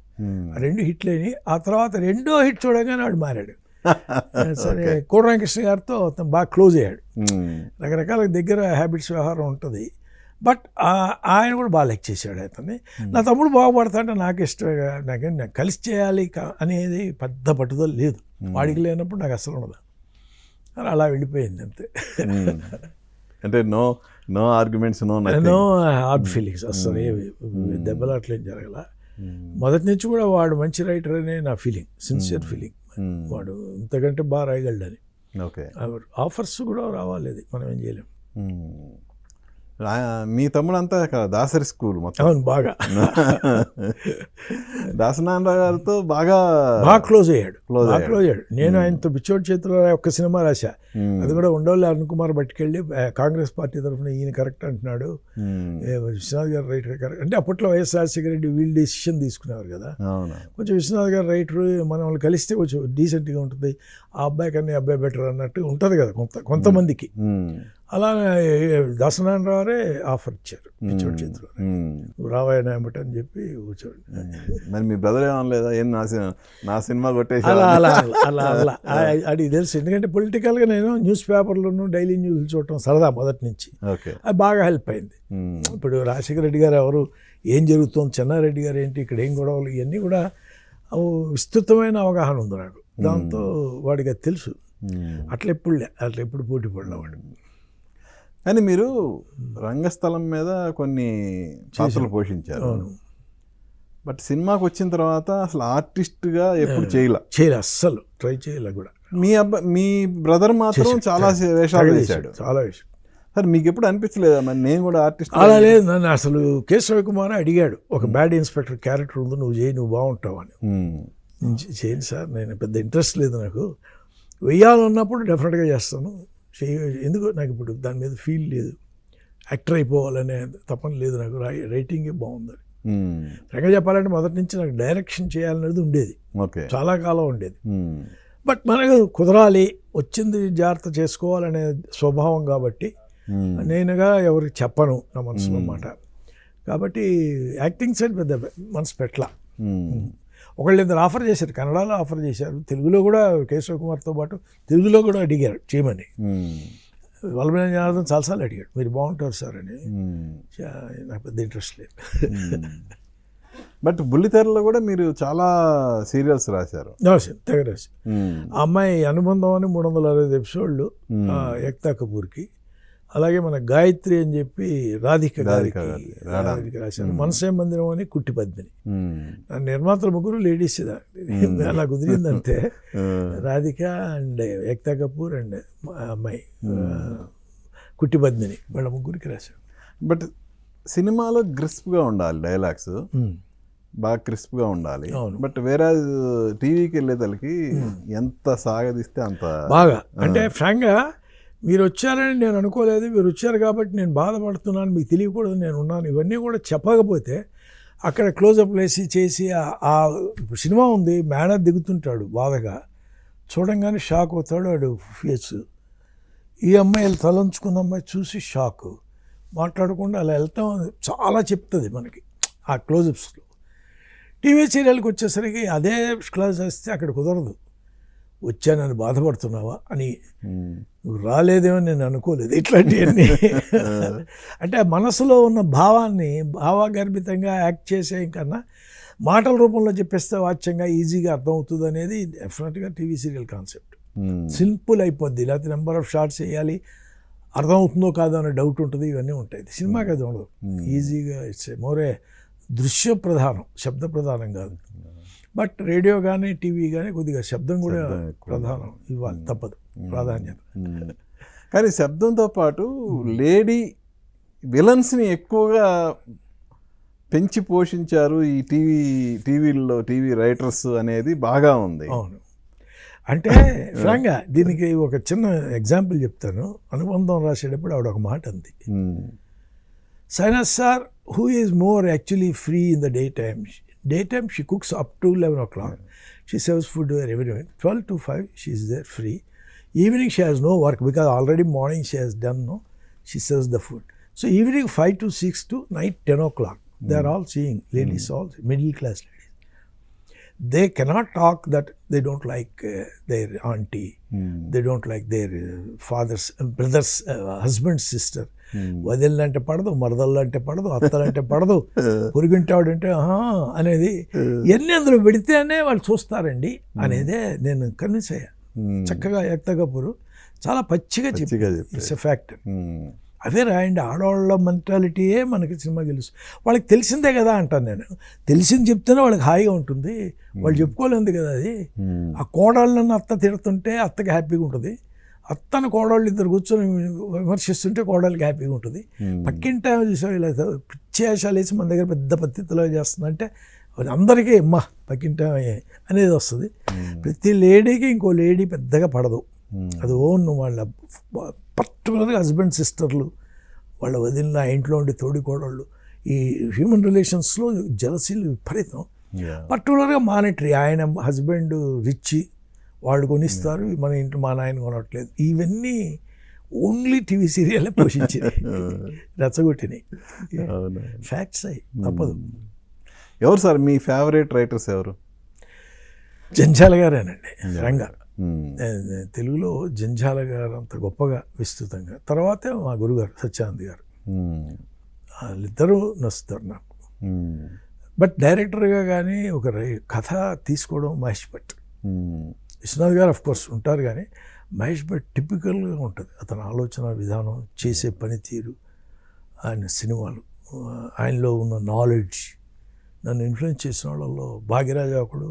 ఆ 2 హిట్లు అయినాయి. ఆ తర్వాత 2వ హిట్ చూడగానే వాడు మారాడు. సరే కోడి వెంకటేష్ గారితో అతను బాగా క్లోజ్ అయ్యాడు. రకరకాల దగ్గర హ్యాబిట్స్ వ్యవహారం ఉంటుంది. బట్ ఆయన కూడా బాగా లైక్ చేశాడు అతన్ని. నా తమ్ముడు బాగుపడతాంటే నాకు ఇష్టమే, నాకేం నాకు కలిసి చేయాలి అనేది పెద్ద పట్టుదల లేదు. వాడికి లేనప్పుడు నాకు అసలు ఉండదు. అలా వెళ్ళిపోయింది అంతే. అంటే no arguments, no hard feelings అసలు. దెబ్బలు అట్లేం జరగల. మొదటి నుంచి కూడా వాడు మంచి రైటర్ అనే నా ఫీలింగ్, సిన్సియర్ ఫీలింగ్. వాడు ఇంతకంటే బాగా రాయగలడని. ఓకే, ఆఫర్స్ కూడా రావాలి, మనం ఏం చేయలేం. మీ తమ్ముడు అంతా దాసరి స్కూల్ మొత్తం. అవును, బాగా దాసనారాయణ గారితో బాగా క్లోజ్ అయ్యాడు. నేను ఆయనతో బిచ్చోడి చేతిలో ఒక్క సినిమా రాశా. అది కూడా ఉండవల్లి అరుణ్ కుమార్ పట్టుకెళ్ళి కాంగ్రెస్ పార్టీ తరఫున ఈయన కరెక్ట్ అంటున్నాడు, విశ్వనాథ్ గారు రైటర్ కరెక్ట్ అంటే. అప్పట్లో వైఎస్ రాజశేఖర రెడ్డి వీళ్ళు డెసిషన్ తీసుకునేవారు కదా. కొంచెం విశ్వనాథ్ గారు రైటర్, మనం వాళ్ళు కలిస్తే కొంచెం డీసెంట్గా ఉంటుంది, ఆ అబ్బాయి కన్నా అబ్బాయి బెటర్ అన్నట్టు ఉంటుంది కదా కొంతమందికి. అలా దాసనారాయణరావు ఆఫర్ ఇచ్చారు పిచ్చోడి చేతిలో, రావాయన ఏమిటి అని చెప్పి కూర్చోండి. మరి మీ బ్రదర్ ఏమనలేదా, ఏం నా సినిమా కొట్టేసి? అలా అది తెలుసు. ఎందుకంటే పొలిటికల్గా నేను న్యూస్ పేపర్లను డైలీ న్యూస్లు చూడటం సరదా మొదటి నుంచి. అది బాగా హెల్ప్ అయింది. ఇప్పుడు రాజశేఖర రెడ్డి గారు ఎవరు, ఏం జరుగుతుంది, చెన్నారెడ్డి గారు ఏంటి, ఇక్కడ ఏం గొడవలు, ఇవన్నీ కూడా విస్తృతమైన అవగాహన ఉంది నాకు. దాంతో వాడికి అది తెలుసు. అట్లా ఎప్పుడు పోటీ పడినవాడు. కానీ మీరు రంగస్థలం మీద కొన్ని పాత్రలు పోషించారు. బట్ సినిమాకి వచ్చిన తర్వాత అసలు ఆర్టిస్ట్గా ఎప్పుడు చేయలే, అస్సలు ట్రై చేయలే కూడా. మీ బ్రదర్ మాత్రం చాలా వేషాలు వేశాడు, చాలా వేషాడు. సార్ మీకు ఎప్పుడు అనిపించలేదా మరి నేను కూడా ఆర్టిస్ట్? అలా లేదు. నన్ను అసలు కేశవ కుమార్ అడిగాడు, ఒక బ్యాడ్ ఇన్స్పెక్టర్ క్యారెక్టర్ ఉంది, నువ్వు చేయి, నువ్వు బాగుంటావు అని. నేను చేయను సార్, నేను పెద్ద ఇంట్రెస్ట్ లేదు నాకు, వెయ్యాలన్నప్పుడు డెఫినెట్గా చేస్తాను. ఎందుకు నాకు ఇప్పుడు దాని మీద ఫీల్ లేదు, యాక్టర్ అయిపోవాలనే తపన లేదు నాకు. రైటింగే బాగుంది. ఫ్రాంక్గా చెప్పాలంటే మొదటి నుంచి నాకు డైరెక్షన్ చేయాలనేది ఉండేది, చాలా కాలం ఉండేది. బట్ మనకు కుదరాలి, వచ్చింది జాగ్రత్త చేసుకోవాలనే స్వభావం కాబట్టి నేనుగా ఎవరికి చెప్పను నా మనసులో మాట. కాబట్టి యాక్టింగ్ సైడ్ పెద్ద మనసు పెట్టలా. ఒకళ్ళు ఇద్దరు ఆఫర్ చేశారు, కన్నడలో ఆఫర్ చేశారు, తెలుగులో కూడా కేశవ్ కుమార్తో పాటు తెలుగులో కూడా అడిగారు చేయమని. వల్లభనేని జనార్దన్ చాలాసార్లు అడిగాడు, మీరు బాగుంటారు సార్ అని. నాకు పెద్ద ఇంట్రెస్ట్ లేదు. బట్ బుల్లితెరలో కూడా మీరు చాలా సీరియల్స్ రాశారు. తెగ రాసి. ఆ అమ్మాయి అనుబంధం అని 365 ఎపిసోడ్లు ఏక్తా కపూర్కి. అలాగే మన గాయత్రి అని చెప్పి రాధిక గారికి రాశాను. మనసే మందిరం అని కుట్టి పద్మిని. నిర్మాతలు ముగ్గురు లేడీస్, అలా కుదిరిందంతే. రాధిక అండ్ ఏక్తా కపూర్ అండ్ అమ్మాయి కుట్టి పద్మిని, వాళ్ళ ముగ్గురికి రాశాను. బట్ సినిమాలో క్రిస్ప్గా ఉండాలి, డైలాగ్స్ బాగా క్రిస్ప్గా ఉండాలి. బట్ వేరే టీవీకి వెళ్ళేదానికి ఎంత సాగదీస్తే అంత బాగా. అంటే ఫ్రాంక్గా మీరు వచ్చారని నేను అనుకోలేదు, మీరు వచ్చారు కాబట్టి నేను బాధపడుతున్నాను, మీకు తెలియకూడదు నేను ఉన్నాను, ఇవన్నీ కూడా చెప్పకపోతే అక్కడ క్లోజప్ వేసి చేసి సినిమా ఉంది, మేనేజ్ దిగుతుంటాడు బాధగా, చూడంగానే షాక్ అవుతాడు వాడు ఫేస్. ఈ అమ్మాయి తలంచుకున్న అమ్మాయి చూసి షాక్, మాట్లాడకుండా అలా వెళ్తాం చాలా చెప్తుంది మనకి ఆ క్లోజప్స్లో. టీవీ సీరియల్కి వచ్చేసరికి అదే క్లాస్ వస్తే అక్కడ కుదరదు. వచ్చానని బాధపడుతున్నావా అని, నువ్వు రాలేదేమో నేను అనుకోలేదు, ఇట్లాంటివన్నీ. అంటే మనసులో ఉన్న భావాన్ని భావగర్భితంగా యాక్ట్ చేసే కన్నా మాటల రూపంలో చెప్పేస్తే వాచ్యంగా ఈజీగా అర్థమవుతుంది అనేది డెఫినెట్గా టీవీ సీరియల్ కాన్సెప్ట్. సింపుల్ అయిపోద్ది, లేకపోతే నెంబర్ ఆఫ్ షార్ట్స్ వేయాలి, అర్థమవుతుందో కాదో అనే డౌట్ ఉంటుంది, ఇవన్నీ ఉంటాయి. సినిమాకి అది ఉండదు, ఈజీగా ఇట్స్ మోరే దృశ్య ప్రధానం, శబ్ద ప్రధానం కాదు. బట్ రేడియో కానీ టీవీ కానీ కొద్దిగా శబ్దం కూడా ప్రధానం ఇవ్వాలి, తప్పదు, ప్రాధాన్యత. కానీ శబ్దంతో పాటు లేడీ విలన్స్ని ఎక్కువగా పెంచి పోషించారు ఈ టీవీల్లో టీవీ రైటర్స్ అనేది బాగా ఉంది. అవును. అంటే ఫ్రాంక్గా దీనికి ఒక చిన్న ఎగ్జాంపుల్ చెప్తాను. అనుబంధం రాసేటప్పుడు ఆవిడ ఒక మాట అంది, sinus sir who is more actually free in the daytime. Daytime she cooks up to 11 o'clock. She serves food to everyone. 12 to 5 she is there free. Evening she has no work because already morning she has done, no, she serves the food. So evening 5 to 6 to night 10 o'clock. They are all seeing, ladies all, middle class ladies. They cannot talk that they don't like their auntie, they don't like their father's, brother's, husband's sister. వదిలంటే పడదు, మరదళ్ళంటే పడదు, అత్తలంటే పడదు, పొరిగింటాడంటే అనేది ఎన్ని అందులో పెడితేనే వాళ్ళు చూస్తారండి అనేదే నేను కన్విన్స్ అయ్యా. చక్కగా ఏక్తా కపూర్ చాలా పచ్చిగా చెప్పి ఇట్స్ ఎ ఫ్యాక్ట్. అదే రాయండి, ఆడవాళ్ళ మెంటాలిటీయే మనకి సినిమా గెలుసు. వాళ్ళకి తెలిసిందే కదా అంటాను నేను. తెలిసింది చెప్తేనే వాళ్ళకి హాయిగా ఉంటుంది, వాళ్ళు చెప్పుకోలేదు కదా అది. ఆ కోడళ్ళని అత్త తిడుతుంటే అత్తకి హ్యాపీగా ఉంటుంది, అత్తను కోడళ్ళు ఇద్దరు కూర్చొని విమర్శిస్తుంటే కోడళ్ళకి హ్యాపీగా ఉంటుంది. పక్కింటి చూసావు ఇలా పిచ్చేషాలు వేసి మన దగ్గర పెద్ద పద్ధతిలో చేస్తుందంటే అందరికీ అమ్మా పక్కింటి అనేది వస్తుంది. ప్రతి లేడీకి ఇంకో లేడీ పెద్దగా పడదు, అది ఓన్ వాళ్ళ పర్టికులర్గా హస్బెండ్ సిస్టర్లు, వాళ్ళ వదిలిన ఇంట్లో ఉండే తోడి కోడళ్ళు, ఈ హ్యూమన్ రిలేషన్స్లో జలసీలు విపరీతం. పర్టికులర్గా మానిటరీ, ఆయన హస్బెండ్ రిచ్, వాళ్ళు కొనిస్తారు, మన ఇంట్లో మా నాయన కొనట్లేదు. ఇవన్నీ ఓన్లీ టీవీ సీరియల్లే పోషించింది, రెచ్చగొట్టినాయి. ఫ్యాక్ట్స్ అయ్యి తప్పదు. ఎవరు సార్ మీ ఫేవరెట్ రైటర్స్ ఎవరు? జంజాల గారేనండి. రంగా తెలుగులో జంజాల గారు అంత గొప్పగా విస్తృతంగా, తర్వాతే మా గురుగారు సత్యానంద్ గారు, వాళ్ళిద్దరూ నచ్చుతారు నాకు. బట్ డైరెక్టర్గా కానీ ఒక కథ తీసుకోవడం మహేష్ భట్. విశ్వనాథ్ గారు ఆఫ్ కోర్స్ ఉంటారు, కానీ మహేష్ భట్ టిపికల్గా ఉంటుంది అతని ఆలోచన విధానం, చేసే పనితీరు, ఆయన సినిమాలు, ఆయనలో ఉన్న నాలెడ్జ్. నన్ను ఇన్ఫ్లుయెన్స్ చేసిన వాళ్ళలో భాగ్యరాజా ఒకడు,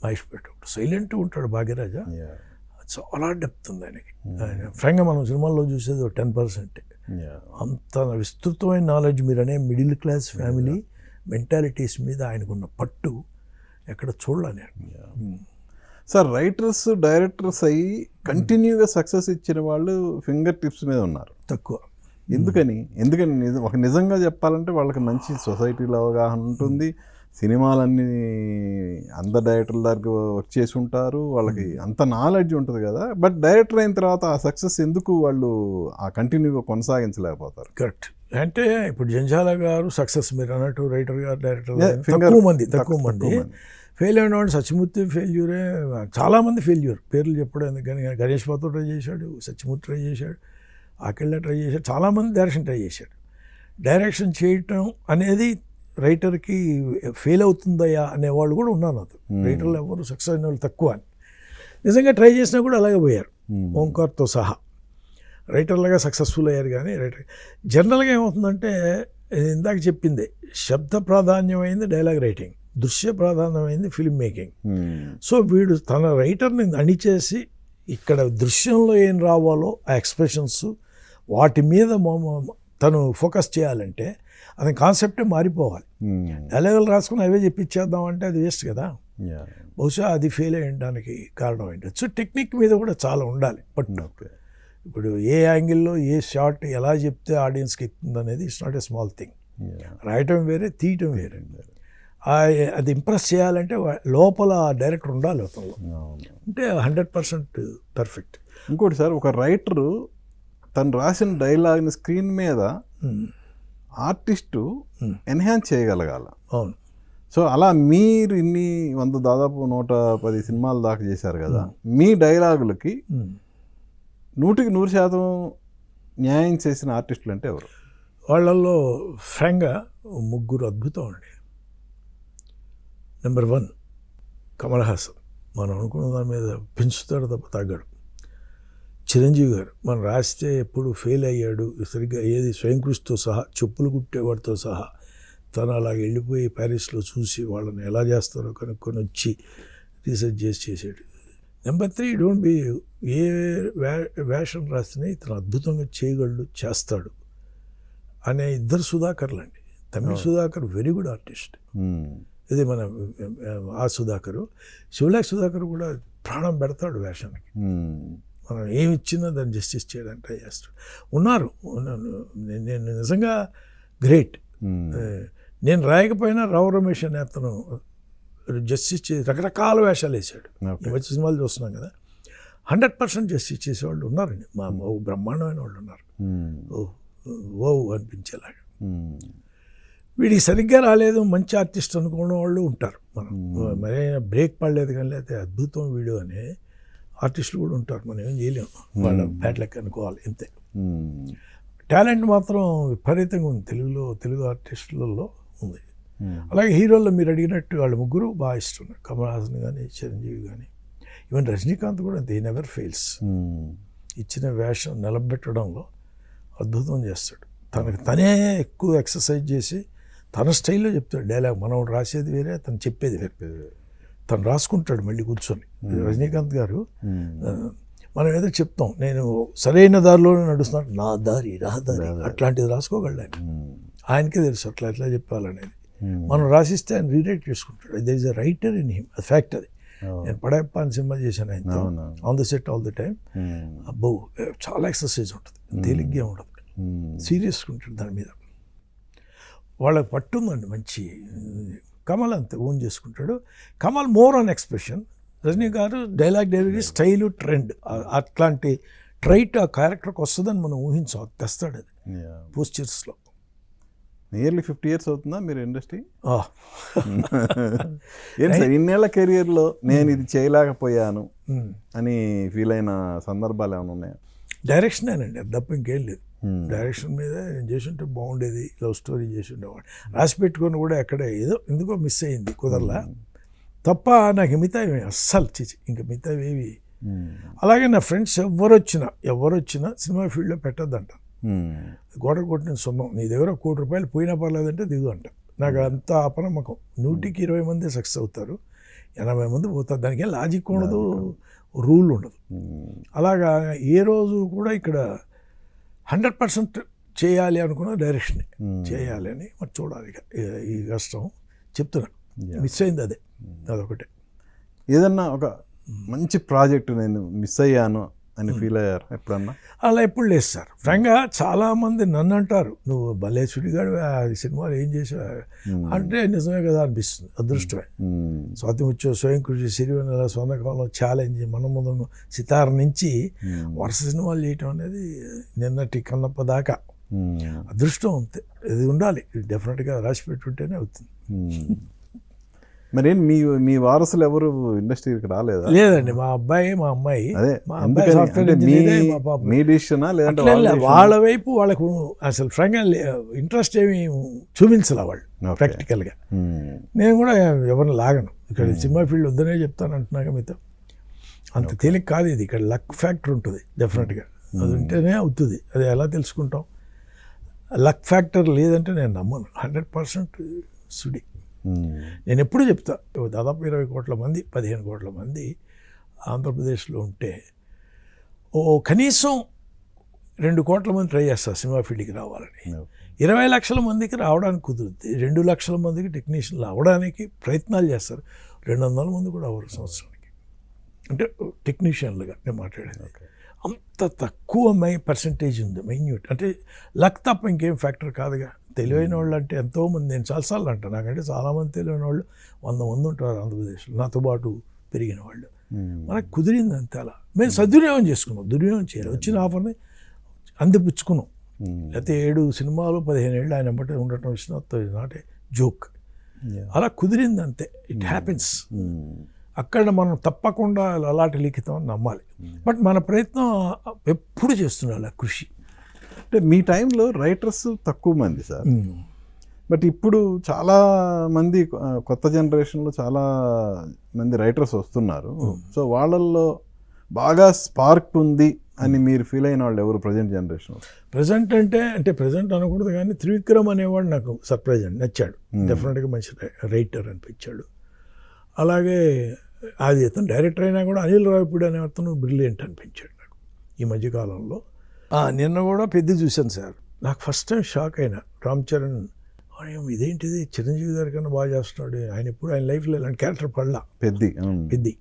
మహేష్ భట్ ఒకడు. సైలెంట్గా ఉంటాడు భాగ్యరాజా, చాలా డెప్త్ ఉంది ఆయనకి. ఆయన ఫ్రాంక్గా మనం సినిమాల్లో చూసేది 10%. అంత విస్తృతమైన నాలెడ్జ్. మీరు అనే మిడిల్ క్లాస్ ఫ్యామిలీ మెంటాలిటీస్ మీద ఆయనకున్న పట్టు ఎక్కడ చూడలేను. సార్ రైటర్స్ డైరెక్టర్స్ అయ్యి కంటిన్యూగా సక్సెస్ ఇచ్చిన వాళ్ళు ఫింగర్ టిప్స్ మీద ఉన్నారు. తక్కువ. ఎందుకని ఒక నిజంగా చెప్పాలంటే వాళ్ళకి మంచి సొసైటీలో అవగాహన ఉంటుంది, సినిమాలన్నీ అందరు డైరెక్టర్ల దగ్గర వర్క్ చేసి ఉంటారు, వాళ్ళకి అంత నాలెడ్జ్ ఉంటుంది కదా. బట్ డైరెక్టర్ అయిన తర్వాత ఆ సక్సెస్ ఎందుకు వాళ్ళు ఆ కంటిన్యూగా కొనసాగించలేకపోతారు? కరెక్ట్. అంటే ఇప్పుడు జంజాల గారు సక్సెస్, మీరు అన్నట్టు రైటర్ గారు డైరెక్టర్ తక్కువ మంది ఫెయిల్ అయిన వాడు. సత్యమూర్తి ఫెయిల్యూరే, చాలామంది ఫెయిల్యూర్, పేర్లు చెప్పడం ఎందుకని. గణేష్ బాబు ట్రై చేశాడు, సత్యమూర్తి ట్రై చేశాడు, ఆకెళ్ళ ట్రై చేశాడు, చాలామంది డైరెక్షన్ ట్రై చేశాడు. డైరెక్షన్ చేయటం అనేది రైటర్కి ఫెయిల్ అవుతుందయ్యా అనేవాళ్ళు కూడా ఉన్నారు. నాతో రైటర్లు ఎవరు సక్సెస్ అయిన వాళ్ళు తక్కువ అని. నిజంగా ట్రై చేసినా కూడా అలాగే పోయారు, ఓంకార్తో సహా రైటర్లుగా సక్సెస్ఫుల్ అయ్యారు. కానీ రైటర్ జనరల్గా ఏమవుతుందంటే, ఇందాక చెప్పిందే, శబ్ద ప్రాధాన్యమైంది డైలాగ్ రైటింగ్, దృశ్య ప్రాధాన్యమైంది ఫిల్మ్ మేకింగ్. సో వీడు తన రైటర్ని అణిచేసి ఇక్కడ దృశ్యంలో ఏం రావాలో ఆ ఎక్స్ప్రెషన్స్ వాటి మీద తను ఫోకస్ చేయాలంటే అది కాన్సెప్టే మారిపోవాలి. డైలాగులు రాసుకుని అవే చెప్పించేద్దామంటే అది వేస్ట్ కదా. బహుశా అది ఫెయిల్ అయ్యడానికి కారణం ఏంటి. సో టెక్నిక్ మీద కూడా చాలా ఉండాలి పట్టు. ఇప్పుడు ఏ యాంగిల్లో ఏ షాట్ ఎలా చెప్తే ఆడియన్స్కి ఎక్కుతుంది అనేది it's not a small thing. రాయటం వేరే, తీయటం వేరే. అది ఇంప్రెస్ చేయాలంటే లోపల డైరెక్టర్ ఉండాలి అతను, అంటే 100% పర్ఫెక్ట్. ఇంకోటి సార్, ఒక రైటరు తను రాసిన డైలాగ్ని స్క్రీన్ మీద ఆర్టిస్టు ఎన్హాన్స్ చేయగలగాల. అవును. సో అలా మీరు దాదాపు 110 సినిమాలు దాకా చేశారు కదా, మీ డైలాగులకి 100% న్యాయం చేసిన ఆర్టిస్టులు అంటే ఎవరు? వాళ్ళల్లో ఫ్రాంక్గా ముగ్గురు అద్భుతం అండి. నెంబర్ 1 కమల్ హాసన్, మనం అనుకున్న దాని మీద పెంచుతాడు తప్ప తగ్గడు. చిరంజీవి గారు, మనం రాస్తే ఎప్పుడు ఫెయిల్ అయ్యాడు, సరిగ్గా ఏది స్వయం కృషితో సహా, చెప్పులు కుట్టేవాడితో సహా తను అలాగ వెళ్ళిపోయి ప్యారిస్లో చూసి వాళ్ళని ఎలా చేస్తారో కనుక్కొని వచ్చి రీసెర్చ్ చేసాడు. నెంబర్ 3 డోంట్ బి, ఏ వేషం రాసినా ఇతను అద్భుతంగా చేయగలడు, చేస్తాడు అనే ఇద్దరు సుధాకర్లు అండి. తమిళ సుధాకర్ వెరీ గుడ్ ఆర్టిస్ట్. ఇది మన ఆ సుధాకరు. శివలాక్ సుధాకర్ కూడా ప్రాణం పెడతాడు వేషానికి. మనం ఏమి ఇచ్చినా దాన్ని జస్టిస్ చేయడానికి ట్రై చేస్తాడు. ఉన్నాను నేను నిజంగా గ్రేట్. నేను రాయకపోయినా రావు రమేష్ అనే అతను జస్టిస్ చేసి రకరకాల వేషాలు వేసాడు. ఈ వచ్చి సినిమాలు చూస్తున్నాం కదా, 100% జస్టిస్ చేసేవాళ్ళు ఉన్నారండి. మా బ్రహ్మాండమైన వాళ్ళు ఉన్నారు. ఓ అనిపించేలాగా. వీడికి సరిగ్గా రాలేదు, మంచి ఆర్టిస్ట్ అనుకున్న వాళ్ళు ఉంటారు. మనం మరే బ్రేక్ పడలేదు కానీ లేకపోతే అద్భుతం వీడియో అనే ఆర్టిస్టులు కూడా ఉంటారు. మనం ఏం చేయలేము, వాళ్ళ బ్యాడ్ లక్ అనుకోవాలి అంతే. టాలెంట్ మాత్రం విపరీతంగా ఉంది తెలుగు ఆర్టిస్టులలో ఉంది. అలాగే హీరోల్లో మీరు అడిగినట్టు వాళ్ళు ముగ్గురు బాగా ఇష్టం. కమల్ హాసన్ కానీ, చిరంజీవి కానీ, ఈవెన్ రజనీకాంత్ కూడా దే నెవర్ ఫెయిల్స్. ఇచ్చిన వేషం నిలబెట్టడంలో అద్భుతం చేస్తాడు. తనకు తనే ఎక్కువ ఎక్సర్సైజ్ చేసి తన స్టైల్లో చెప్తాడు డైలాగ్. మనం రాసేది వేరే, తను చెప్పేది వేరే. తను రాసుకుంటాడు మళ్ళీ కూర్చొని. రజనీకాంత్ గారు, మనం ఏదో చెప్తాం, నేను సరైన దారిలోనే నడుస్తున్నాను, నా దారి రహదారి, అట్లాంటిది రాసుకోగలడు ఆయన. ఆయనకే తెలుసు అట్లా ఎట్లా చెప్పాలనేది. మనం రాసిస్తే ఆయన రీరైట్ చేసుకుంటాడు. There is a writer in him, అది ఫ్యాక్ట్. అది నేను పడయప్ప అని సినిమా చేశాను ఆయన, on the set all the time. అబ్బో చాలా ఎక్సర్సైజ్ ఉంటుంది, తేలిగ్గా ఉండదు, సీరియస్గా ఉంటుంది దాని మీద. వాళ్ళకి పట్టుందండి మంచి. కమల్ అంతే ఓన్ చేసుకుంటాడు. Kamal more on expression. Rajini garu dialogue delivery, style, trend, అట్లాంటి ట్రైట్ ఆ క్యారెక్టర్కి వస్తుందని మనం ఊహించాం. తెస్తాడు అది పోస్చర్స్లో. నియర్లీ 50 years అవుతుందా మీరు ఇండస్ట్రీ? ఏంటి సార్ ఇన్నేళ్ల కెరియర్లో నేను ఇది చేయలేకపోయాను అని ఫీల్ అయిన సందర్భాలు ఏమైనా ఉన్నాయా? డైరెక్షనేనండి, అది తప్ప ఇంకేం లేదు. డైరెక్షన్ మీద నేను చేస్తుంటే బాగుండేది, లవ్ స్టోరీ చేసి ఉండేవాడు. రాసి పెట్టుకొని కూడా ఎక్కడ ఏదో ఎందుకో మిస్ అయింది, కుదరలా తప్ప. నాకు మిగతావి అస్సలు ఇంకా మిగతావి ఏవి. అలాగే నా ఫ్రెండ్స్ ఎవరు వచ్చినా సినిమా ఫీల్డ్లో పెట్టద్దంట. గోడ కొట్టిన సొమ్మం, నీ దగ్గర ₹1,00,00,000 పోయినా పర్లేదంటే దిగు అంట. నాకు అంత అపనమ్మకం. 100కి 20 మంది సక్సెస్ అవుతారు, 80 మంది పోతారు. దానికి లాజిక్ ఉండదు, రూల్ ఉండదు. అలాగా ఏ రోజు కూడా ఇక్కడ 100% చేయాలి అనుకున్న డైరెక్షనే చేయాలి అని. మరి చూడాలి ఈ కష్టం చెప్తున్నా. మిస్ అయింది అదొకటే. ఏదన్నా ఒక మంచి ప్రాజెక్ట్ నేను మిస్ అయ్యాను అని ఫీల్ అయ్యారు ఎప్పుడన్నా? అలా ఎప్పుడు లేదు సార్. ఫ్రాంక్గా చాలామంది నన్ను అంటారు, నువ్వు భలే సుడిగాడు ఆ సినిమాలు ఏం చేసావు అంటే నిజమే కదా అనిపిస్తుంది. అదృష్టమే. స్వాతి ముత్యం, స్వయం కృషి, సిరివెన్నెల, స్వర్ణకాలం, ఛాలెంజ్, మన ముందు సితార నుంచి వరుస సినిమాలు చేయటం అనేది నిన్నటి కన్నప్ప దాకా అదృష్టం. అంతే, ఇది ఉండాలి, డెఫినెట్గా రాసి పెట్టుంటేనే అవుతుంది. మరి మీ వారసులు ఎవరు ఇండస్ట్రీకి రాలేదా? లేదండి, మా అబ్బాయి మా అమ్మాయి. అదే మా అబ్బాయి సాఫ్ట్వేర్ ఇంజనీరే, మా పాప. మీ డిసిషనా లేదంటే వాళ్ళ వైపు వాళ్ళకు అసలు ఫ్రాంక్గా ఇంట్రెస్ట్ ఏమి చూపించాల వాళ్ళు ప్రాక్టికల్గా. నేను కూడా ఎవరిని లాగను. ఇక్కడ సినిమా ఫీల్డ్ వద్దనే చెప్తాను అంటున్నాక మీతో. అంత తేలిక కాదు ఇది. ఇక్కడ లక్ ఫ్యాక్టర్ ఉంటుంది డెఫినెట్గా. అది ఉంటేనే అవుతుంది. అది ఎలా తెలుసుకుంటాం? లక్ ఫ్యాక్టర్ లేదంటే నేను నమ్మను. 100% సుడి. నేను ఎప్పుడు చెప్తా, దాదాపు 20 కోట్ల మంది 15 కోట్ల మంది ఆంధ్రప్రదేశ్లో ఉంటే కనీసం 2 కోట్ల మంది ట్రై చేస్తారు సినిమా ఫీల్డ్కి రావాలని. 20 లక్షల మందికి రావడానికి కుదురుద్ది. 2 లక్షల మందికి టెక్నీషియన్లు అవ్వడానికి ప్రయత్నాలు చేస్తారు. 200 మంది కూడా అవ్వరు సంవత్సరానికి. అంటే టెక్నీషియన్లుగా నేను మాట్లాడేది. అంత తక్కువ పర్సంటేజ్ ఉంది, మైన్యూట్. అంటే లక్ తప్ప ఇంకేం ఫ్యాక్టర్ కాదుగా. తెలివైన వాళ్ళు అంటే ఎంతోమంది, నేను చాలాసార్లు అంటాను, నాకంటే చాలామంది తెలివైన వాళ్ళు 100 మంది ఉంటారు ఆంధ్రప్రదేశ్లో, నాతో పాటు పెరిగిన వాళ్ళు. మనకు కుదిరింది అంతే. అలా మేము సద్వినియోగం చేసుకున్నాం, దుర్వినియోగం చేయాలి. వచ్చిన ఆఫర్ని అందిపుచ్చుకున్నాం. లేకపోతే 7 సినిమాలు 15 ఏళ్ళు ఆయన బట్టి ఉండటం ఇష్టం నాట్ ఏ జోక్. అలా కుదిరింది అంతే. It happens. అక్కడ మనం తప్పకుండా అలాంటి లిఖితం అని నమ్మాలి. బట్ మన ప్రయత్నం ఎప్పుడు చేస్తున్నాం, కృషి. అంటే మీ టైంలో రైటర్స్ తక్కువ మంది సార్, బట్ ఇప్పుడు చాలా మంది కొత్త జనరేషన్లో చాలా మంది రైటర్స్ వస్తున్నారు. సో వాళ్ళల్లో బాగా స్పార్క్ ఉంది అని మీరు ఫీల్ అయిన వాళ్ళు ఎవరు ప్రజెంట్ జనరేషన్? ప్రజెంట్ అంటే ప్రజెంట్ అనకూడదు కానీ త్రివిక్రమ్ అనేవాడు నాకు సర్ప్రైజ్ అండి, నచ్చాడు. డెఫినెట్గా మంచి రైటర్ అనిపించాడు. అలాగే అది అతను డైరెక్టర్ అయినా కూడా అనిల్ రావిపూడి అనే అతను బ్రిలియంట్ అనిపించాడు నాకు ఈ మధ్యకాలంలో. నిన్న కూడా పెద్ద చూశాను సార్. నాకు ఫస్ట్ టైం షాక్ అయినా. రామ్ చరణ్ ఇదేంటిది, చిరంజీవి గారి కన్నా బాగా చేస్తున్నాడు. ఆయన ఎప్పుడు ఆయన లైఫ్లో ఇలాంటి క్యారెక్టర్ పడలా. పెద్ది.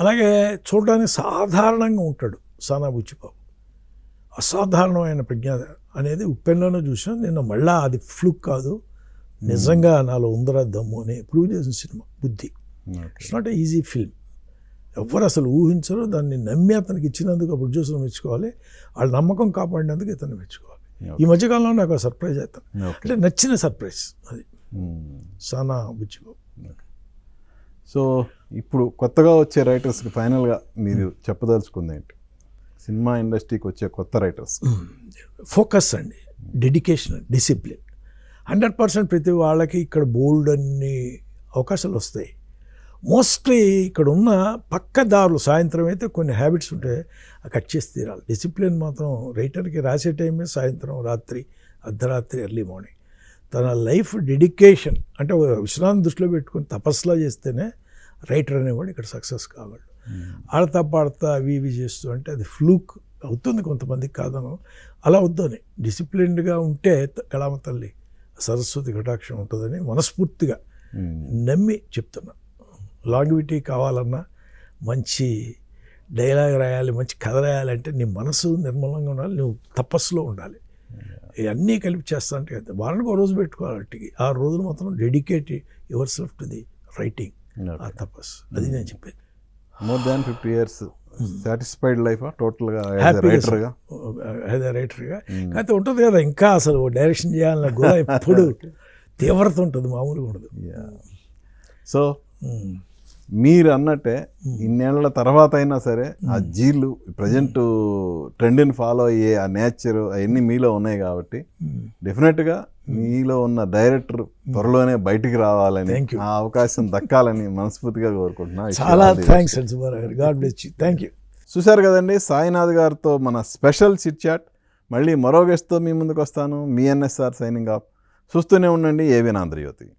అలాగే చూడడానికి సాధారణంగా ఉంటాడు సానా బుచ్చిబాబు. అసాధారణమైన ప్రజ్ఞ అనేది ఉప్పెన్లోనే చూసాను. నిన్న మళ్ళా అది ఫ్లూక్ కాదు, నిజంగా నాలో ఉందరా దమ్ము అని ప్రూవ్ చేసిన సినిమా బుద్ధి. It's not a easy film. ఎవరు అసలు ఊహించరు. దాన్ని నమ్మి అతనికి ఇచ్చినందుకు ఆ ప్రొడ్యూసర్ మెచ్చుకోవాలి, వాళ్ళ నమ్మకం కాపాడినందుకు ఇతను మెచ్చుకోవాలి. ఈ మధ్యకాలంలో నాకు ఆ సర్ప్రైజ్ అవుతాను, అంటే నచ్చిన సర్ప్రైజ్ అది సానా బుచ్చిబాబు. సో ఇప్పుడు కొత్తగా వచ్చే రైటర్స్కి ఫైనల్గా మీరు చెప్పదలుచుకుంది ఏంటి? సినిమా ఇండస్ట్రీకి వచ్చే కొత్త రైటర్స్ ఫోకస్ అండి, డెడికేషన్, డిసిప్లిన్. 100% ప్రతి వాళ్ళకి ఇక్కడ బోల్డ్ అన్ని అవకాశాలు వస్తాయి. మోస్ట్లీ ఇక్కడ ఉన్న పక్కదారులు, సాయంత్రం అయితే కొన్ని హ్యాబిట్స్ ఉంటాయి, కట్ చేసి తీరాలి. డిసిప్లిన్ మాత్రం రైటర్కి రాసే టైమే సాయంత్రం, రాత్రి, అర్ధరాత్రి, ఎర్లీ మార్నింగ్. తన లైఫ్ డెడికేషన్ అంటే విశ్రాంతి దృష్టిలో పెట్టుకుని తపస్సులా చేస్తేనే రైటర్ అనేవాడు ఇక్కడ సక్సెస్ కావాలి. ఆడతా పాడతా అవి ఇవి చేస్తూ అంటే అది ఫ్లూక్ అవుతుంది కొంతమందికి, కాదను. అలా వద్దని డిసిప్లిన్డ్గా ఉంటే కళామ తల్లి సరస్వతి కటాక్షం ఉంటుందని మనస్ఫూర్తిగా నమ్మి చెప్తున్నా. లాంగివిటీ కావాలన్నా, మంచి డైలాగ్ రాయాలి, మంచి కథ రాయాలంటే నీ మనసు నిర్మలంగా ఉండాలి, నువ్వు తపస్సులో ఉండాలి. ఇవన్నీ కలిపి చేస్తా అంటే కదా, వారానికి 1 రోజు పెట్టుకోవాలి. 6 రోజులు మాత్రం dedicate your self to the writing, ఆ తపస్సు. అది నేను చెప్పేది. More than 50 years satisfied life టోటల్గా రైటర్గా. అయితే ఉంటుంది కదా ఇంకా అసలు డైరెక్షన్ చేయాలన్న గోల ఎప్పుడు తీవ్రత ఉంటుంది, మామూలుగా ఉండదు. సో మీరు అన్నట్టే ఇన్నేళ్ల తర్వాత అయినా సరే ఆ జీలు ప్రజెంట్ ట్రెండ్ని ఫాలో అయ్యే ఆ నేచర్ అవన్నీ మీలో ఉన్నాయి కాబట్టి డెఫినెట్గా మీలో ఉన్న డైరెక్టర్ త్వరలోనే బయటికి రావాలని, ఆ అవకాశం దక్కాలని మనస్ఫూర్తిగా కోరుకుంటున్నాను. చాలా థ్యాంక్స్ అండి సుబ్బారావు గారు. God bless you. Thank you. చూశారు కదండి సాయినాథ్ గారితో మన స్పెషల్ చిట్ చాట్. మళ్ళీ మరో గెస్ట్తో మీ ముందుకు వస్తాను. మీ ఎన్ఎస్ఆర్ సైనింగ్ ఆఫ్. చూస్తూనే ఉండండి ఏబీఎన్ ఆంధ్రజ్యోతి.